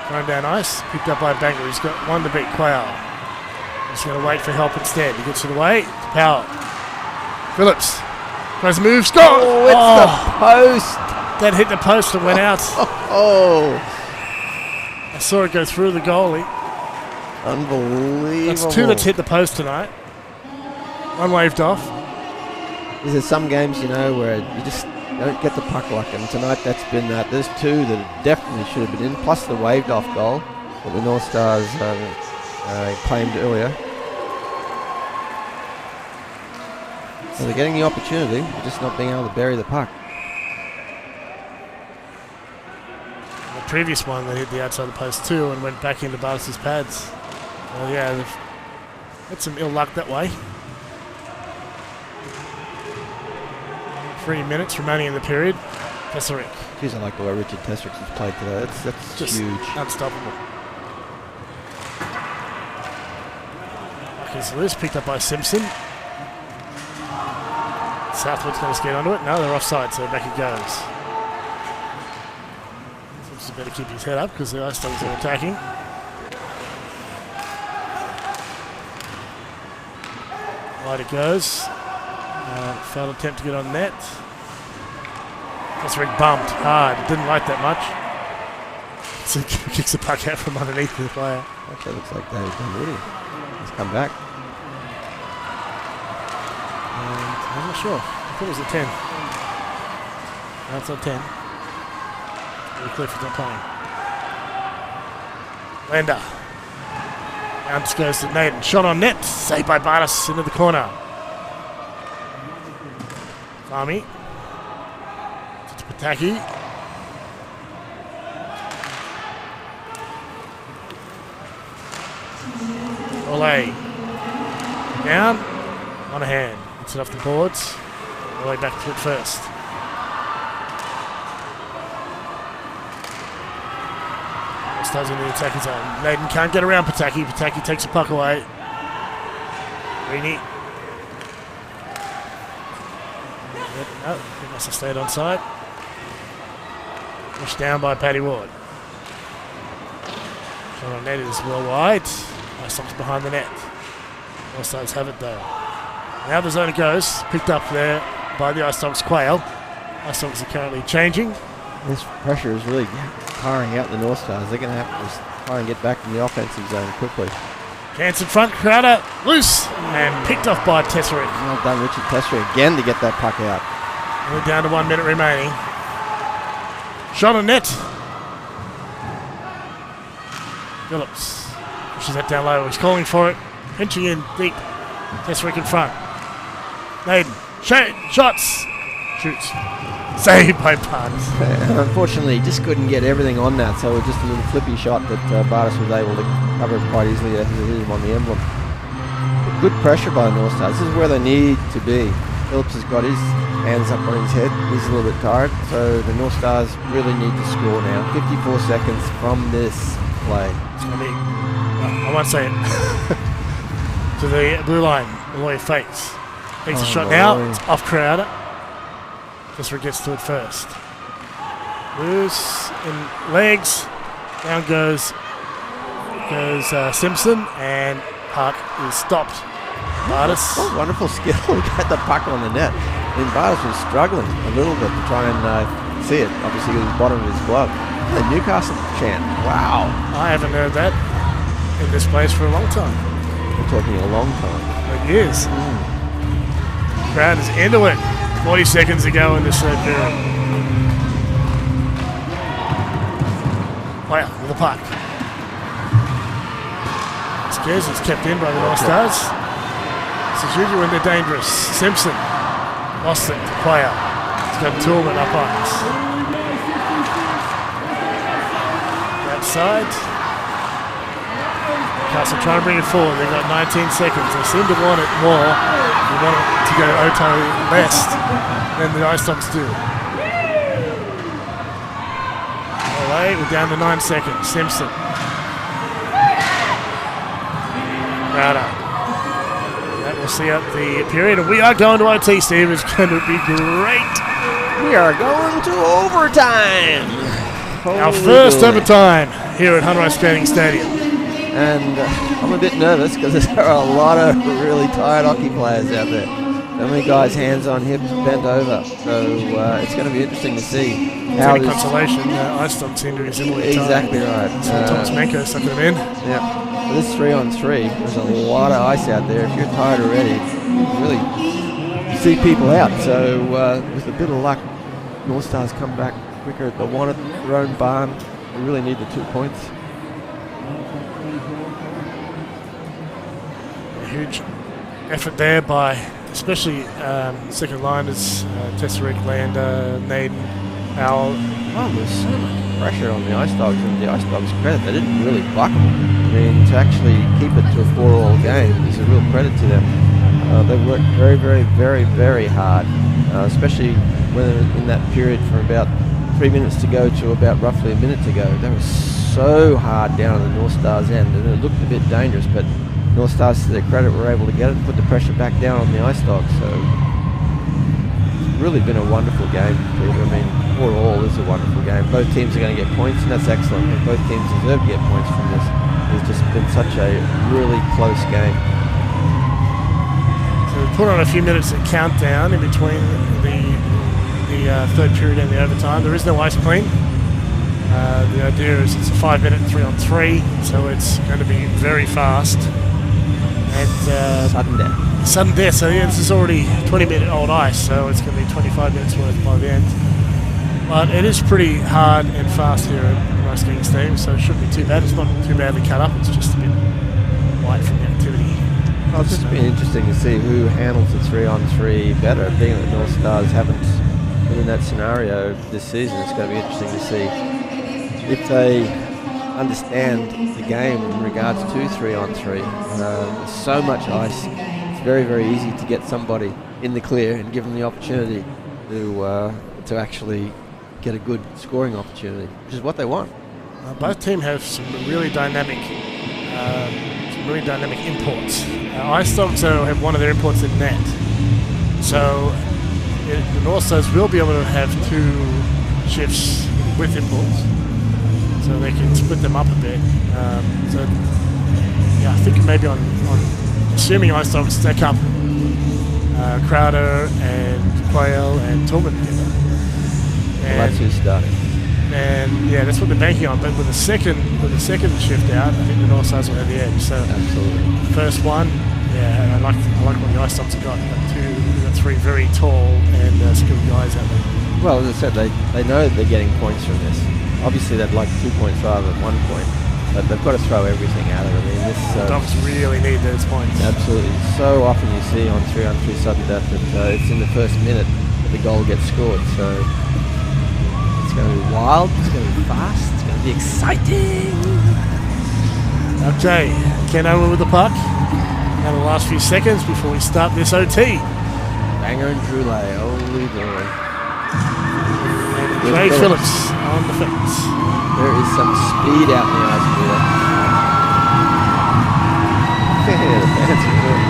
F: thrown down ice, picked up by Bangor. He's got one to beat Quayle. He's going to wait for help instead. He gets it away. Power. Phillips tries to move. Score!
I: Oh, it's the post.
F: That hit the post and went out.
I: Oh,
F: I saw it go through the goalie.
I: unbelievable.
F: That's two that's hit the post tonight. One waved off.
I: There's some games, where you just don't get the puck luck, and tonight that's been that. There's two that definitely should have been in, plus the waved off goal that the North Stars claimed earlier. So they're getting the opportunity, they're just not being able to bury the puck.
F: The previous one, they hit the outside of the post too and went back into Bartis' pads. Well, yeah, they've had some ill luck that way. 3 minutes remaining in the period. Tesserick.
I: Geez, I like the way Richard Tesserick has played today. That's
F: just
I: huge.
F: Unstoppable. Is loose, picked up by Simpson. Southwood's going to skate onto it. No, they're offside, so back it goes. Simpson better keep his head up because the Ice Dogs are attacking. Wide it goes. Failed attempt to get on net. Tesserick bumped hard. Didn't like that much. So he kicks the puck out from underneath the player.
I: Actually, looks like David Dunwoody. He's come back.
F: I'm not sure. I thought it was a 10. No, it's not 10. Cliff is not playing. Lander. Bounce goes to Naden. Shot on net. Saved by Bartis into the corner. Farmy. It's Pataki. Ole. Down. On a hand. Gets it off the boards. All the way back to it first. Stays in the attacking zone. Naden can't get around Pataki. Pataki takes the puck away. Reedy. No, he must have stayed on side. Pushed down by Paddy Ward. Shot on net is well wide. Ice Dogs behind the net. North Stars have it though. Now the zone it goes. Picked up there by the Ice Dogs Quayle. Ice Dogs are currently changing.
I: This pressure is really tiring out the North Stars. They're going to have to try and get back in the offensive zone quickly.
F: Chance in front, Crowder loose and picked off by Tesserick.
I: Well done, Richard Tesserick, again to get that puck out.
F: We're down to 1 minute remaining. Shot on net. Phillips pushes that down low. He's calling for it. Pinching in deep. Tesserick in front. Naden. Shots. Shoots. Saved by Bartis.
I: Unfortunately, he just couldn't get everything on that, so it was just a little flippy shot that Bartis was able to cover it quite easily as it hit him on the emblem. But good pressure by the North Stars. This is where they need to be. Phillips has got his hands up on his head. He's a little bit tired, so the North Stars really need to score now. 54 seconds from this play.
F: It's going to be, I won't say it, to the blue line. The lawyer fakes. Takes a shot now. It's off Crowder. Tesserick gets to it first. Loose in legs. Down goes Simpson, and puck is stopped. Bartis.
I: Oh, wonderful skill to get the puck on the net. I mean, Bartis was struggling a little bit to try and see it. Obviously, with the bottom of his glove. The Newcastle chant. Wow.
F: I haven't heard that in this place for a long time.
I: We're talking a long time.
F: It is. Crowd is into it. 40 seconds to go in this third period. Player with the puck. Scares is kept in by the Northstars. This is usually when they're dangerous. Simpson lost it to Player. It's got Toolman up ice. Outside. Newcastle trying to bring it forward. They've got 19 seconds. They seem to want it more. They want it to go Oto best than the Ice Dogs do. Away, we're down to 9 seconds. Simpson. Crowder. That will see out the period. And we are going to OT, Steve. It's going to be great.
I: We are going to overtime.
F: Our first overtime here at Hunter Skating Stadium.
I: And I'm a bit nervous because there are a lot of really tired hockey players out there. So many guys hands on hips, bent over. So it's going to be interesting to see how
F: any
I: this...
F: consolation, Ice Dogs seem to be similarly tired.
I: Exactly right.
F: So Thomas Menko sucking them in.
I: Yeah. For this 3-on-3, there's a lot of ice out there. If you're tired already, you really see people out. So with a bit of luck, North Stars come back quicker. They want it, their own barn. They really need the 2 points.
F: A huge effort there by especially second liners, Tesserick, Lander, Naden, Powell.
I: Oh, there's so much pressure on the Ice Dogs, and the Ice Dogs' credit, they didn't really buckle. I mean, to actually keep it to a 4-all game is a real credit to them. They've worked very, very, very, very hard, especially when they were in that period from about 3 minutes to go to about roughly a minute to go. They were so hard down on the North Stars end, and it looked a bit dangerous, but North Stars, to their credit, were able to get it and put the pressure back down on the Ice Dogs. So it's really been a wonderful game, Peter. I mean, 4-all is a wonderful game. Both teams are going to get points, and that's excellent. And both teams deserve to get points from this. It's just been such a really close game.
F: So we put on a few minutes of countdown in between the third period and the overtime. There is no ice clean. The idea is it's a 5-minute 3-on-3, so it's going to be very fast. And
I: sudden death.
F: Sudden death. So yeah, this is already 20-minute old ice, so it's going to be 25 minutes worth by the end. But it is pretty hard and fast here at Ice Skating Stadium, so it shouldn't be too bad. It's not too badly cut up. It's just a bit light from the activity.
I: Well, it's just been interesting to see who handles the 3-on-3 better. Being that North Stars haven't been in that scenario this season, it's going to be interesting to see if they understand the game in regards to 3-on-3. There's so much ice. It's very, very easy to get somebody in the clear and give them the opportunity to actually get a good scoring opportunity, which is what they want.
F: Both teams have some really dynamic imports. Ice Dogs have one of their imports in net. So the North Stars will be able to have 2 shifts with imports. So they can split them up a bit. I think maybe on assuming Ice Dogs stack up Crowder and Quayle and Tillman together.
I: Well, that's who's starting.
F: And yeah, that's what they're banking on. But with the second shift out, I think the North Stars will have the edge. So
I: absolutely,
F: first one, yeah, I like what the Ice Dogs have got. They've got 3 very tall and skilled guys out there.
I: Well, as I said, they know that they're getting points from this. Obviously, they'd like 2 points rather than 1 point, but they've got to throw everything at it. I mean, this
F: Dogs really need those points.
I: Absolutely. So often you see on 3-on-3 sudden death that it's in the first minute that the goal gets scored. So it's going to be wild. It's going to be fast. It's going to be exciting.
F: Okay, Ken Owen with the puck. Now the last few seconds before we start this OT.
I: Banger and Droulet, holy glory.
F: Ray Phillips on the fence.
I: There is some speed out in the ice here. Yeah, the fans are good.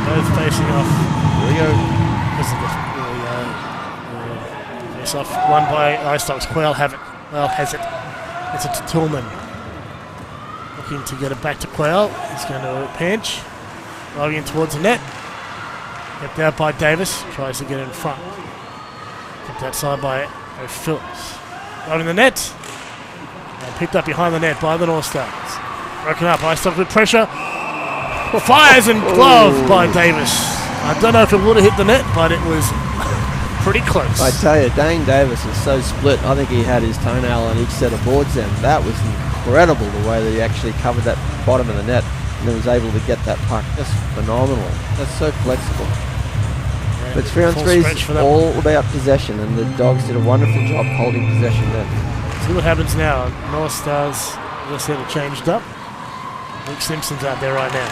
F: Both facing off.
I: Here we go.
F: This is the face off. One by Ice Dogs. Quayle has it. It's a Tillman. Looking to get it back to Quayle. He's going to pinch. Driving in towards the net. Kept out by Davis. Tries to get in front. Kept outside by Phillips. Driving the net. And picked up behind the net by the North Stars. Broken up. Ice Dogs with pressure. Fires and glove by Davis I don't know if it would have hit the net, but it was pretty close.
I: I tell you, Dane Davis is so split. I think he had his toenail on each set of boards then. That was incredible, the way that he actually covered that bottom of the net and then was able to get that puck. Just phenomenal. That's so flexible.
F: Yeah,
I: but 3-on-3 is all about possession, and the Dogs did a wonderful job holding possession there.
F: See what happens now. North Stars, as I said, are changed up. Luke Simpson's out there right now.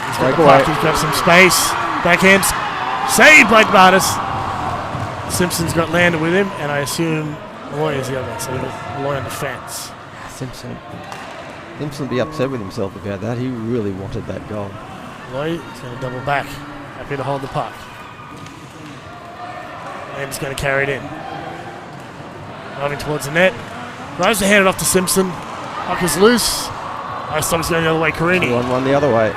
F: He's got the puck, he's got some space. Backhand saved by Bartis. Simpson's got landed with him, and I assume Malloy is the other, so we've got Malloy on the fence.
I: Simpson will be upset with himself about that. He really wanted that goal.
F: Malloy is going to double back. Happy to hold the puck. And he's going to carry it in. Driving towards the net. Tries to hand it off to Simpson. Puck is loose. Icestock's going the other way. Carini.
I: 1-1 the other way.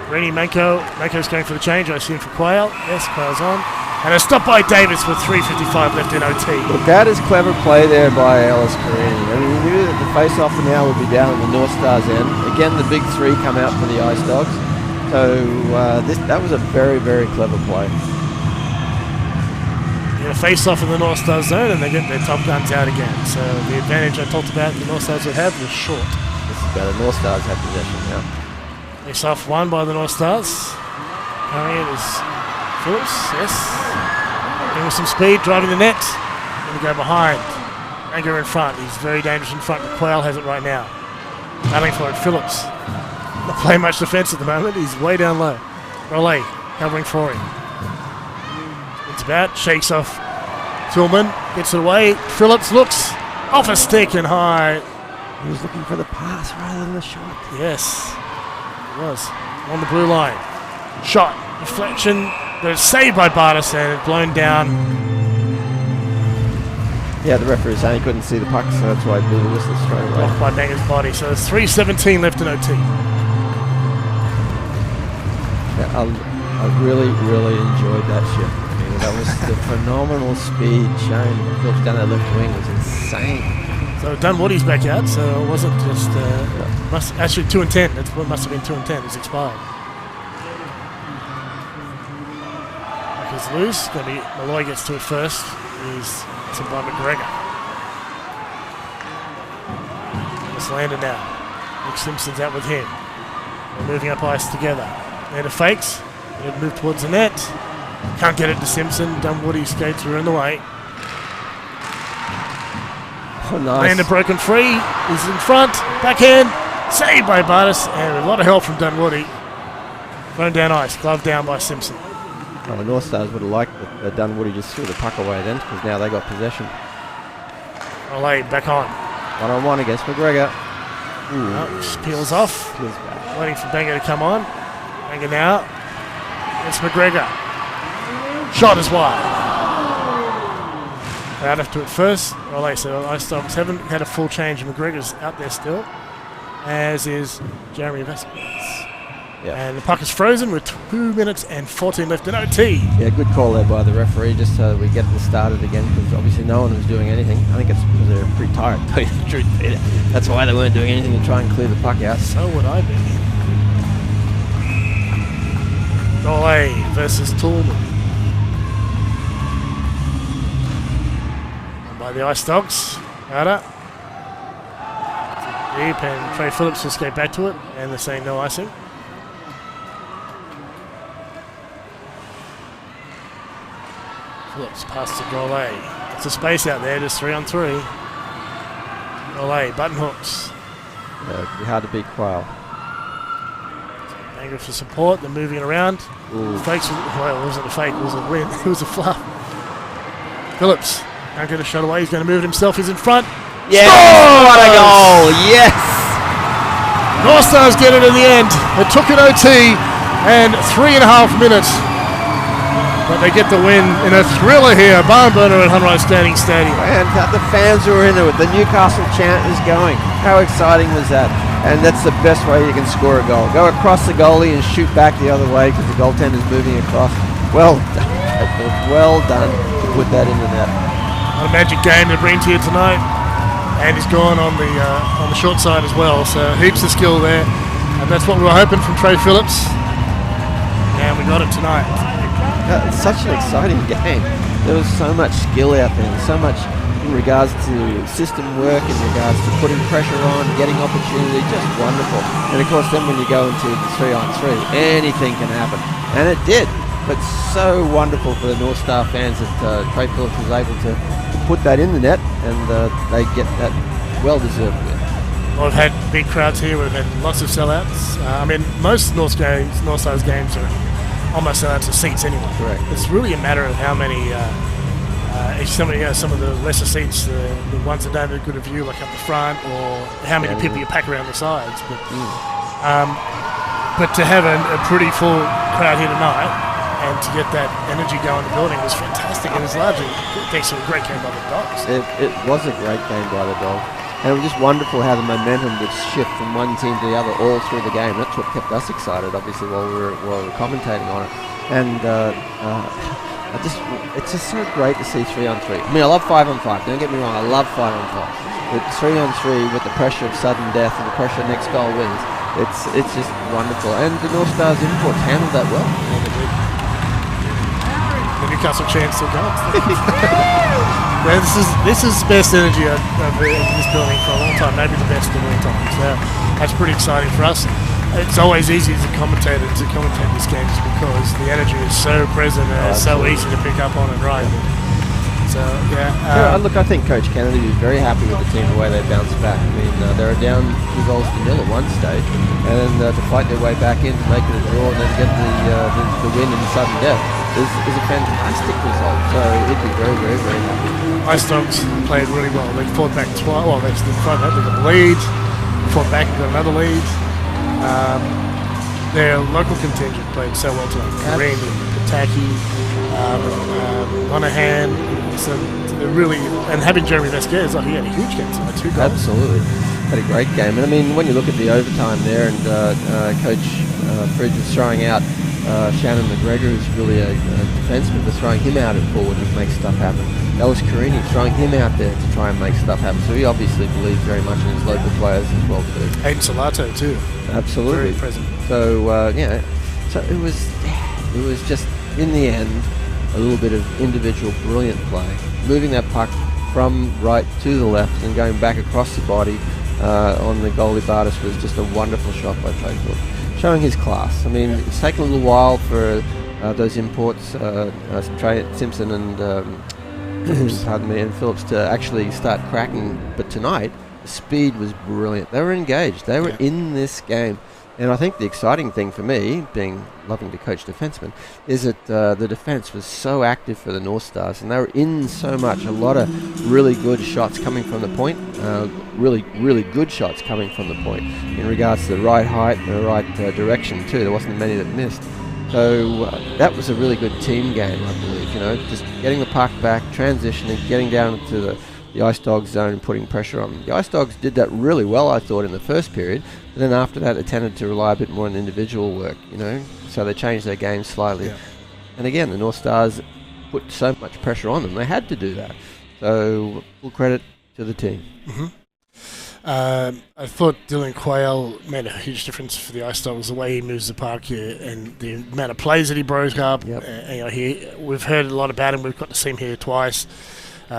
F: Carini, Manko. Manko's going for the change, I assume, for Quayle. Yes, Quayle's on. And a stop by Davis with 3:55 left in OT.
I: Look, that is clever play there by Ellis Carini. I mean, he knew that the face-off now would be down on the North Stars end. Again, the big three come out for the Ice Dogs. So that was a very, very clever play.
F: A face-off in the North Stars zone, and they get their top guns out again. So the advantage I talked about the North Stars would have was short.
I: This is better. North Stars have possession now.
F: Face-off won by the North Stars. Carrying it is Phillips, yes. Going with some speed, driving the net. Going to go behind. Anger in front. He's very dangerous in front, but Quayle has it right now. Battling for it, Phillips. Not playing much defence at the moment. He's way down low. Rollet covering for him. It's about, shakes off Tillman, gets it away. Phillips looks off a stick and high.
I: He was looking for the pass rather than the shot.
F: Yes, he was. On the blue line. Shot, deflection, but it's saved by Bartis and blown down.
I: Yeah, the referee saying he couldn't see the puck, so that's why he blew the whistle straight away.
F: Blocked by Banger's body, so there's 3:17 left in OT.
I: Yeah, I really, really enjoyed that shift. That was the phenomenal speed shown. Phillips down that left wing was insane.
F: So Dunwoody's back out, so it wasn't just actually 2 and 10. That's what must have been 2 and 10. It's expired. Puck is loose. Going to be Malloy gets to it first. He's to by McGregor. It's landed now. Luke Simpson's out with him. They're moving up ice together. Lander fakes. They move towards the net. Can't get it to Simpson. Dunwoody skates are in the way.
I: Oh, nice.
F: Lander broken free. He's in front. Backhand. Saved by Bartis. And a lot of help from Dunwoody. Thrown down ice. Glove down by Simpson.
I: Well, the North Stars would have liked that Dunwoody just threw the puck away then, because now they got possession.
F: Olay back on.
I: 1-on-1 against McGregor.
F: Just peels off.
I: Peels back.
F: Waiting for Banger to come on. Banger now. It's McGregor. Shot is wide. Out after it first. Olay, so Icestock's haven't had a full change. McGregor's out there still, as is Jeremy Vasquez.
I: Yeah.
F: And the puck is frozen with 2 minutes and 14 left in OT.
I: Yeah, good call there by the referee, just so we get this started again, because obviously no one was doing anything. I think it's because they're pretty tired, to tell you the truth, Peter. That's why they weren't doing anything to try and clear the puck out.
F: So would I be. Olay versus Tillman. By the Ice Dogs. Out deep, and Trey Phillips will skate back to it, and they're saying no icing. Phillips passes to Golay. It's a space out there, just 3-on-3. Golay, button hooks.
I: It'd be hard to beat Quayle.
F: Banger for support, they're moving it around. Fakes, well, it wasn't a fake, it was a win, it was a fluff. Phillips can't get a shot away, he's going to move it himself, he's in front.
I: Yes! What a goal! Yes!
F: North Stars get it in the end. It took an OT and 3.5 minutes. But they get the win in a thriller here. Barn burner at Hunrice Standing Stadium.
I: And the fans were in it. The Newcastle chant is going. How exciting was that? And that's the best way you can score a goal. Go across the goalie and shoot back the other way because the goaltender's moving across. Well done. Well done to put that in the net.
F: What a magic game to bring to you tonight. And he's gone on the short side as well. So heaps of skill there. And that's what we were hoping from Trey Phillips. And we got it tonight.
I: such an exciting game. There was so much skill out there, and so much in regards to system work, in regards to putting pressure on, getting opportunity, just wonderful. And of course then when you go into the 3-on-3, anything can happen. And it did. But so wonderful for the North Star fans that Trey Phillips was able to put that in the net, and they get that well-deserved win.
F: Well, we've had big crowds here. We've had lots of sellouts. I mean, most North Stars games are almost sellouts of seats anyway.
I: Correct.
F: It's really a matter of how many. If some of the lesser seats, the ones that don't have a good view, like up the front, or how many people you pack around the sides. But to have a pretty full crowd here tonight, and to get that energy going in the building was fantastic. It was largely thanks to a great game by the Dogs.
I: It was a great game by the Dogs. And it was just wonderful how the momentum would shift from one team to the other all through the game. That's what kept us excited, obviously, while we were commentating on it. And it's just so great to see 3-on-3. I mean, I love 5-on-5. Don't get me wrong, I love 5-on-5. But 3-on-3 with the pressure of sudden death and the pressure next goal wins, it's just wonderful. And the North Stars imports handled that well.
F: The Newcastle chants still going. This is the best energy of this building for a long time, maybe the best of all time. So that's pretty exciting for us. It's always easy as a commentator to commentate these games because the energy is so present and it's so easy to pick up on and ride. So
I: look, I think Coach Kennedy was very happy with the team, the way they bounced back. I mean, they were down 2-0 at one stage, and to fight their way back in to make it a draw and then get the win in sudden death is a fantastic result. So he'd be very, very, very happy.
F: Ice Dogs played really well. They fought back twice. Well, they stood front. They got the lead. Fought back and got another lead. Their local contingent played so well tonight. Kareem, Pataki, Monahan. So really, and having Jeremy Vasquez, he had a huge game tonight, 2 goals.
I: Absolutely. Had a great game. And I mean, when you look at the overtime there, and Coach Fridge was throwing out Shannon McGregor, who's really a defenseman, was throwing him out at forward to make stuff happen. Ellis Carini throwing him out there to try and make stuff happen. So he obviously believes very much in his local players as well too.
F: Aiden Salato too.
I: Absolutely.
F: Very present.
I: So so it was just in the end a little bit of individual brilliant play, moving that puck from right to the left and going back across the body on the goalie Bartis was just a wonderful shot by Trey Phillips, showing his class. I mean, it's taken a little while for those imports, Trey Simpson and and Phillips to actually start cracking. But tonight, the speed was brilliant. They were engaged. They were in this game. And I think the exciting thing for me, loving to coach defensemen, is that the defense was so active for the North Stars, and they were in so much. A lot of really good shots coming from the point, really, really good shots coming from the point in regards to the right height and the right direction too. There wasn't many that missed. So that was a really good team game, I believe. Just getting the puck back, transitioning, getting down to the Ice Dogs zone and putting pressure on them. The Ice Dogs did that really well, I thought, in the first period. But then after that, it tended to rely a bit more on individual work, So they changed their game slightly. Yeah. And again, the North Stars put so much pressure on them. They had to do that. So full credit to the team.
F: Mm-hmm. I thought Dylan Quayle made a huge difference for the Ice Dogs, the way he moves the puck here and the amount of plays that he broke up. Yep. We've heard a lot about him. We've got to see him here twice.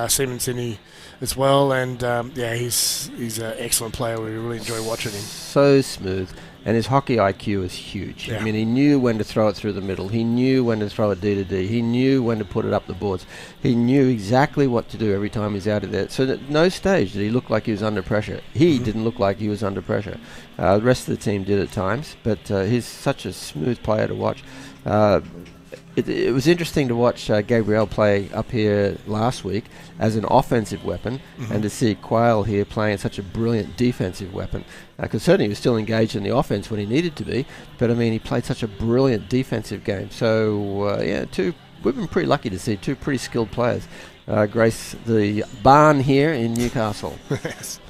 F: Simonson as well, and he's an excellent player. We really enjoy watching him.
I: So smooth, and his hockey IQ is huge. Yeah. I mean, he knew when to throw it through the middle. He knew when to throw it D to D. He knew when to put it up the boards. He knew exactly what to do every time he's out of there. So at no stage did he look like he was under pressure. He didn't look like he was under pressure. The rest of the team did at times, but he's such a smooth player to watch. It was interesting to watch Gabriel play up here last week as an offensive weapon, and to see Quayle here playing such a brilliant defensive weapon. Because certainly he was still engaged in the offense when he needed to be, but I mean, he played such a brilliant defensive game. So we've been pretty lucky to see two pretty skilled players grace the barn here in Newcastle.
F: Yes.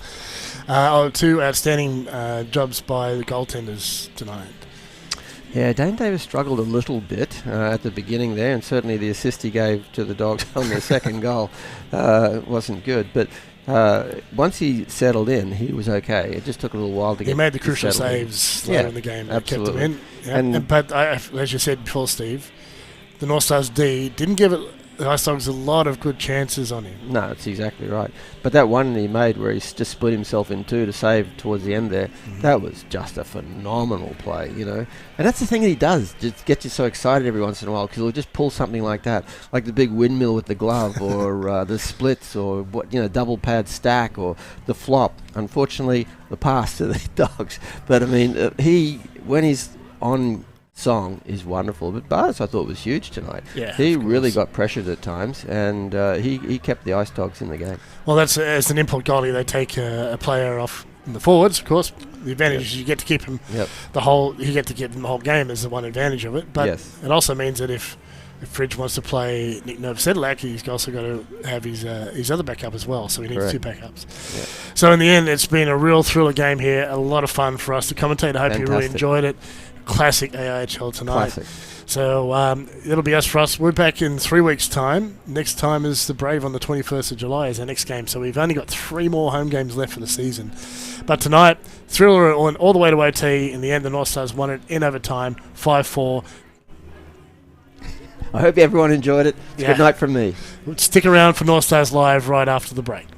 F: Two outstanding jobs by the goaltenders tonight.
I: Yeah, Dane Davis struggled a little bit at the beginning there, and certainly the assist he gave to the Dogs on their second goal wasn't good. But once he settled in, he was okay. It just took a little while to get.
F: He made the crucial saves later in the game that kept him in. Yeah. But as you said before, Steve, the North Stars D didn't give the Ice Dogs a lot of good chances on him.
I: No, that's exactly right. But that one he made where he's just split himself in two to save towards the end there, that was just a phenomenal play, you know. And that's the thing that he does, just gets you so excited every once in a while, because he'll just pull something like that, like the big windmill with the glove, or the splits, or double pad stack, or the flop. Unfortunately, the pass to the Dogs. But I mean, when he's on song is wonderful, but Bars I thought was huge tonight.
F: Yeah,
I: he really got pressured at times, and he kept the Ice Dogs in the game.
F: Well, that's as an import goalie, they take a player off in the forwards. Of course, the advantage is you get to keep him you get to give him the whole game is the one advantage of it. But it also means that if Fridge wants to play Nick Novoselic, he's also got to have his other backup as well, so he needs two backups. Yeah. So in the end, it's been a real thriller game here, a lot of fun for us to commentate. I hope you really enjoyed it. Classic AIHL tonight.
I: Classic.
F: So it'll be us for us. We're back in 3 weeks' time. Next time is the Brave on the 21st of July is our next game. So we've only got 3 more home games left for the season. But tonight, thriller on all the way to OT. In the end, the North Stars won it in overtime, 5-4.
I: I hope everyone enjoyed it. It's good night from me.
F: Stick around for North Stars Live right after the break.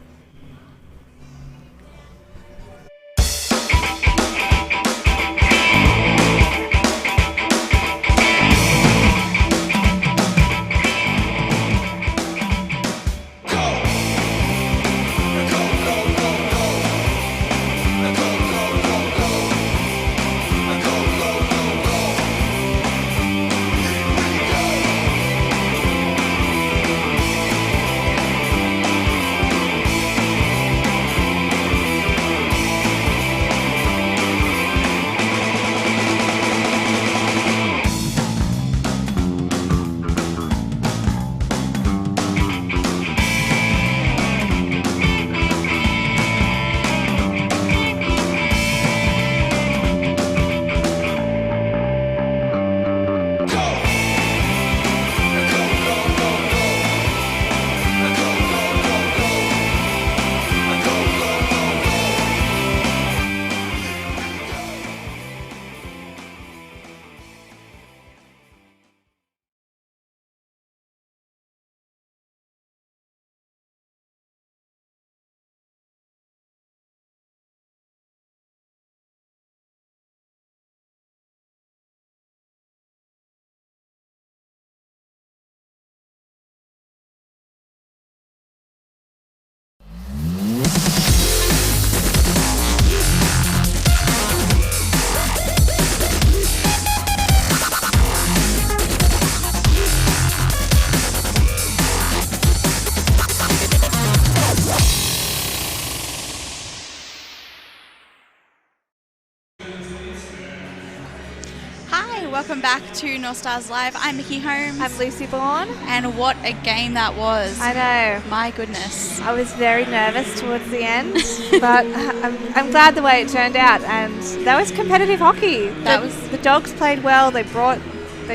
A: Welcome back to North Stars Live. I'm Mickey Holmes.
B: I'm Lucy Bourne.
A: And what a game that was.
B: I know.
A: My goodness.
B: I was very nervous towards the end, but I'm glad the way it turned out. And that was competitive hockey. The Dogs played well. They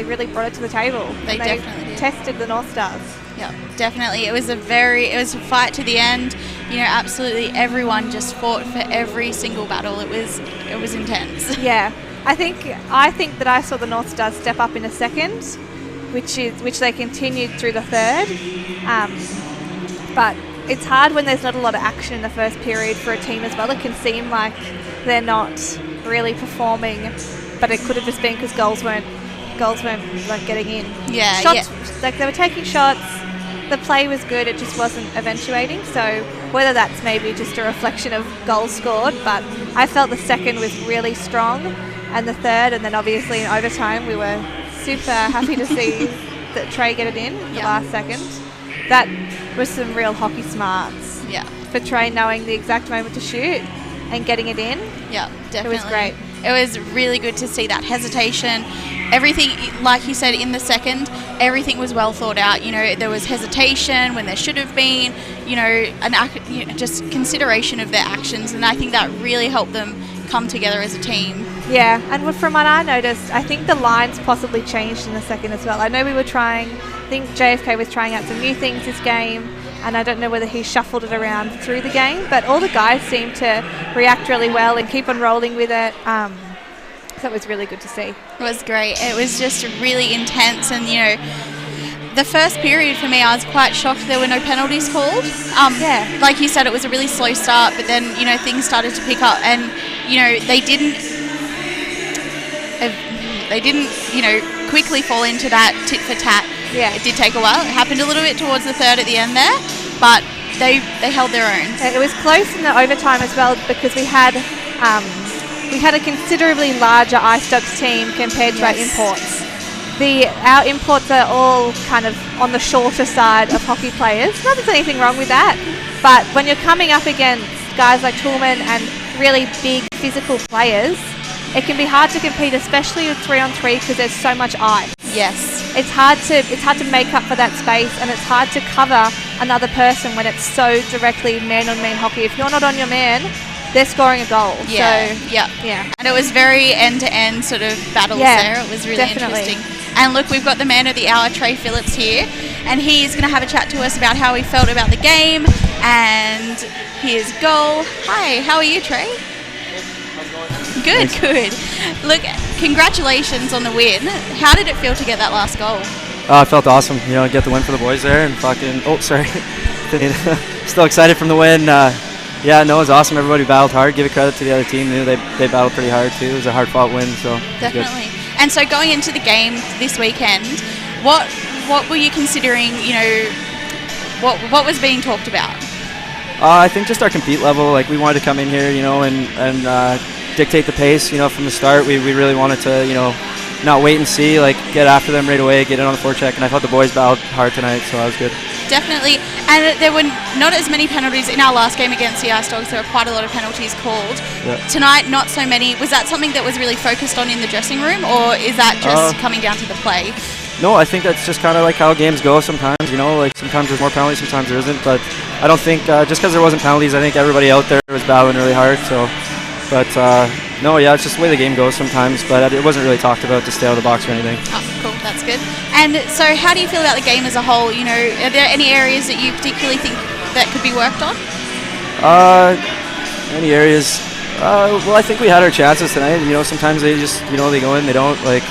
B: really brought it to the table.
A: They definitely did.
B: Tested the North Stars.
A: Yeah, definitely. It was a fight to the end. You know, absolutely everyone just fought for every single battle. It was intense.
B: Yeah. I think that I saw the North Stars step up in a second, which they continued through the third. But it's hard when there's not a lot of action in the first period for a team as well. It can seem like they're not really performing, but it could have just been because goals weren't like getting in.
A: Yeah,
B: shots, like they were taking shots. The play was good. It just wasn't eventuating. So whether that's maybe just a reflection of goals scored, but I felt the second was really strong. And the third, and then obviously in overtime, we were super happy to see that Trey get it in the last second. That was some real hockey smarts.
A: Yeah.
B: For Trey knowing the exact moment to shoot and getting it in.
A: Yeah, definitely.
B: It was great.
A: It was really good to see that hesitation. Everything, like you said, in the second, everything was well thought out. You know, there was hesitation when there should have been, just consideration of their actions. And I think that really helped them come together as a team.
B: Yeah, and from what I noticed, I think the lines possibly changed in the second as well. I know I think JFK was trying out some new things this game, and I don't know whether he shuffled it around through the game, but all the guys seemed to react really well and keep on rolling with it. So it was really good to see.
A: It was great. It was just really intense, and the first period for me, I was quite shocked there were no penalties called. Like you said, it was a really slow start, but then things started to pick up, and they didn't quickly fall into that tit for tat.
B: Yeah,
A: it did take a while. It happened a little bit towards the third at the end there, but they held their own.
B: It was close in the overtime as well, because we had a considerably larger Ice Dogs team compared to our imports. Our imports are all kind of on the shorter side of hockey players. Not that there's anything wrong with that, but when you're coming up against guys like Toolman and really big physical players, it can be hard to compete, especially with 3-on-3, because there's so much ice.
A: Yes.
B: It's hard to make up for that space, and it's hard to cover another person when it's so directly man-on-man hockey. If you're not on your man, they're scoring a goal.
A: Yeah.
B: So,
A: yeah. And it was very end-to-end sort of battles there. It was really interesting. And look, we've got the man of the hour, Trey Phillips, here, and he's going to have a chat to us about how he felt about the game and his goal. Hi, how are you, Trey? Good. Look, congratulations on the win. How did it feel to get that last goal?
K: It felt awesome, get the win for the boys there, and still excited from the win. It was awesome. Everybody battled hard. Give it credit to the other team. They battled pretty hard too. It was a hard-fought win, so
A: definitely. And so going into the game this weekend, what were you considering? What was being talked about?
K: I think just our compete level. Like, we wanted to come in here, and dictate the pace. From the start, we really wanted to, not wait and see. Like, get after them right away, get in on the forecheck. And I thought the boys battled hard tonight, so that was good.
A: Definitely. And there were not as many penalties in our last game against the Ice Dogs. There were quite a lot of penalties called.
K: Yeah.
A: Tonight, not so many. Was that something that was really focused on in the dressing room, or is that just coming down to the play?
K: No, I think that's just kind of like how games go sometimes. Like, sometimes there's more penalties, sometimes there isn't. But I don't think, just because there wasn't penalties, I think everybody out there was battling really hard. So, but it's just the way the game goes sometimes. But it wasn't really talked about to stay out of the box or anything.
A: Oh, cool. That's good. And so how do you feel about the game as a whole? Are there any areas that you particularly think that could be worked on?
K: Any areas? I think we had our chances tonight. Sometimes they just, they go in, they don't. Like,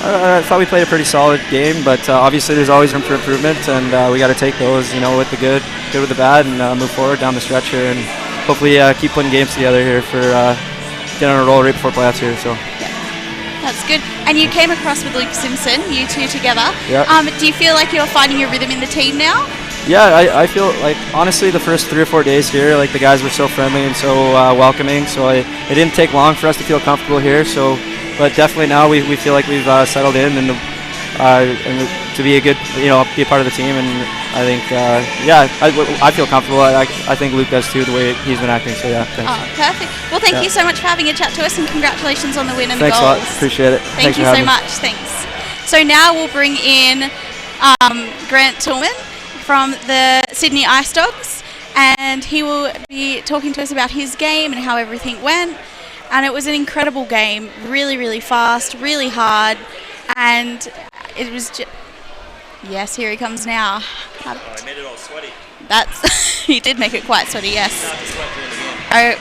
K: I thought we played a pretty solid game, but obviously there's always room for improvement, and we got to take those, with the good with the bad, and move forward down the stretch here, and hopefully keep putting games together here for getting on a roll right before playoffs here. So.
A: That's good. And you came across with Luke Simpson, you two together.
K: Yeah.
A: Do you feel like you're finding your rhythm in the team now?
K: Yeah, I feel like, honestly, the first 3 or 4 days here, like, the guys were so friendly and so welcoming. So it didn't take long for us to feel comfortable here. So, but definitely now we feel like we've settled in and to be a good, be a part of the team. And I think, I feel comfortable. I think Luke does too, the way he's been acting. So yeah, thanks.
A: Oh, perfect. Well, thank you so much for having a chat to us, and congratulations on the win and
K: thanks
A: the goals.
K: Thanks a lot. Appreciate it.
A: Thank you so much. Thanks. So now we'll bring in Grant Toolman from the Sydney Ice Dogs, and he will be talking to us about his game and how everything went. And it was an incredible game, really, really fast, really hard, and it was just... Yes, here he comes now.
L: I made it all sweaty.
A: That's... He did make it quite sweaty, yes. Oh,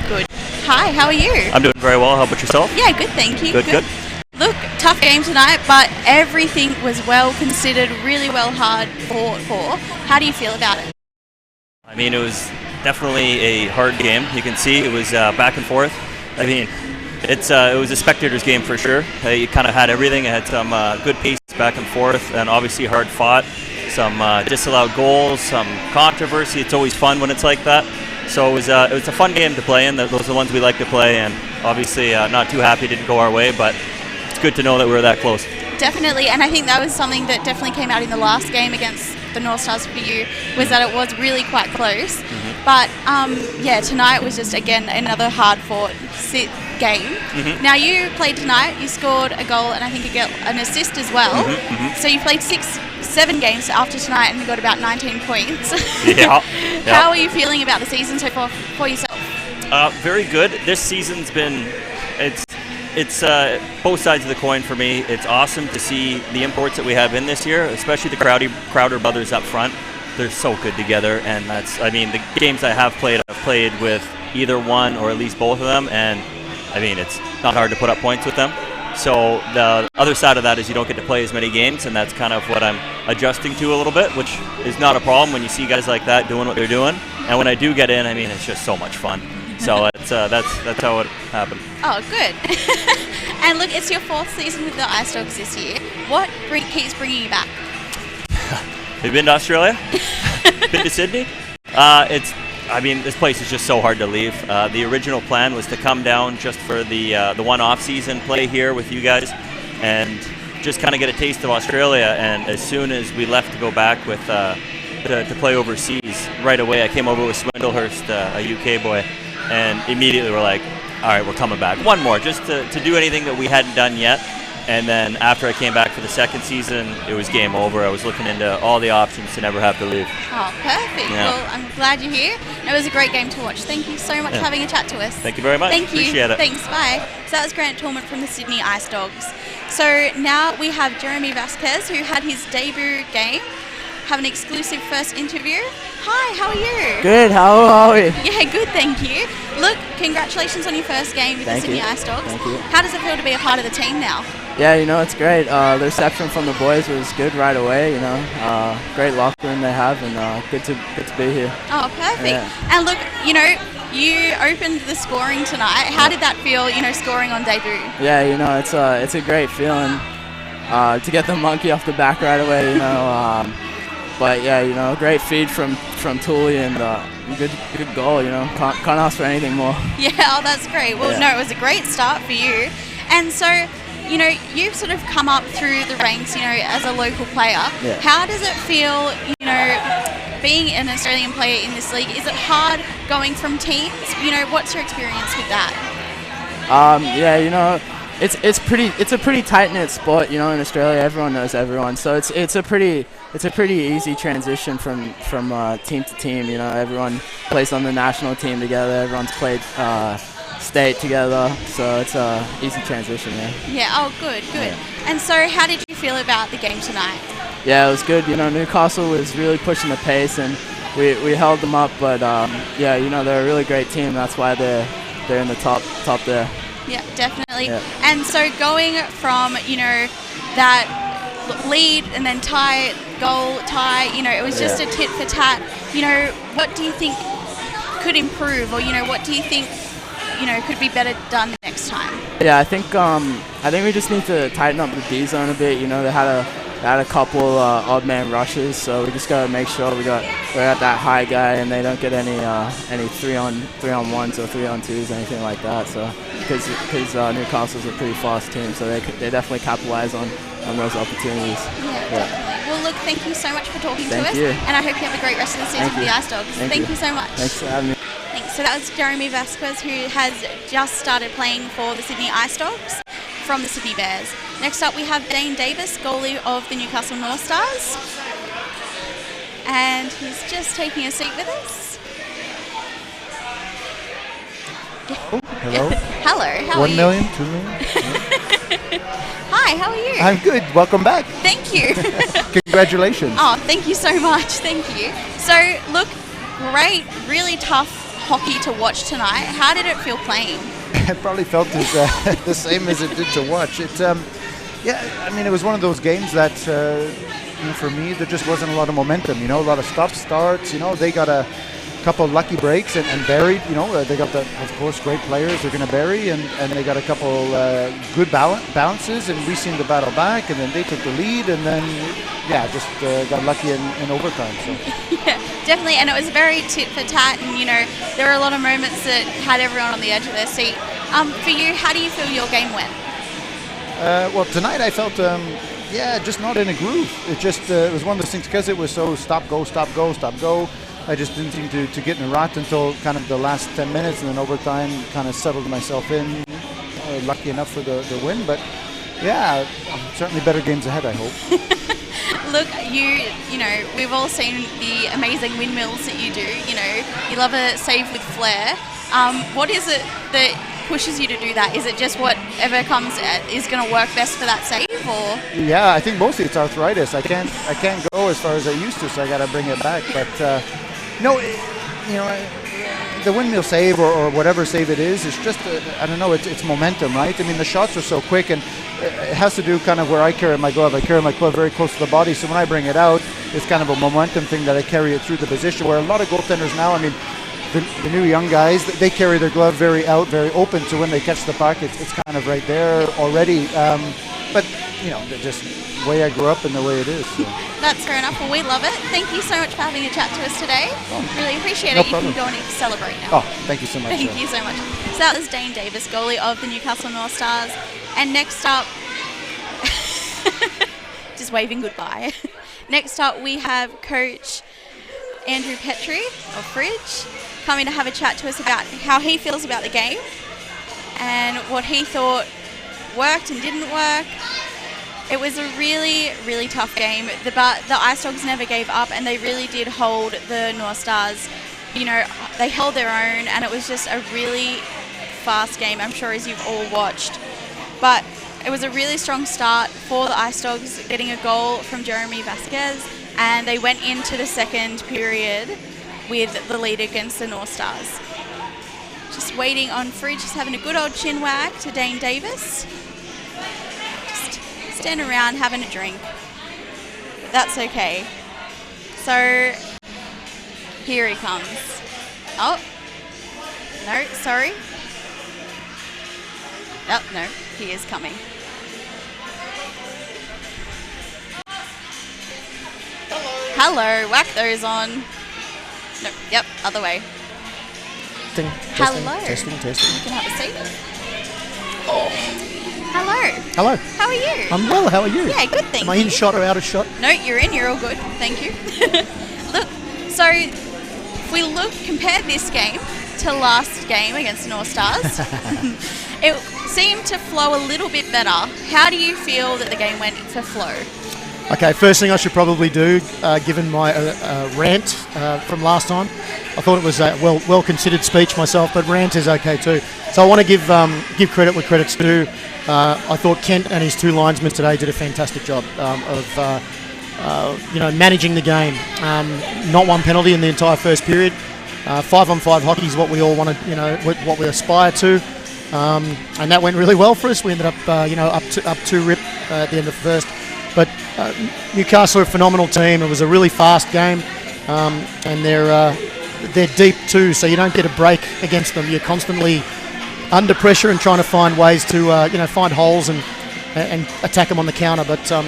A: good. Hi, how are you?
L: I'm doing very well. How about yourself?
A: Yeah, good, thank you.
L: Good.
A: Look, tough game tonight, but everything was well considered, really well hard fought for. How do you feel about it?
L: I mean, it was definitely a hard game. You can see it was back and forth. I mean, it was a spectator's game for sure. You kind of had everything. It had some good pace back and forth, and obviously hard fought. Some disallowed goals, some controversy. It's always fun when it's like that. So it was a fun game to play in. Those are the ones we like to play, and obviously not too happy it didn't go our way, but it's good to know that we were that close.
A: Definitely, and I think that was something that definitely came out in the last game against the Northstars for you, was that it was really quite close.
L: Mm-hmm.
A: But tonight was just, again, another hard-fought game.
L: Mm-hmm.
A: Now, you played tonight, you scored a goal and I think an assist as well.
L: Mm-hmm.
A: So you played 6-7 games after tonight and you got about 19 points.
L: Yeah.
A: How are you feeling about the season so far for yourself?
L: Very good. This season's been, it's both sides of the coin for me. It's awesome to see the imports that we have in this year, especially the Crowder brothers up front. They're so good together, and the games I have played, I've played with either one or at least both of them, and I mean, it's not hard to put up points with them. So the other side of that is you don't get to play as many games, and that's kind of what I'm adjusting to a little bit, which is not a problem when you see guys like that doing what they're doing. And when I do get in, I mean, it's just so much fun. So that's how it happened.
A: Oh, good. And look, it's your 4th season with the Ice Dogs this year. What keeps bringing you back?
L: Have you been to Australia? Been to Sydney? This place is just so hard to leave. The original plan was to come down just for the one off-season play here with you guys, and just kind of get a taste of Australia. And as soon as we left to go back with to play overseas, right away I came over with Swindlehurst, a UK boy, and immediately we're like, all right, we're coming back. One more, just to do anything that we hadn't done yet. And then after I came back for the 2nd season, it was game over. I was looking into all the options to never have to leave.
A: Oh, perfect.
L: Yeah.
A: Well, I'm glad you're here. It was a great game to watch. Thank you so much for having a chat to us.
L: Thank you very much.
A: Thank you.
L: Appreciate it.
A: Thanks. Bye. So that was Grant Tallman from the Sydney Ice Dogs. So now we have Jeremy Vasquez, who had his debut game, have an exclusive first interview. Hi, how are you?
M: Good, how are we?
A: Yeah, good, thank you. Look, congratulations on your first game with the Sydney Ice Dogs.
M: Thank you.
A: How does it feel to be a part of the team now?
M: Yeah, it's great. The reception from the boys was good right away, great locker room they have, and good to be here.
A: Oh, perfect.
M: Yeah.
A: And look, you opened the scoring tonight. How did that feel, scoring on debut?
M: Yeah, it's a great feeling to get the monkey off the back right away, But yeah, great feed from Tooley and good goal, Can't ask for anything more.
A: Yeah, oh, that's great. Well, no, it was a great start for you. And so, you've sort of come up through the ranks, as a local player.
M: Yeah.
A: How does it feel, being an Australian player in this league? Is it hard going from teams? What's your experience with that?
M: Yeah, it's a pretty tight-knit sport, in Australia. Everyone knows everyone, so it's a pretty easy transition from team to team. Everyone plays on the national team together. Everyone's played state together, so it's a easy transition.
A: Yeah. Oh, good.
M: Yeah.
A: And so, how did you feel about the game tonight?
M: Yeah, it was good. Newcastle was really pushing the pace, and we held them up. But they're a really great team. That's why they're in the top there.
A: Yeah, definitely.
M: Yeah.
A: And so going from, that lead and then tie, goal, tie, it was just a tit for tat. What do you think could improve, or, what do you think, could be better done next time?
M: Yeah, I think we just need to tighten up the D zone a bit. They had a couple odd man rushes, so we just gotta make sure we're at that high guy and they don't get any 3-on-1s or 3-on-2s, anything like that. So because Newcastle's a pretty fast team, so they definitely capitalize on those opportunities.
A: Yeah, definitely. Well, look, thank you so much for talking to us,
M: Thank you.
A: and I hope you have a great rest of the season with the Ice Dogs. Thank you so much.
M: Thanks for having me.
A: Thanks. So that was Jeremy Vasquez, who has just started playing for the Sydney Ice Dogs from the Sydney Bears. Next up, we have Dane Davis, goalie of the Newcastle Northstars, and he's just taking a seat with us.
N: Oh, hello.
A: Hello, how are
N: 1
A: you?
N: million, 2 million.
A: Hi, how are you?
N: I'm good. Welcome back.
A: Thank you.
N: Congratulations.
A: Oh, thank you so much. Thank you. So, look, great, really tough hockey to watch tonight. How did it feel playing?
N: It probably felt the same as it did to watch. It, it was one of those games that, for me, there just wasn't a lot of momentum. A lot of stop starts. They got a couple of lucky breaks and buried. They got of course, great players. They're going to bury, and they got a couple good bounces, and we seemed to battle back, and then they took the lead, and then just got lucky in overtime. So.
A: Yeah, definitely, and it was very tit for tat, and there were a lot of moments that had everyone on the edge of their seat. For you, how do you feel your game went?
N: Well, tonight I felt, just not in a groove. It was one of those things, because it was so stop, go, stop, go, stop, go. I just didn't seem to get in a rut until kind of the last 10 minutes, and then overtime kind of settled myself in. Lucky enough for the win, but certainly better games ahead, I hope.
A: Look, we've all seen the amazing windmills that you do. You love a save with flair. What is it that pushes you to do that? Is it just whatever comes is going to work best for that save, or?
N: Yeah, I think mostly it's arthritis. I can't go as far as I used to, so I got to bring it back. But the windmill save or whatever save it is, it's just, I don't know, it's momentum, right? I mean, the shots are so quick, and it has to do kind of where I carry my glove. I carry my glove very close to the body, so when I bring it out, it's kind of a momentum thing that I carry it through the position, where a lot of goaltenders now, I mean, the new young guys, they carry their glove very open, so when they catch the puck, it's kind of right there already. But, you know, just the way I grew up and the way it is. So.
A: That's fair enough. Well, we love it. Thank you so much for having a chat to us today. Really appreciate
N: No
A: it.
N: problem.
A: You can go and celebrate now.
N: Oh, thank you so much.
A: Thank you so much. So that was Dane Davis, goalie of the Newcastle Northstars. And next up, just waving goodbye. Next up, we have Coach Andrew Petrie of Fridge coming to have a chat to us about how he feels about the game and what he thought worked and didn't work. It was a really, really tough game. The Ice Dogs never gave up, and they really did hold the Northstars. You know, they held their own, and it was just a really fast game, I'm sure, as you've all watched. But it was a really strong start for the Ice Dogs, getting a goal from Jeremy Vasquez, and they went into the second period with the lead against the Northstars. Just waiting on Fridge, just having a good old chin wag to Dane Davis. Just standing around having a drink. But that's okay. So here he comes. Oh, no, sorry. Oh, no, he is coming. Hello, whack those on. No, yep, other way. Hello.
O: Testing.
A: You can have a seat. Oh.
O: Hello.
A: Hello. How are you?
O: I'm well, how are you?
A: Yeah, good, thank you.
O: Am I in shot or out of shot?
A: No, you're in, you're all good, thank you. Look, so if we compare this game to last game against the Northstars, it seemed to flow a little bit better. How do you feel that the game went for flow?
O: Okay, first thing I should probably do, given my rant from last time, I thought it was a well considered speech myself, but rant is okay too. So I want to give credit where credit's due. I thought Kent and his two linesmen today did a fantastic job of managing the game. Not one penalty in the entire first period. 5-on-5 hockey is what we all want to, what we aspire to, and that went really well for us. We ended up up two rip at the end of the first. But Newcastle are a phenomenal team. It was a really fast game, and they're deep too, so you don't get a break against them. You're constantly under pressure and trying to find ways to find holes and attack them on the counter. But I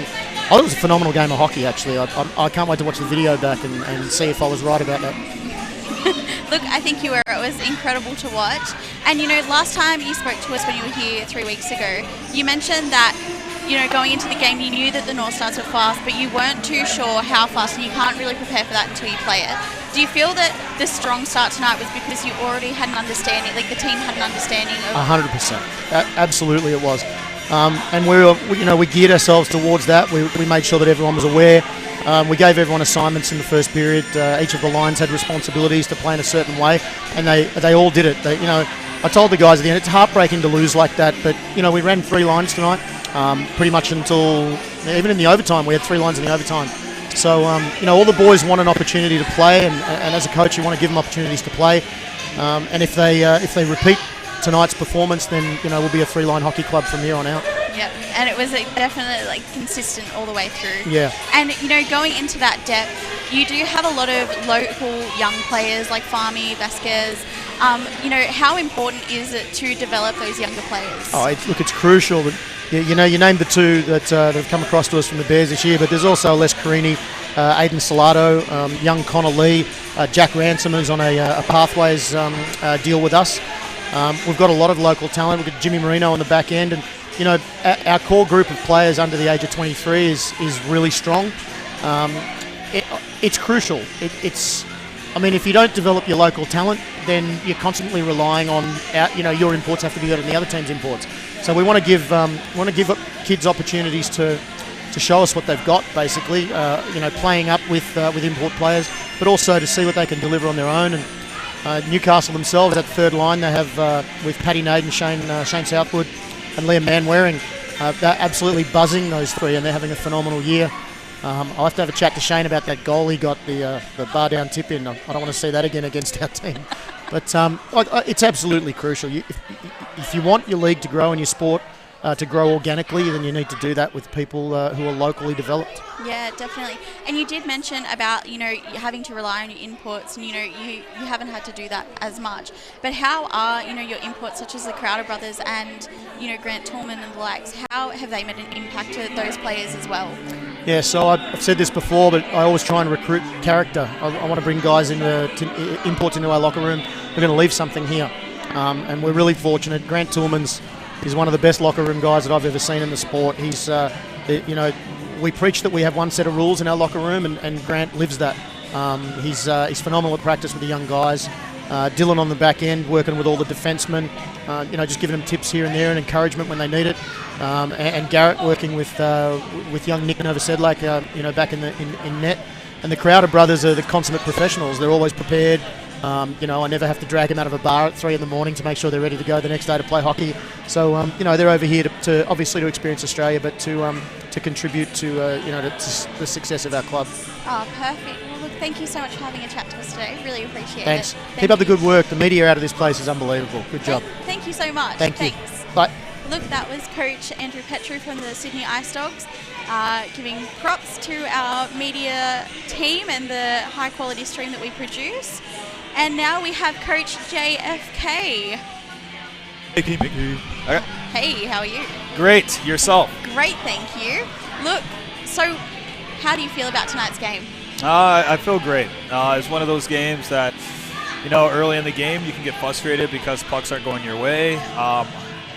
O: thought it was a phenomenal game of hockey, actually. I can't wait to watch the video back and see if I was right about that.
A: Look, I think you were. It was incredible to watch. And, last time you spoke to us when you were here 3 weeks ago, you mentioned that going into the game, you knew that the Northstars were fast, but you weren't too sure how fast, and you can't really prepare for that until you play it. Do you feel that the strong start tonight was because you already had an understanding, like the team had an understanding of...
O: 100%. Absolutely it was. And we geared ourselves towards that. We made sure that everyone was aware. We gave everyone assignments in the first period. Each of the lines had responsibilities to play in a certain way, and they all did it. I told the guys at the end, it's heartbreaking to lose like that, but we ran 3 lines tonight. Pretty much until even in the overtime, we had 3 lines in the overtime. So all the boys want an opportunity to play, and as a coach, you want to give them opportunities to play. And if they repeat tonight's performance, then we'll be a 3-line hockey club from here on out.
A: Yep, and it was definitely consistent all the way through.
O: Yeah.
A: And going into that depth, you do have a lot of local young players like Farmy, Vasquez. How important is it to develop those younger players?
O: Oh, it's crucial. That, you named the 2 that have come across to us from the Bears this year, but there's also Les Carini, Aidan Salato, young Connor Lee, Jack Ransom, who's on a Pathways deal with us. We've got a lot of local talent. We've got Jimmy Marino on the back end, and our core group of players under the age of 23 is really strong. It's crucial. If you don't develop your local talent, then you're constantly relying on your imports have to be better than the other team's imports. So we want to give kids opportunities to show us what they've got, basically. Playing up with import players, but also to see what they can deliver on their own. And Newcastle themselves, at third line, they have with Paddy Naden, Shane Southwood, and Liam Manwaring. They're absolutely buzzing, those 3, and they're having a phenomenal year. I'll have to have a chat to Shane about that goal he got, the bar down tip in. I don't want to see that again against our team. But it's absolutely crucial. If you want your league to grow and your sport to grow organically, then you need to do that with people who are locally developed.
A: Yeah, definitely. And you did mention about, having to rely on your inputs, and, you haven't had to do that as much. But how are, your inputs, such as the Crowder brothers and, Grant Tallman and the likes, how have they made an impact to those players as well?
O: Yeah, so I've said this before, but I always try and recruit character. I want to bring guys imports into our locker room. We're going to leave something here. And we're really fortunate. Grant Tillman's is one of the best locker room guys that I've ever seen in the sport. He's, we preach that we have one set of rules in our locker room, and Grant lives that. He's phenomenal at practice with the young guys. Dylan on the back end, working with all the defensemen, just giving them tips here and there and encouragement when they need it. And Garrett working with young Nick Novosedlak, back in net. And the Crowder brothers are the consummate professionals. They're always prepared. I never have to drag them out of a bar at 3 a.m. to make sure they're ready to go the next day to play hockey. So, they're over here to obviously to experience Australia, but to contribute to the success of our club.
A: Oh, perfect. Well, look, thank you so much for having a chat to us today. Really appreciate
O: Thanks.
A: it.
O: Keep up the good work. The media out of this place is unbelievable. Good job.
A: Thank you so much.
O: Thanks.
A: Bye. Look, that was Coach Andrew Petru from the Sydney Ice Dogs, giving props to our media team and the high quality stream that we produce. And now we have Coach JFK.
P: Mickey. Okay.
A: Hey, how are you?
P: Great. Yourself?
A: Great, thank you. Look, so how do you feel about tonight's game?
P: I feel great. It's one of those games that, early in the game you can get frustrated because pucks aren't going your way.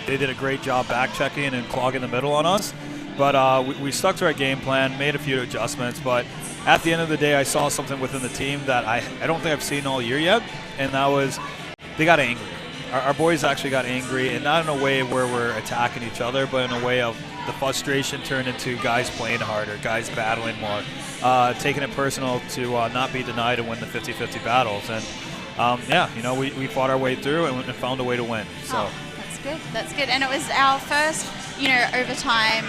P: They did a great job back checking and clogging the middle on us. But we stuck to our game plan, made a few adjustments. But at the end of the day, I saw something within the team that I don't think I've seen all year yet, and that was they got angry. Our boys actually got angry, and not in a way where we're attacking each other, but in a way of the frustration turned into guys playing harder, guys battling more, taking it personal to not be denied and win the 50-50 battles. And, we fought our way through and found a way to win. So.
A: That's good. And it was our first, overtime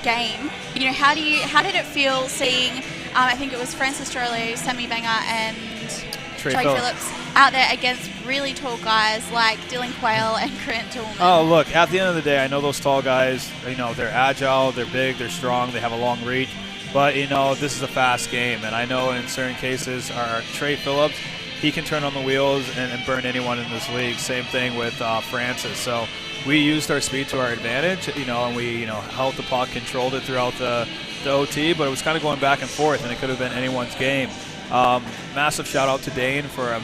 A: game. How did it feel seeing, I think it was Francis Strollo, Sammy Banger, and Trey Phillips out there against really tall guys like Dylan Quayle and Grant Tillman?
P: Oh, look, at the end of the day, I know those tall guys, they're agile, they're big, they're strong, they have a long reach. But, this is a fast game. And I know in certain cases, our Trey Phillips, he can turn on the wheels and burn anyone in this league. Same thing with Francis. So we used our speed to our advantage, and we, held the puck, controlled it throughout the OT, but it was kind of going back and forth, and it could have been anyone's game. Massive shout out to Dane for I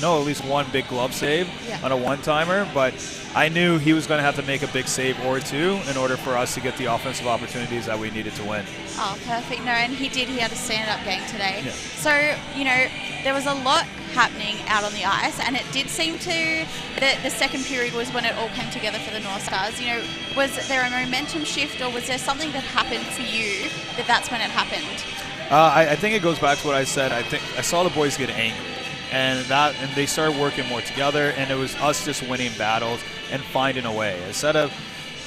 P: know at least one big glove save on a one-timer, but I knew he was going to have to make a big save or two in order for us to get the offensive opportunities that we needed to win.
A: Oh, perfect. No, and he did. He had a stand-up game today.
P: Yeah.
A: So, there was a lot happening out on the ice, and it did seem to the second period was when it all came together for the North Stars. Was there a momentum shift, or was there something that happened for you that's when it happened?
P: I think it goes back to what I said. I think I saw the boys get angry. And they started working more together, and it was us just winning battles and finding a way. Instead of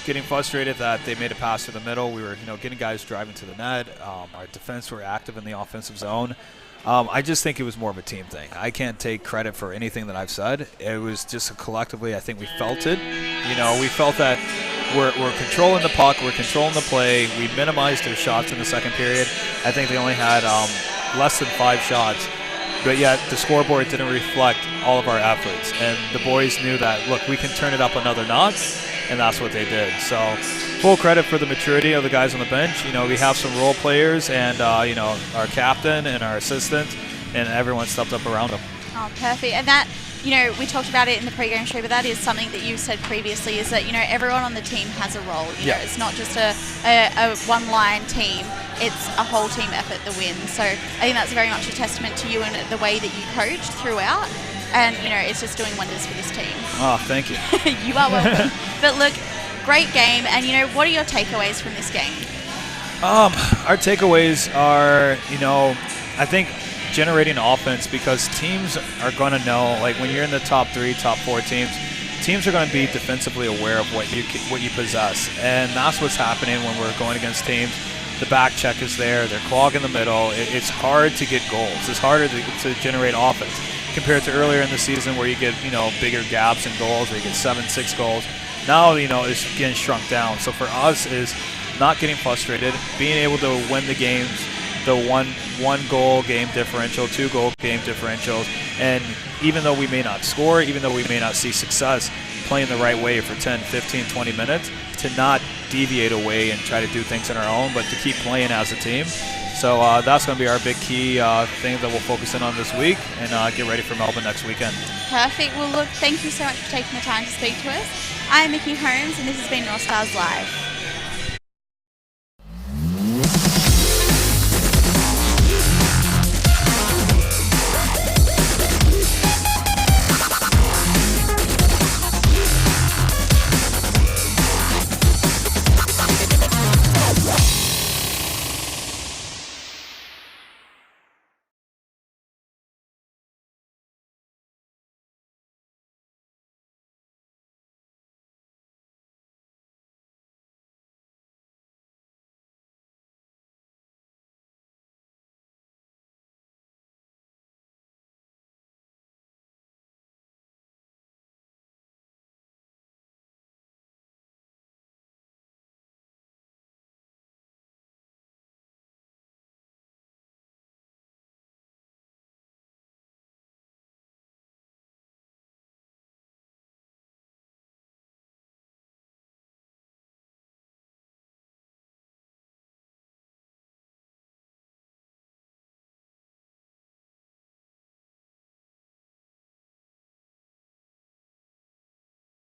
P: getting frustrated that they made a pass to the middle, we were getting guys driving to the net. Our defense were active in the offensive zone. I just think it was more of a team thing. I can't take credit for anything that I've said. It was just collectively, I think we felt it. We felt that we're controlling the puck, we're controlling the play. We minimized their shots in the second period. I think they only had less than 5 shots. But yet the scoreboard didn't reflect all of our efforts. And the boys knew that, look, we can turn it up another notch, and that's what they did. So full credit for the maturity of the guys on the bench. We have some role players and, our captain and our assistant, and everyone stepped up around them.
A: Oh, perfect. And that, we talked about it in the pre-game show, but that is something that you said previously, is that, everyone on the team has a role. It's not just a one-line team. It's a whole team effort, the win. So I think that's very much a testament to you and the way that you coached throughout. And, it's just doing wonders for this team.
P: Oh, thank you.
A: You are welcome. But look, great game. And, what are your takeaways from this game?
P: Our takeaways are, I think generating offense, because teams are going to know, like when you're in the top 3, top 4 teams are going to be defensively aware of what you possess. And that's what's happening when we're going against teams. The back check is there. They're clogging the middle. It's hard to get goals. It's harder to generate offense compared to earlier in the season where you get, bigger gaps in goals, where you get 7-6 goals. Now, it's getting shrunk down. So for us is not getting frustrated, being able to win the games, the one goal game differential, 2 goal game differentials, and even though we may not score, even though we may not see success, playing the right way for 10, 15, 20 minutes, to not deviate away and try to do things on our own, but to keep playing as a team. So that's going to be our big key thing that we'll focus in on this week and get ready for Melbourne next weekend.
A: Perfect. Well, look, thank you so much for taking the time to speak to us. I'm Mickey Holmes, and this has been Northstars Live.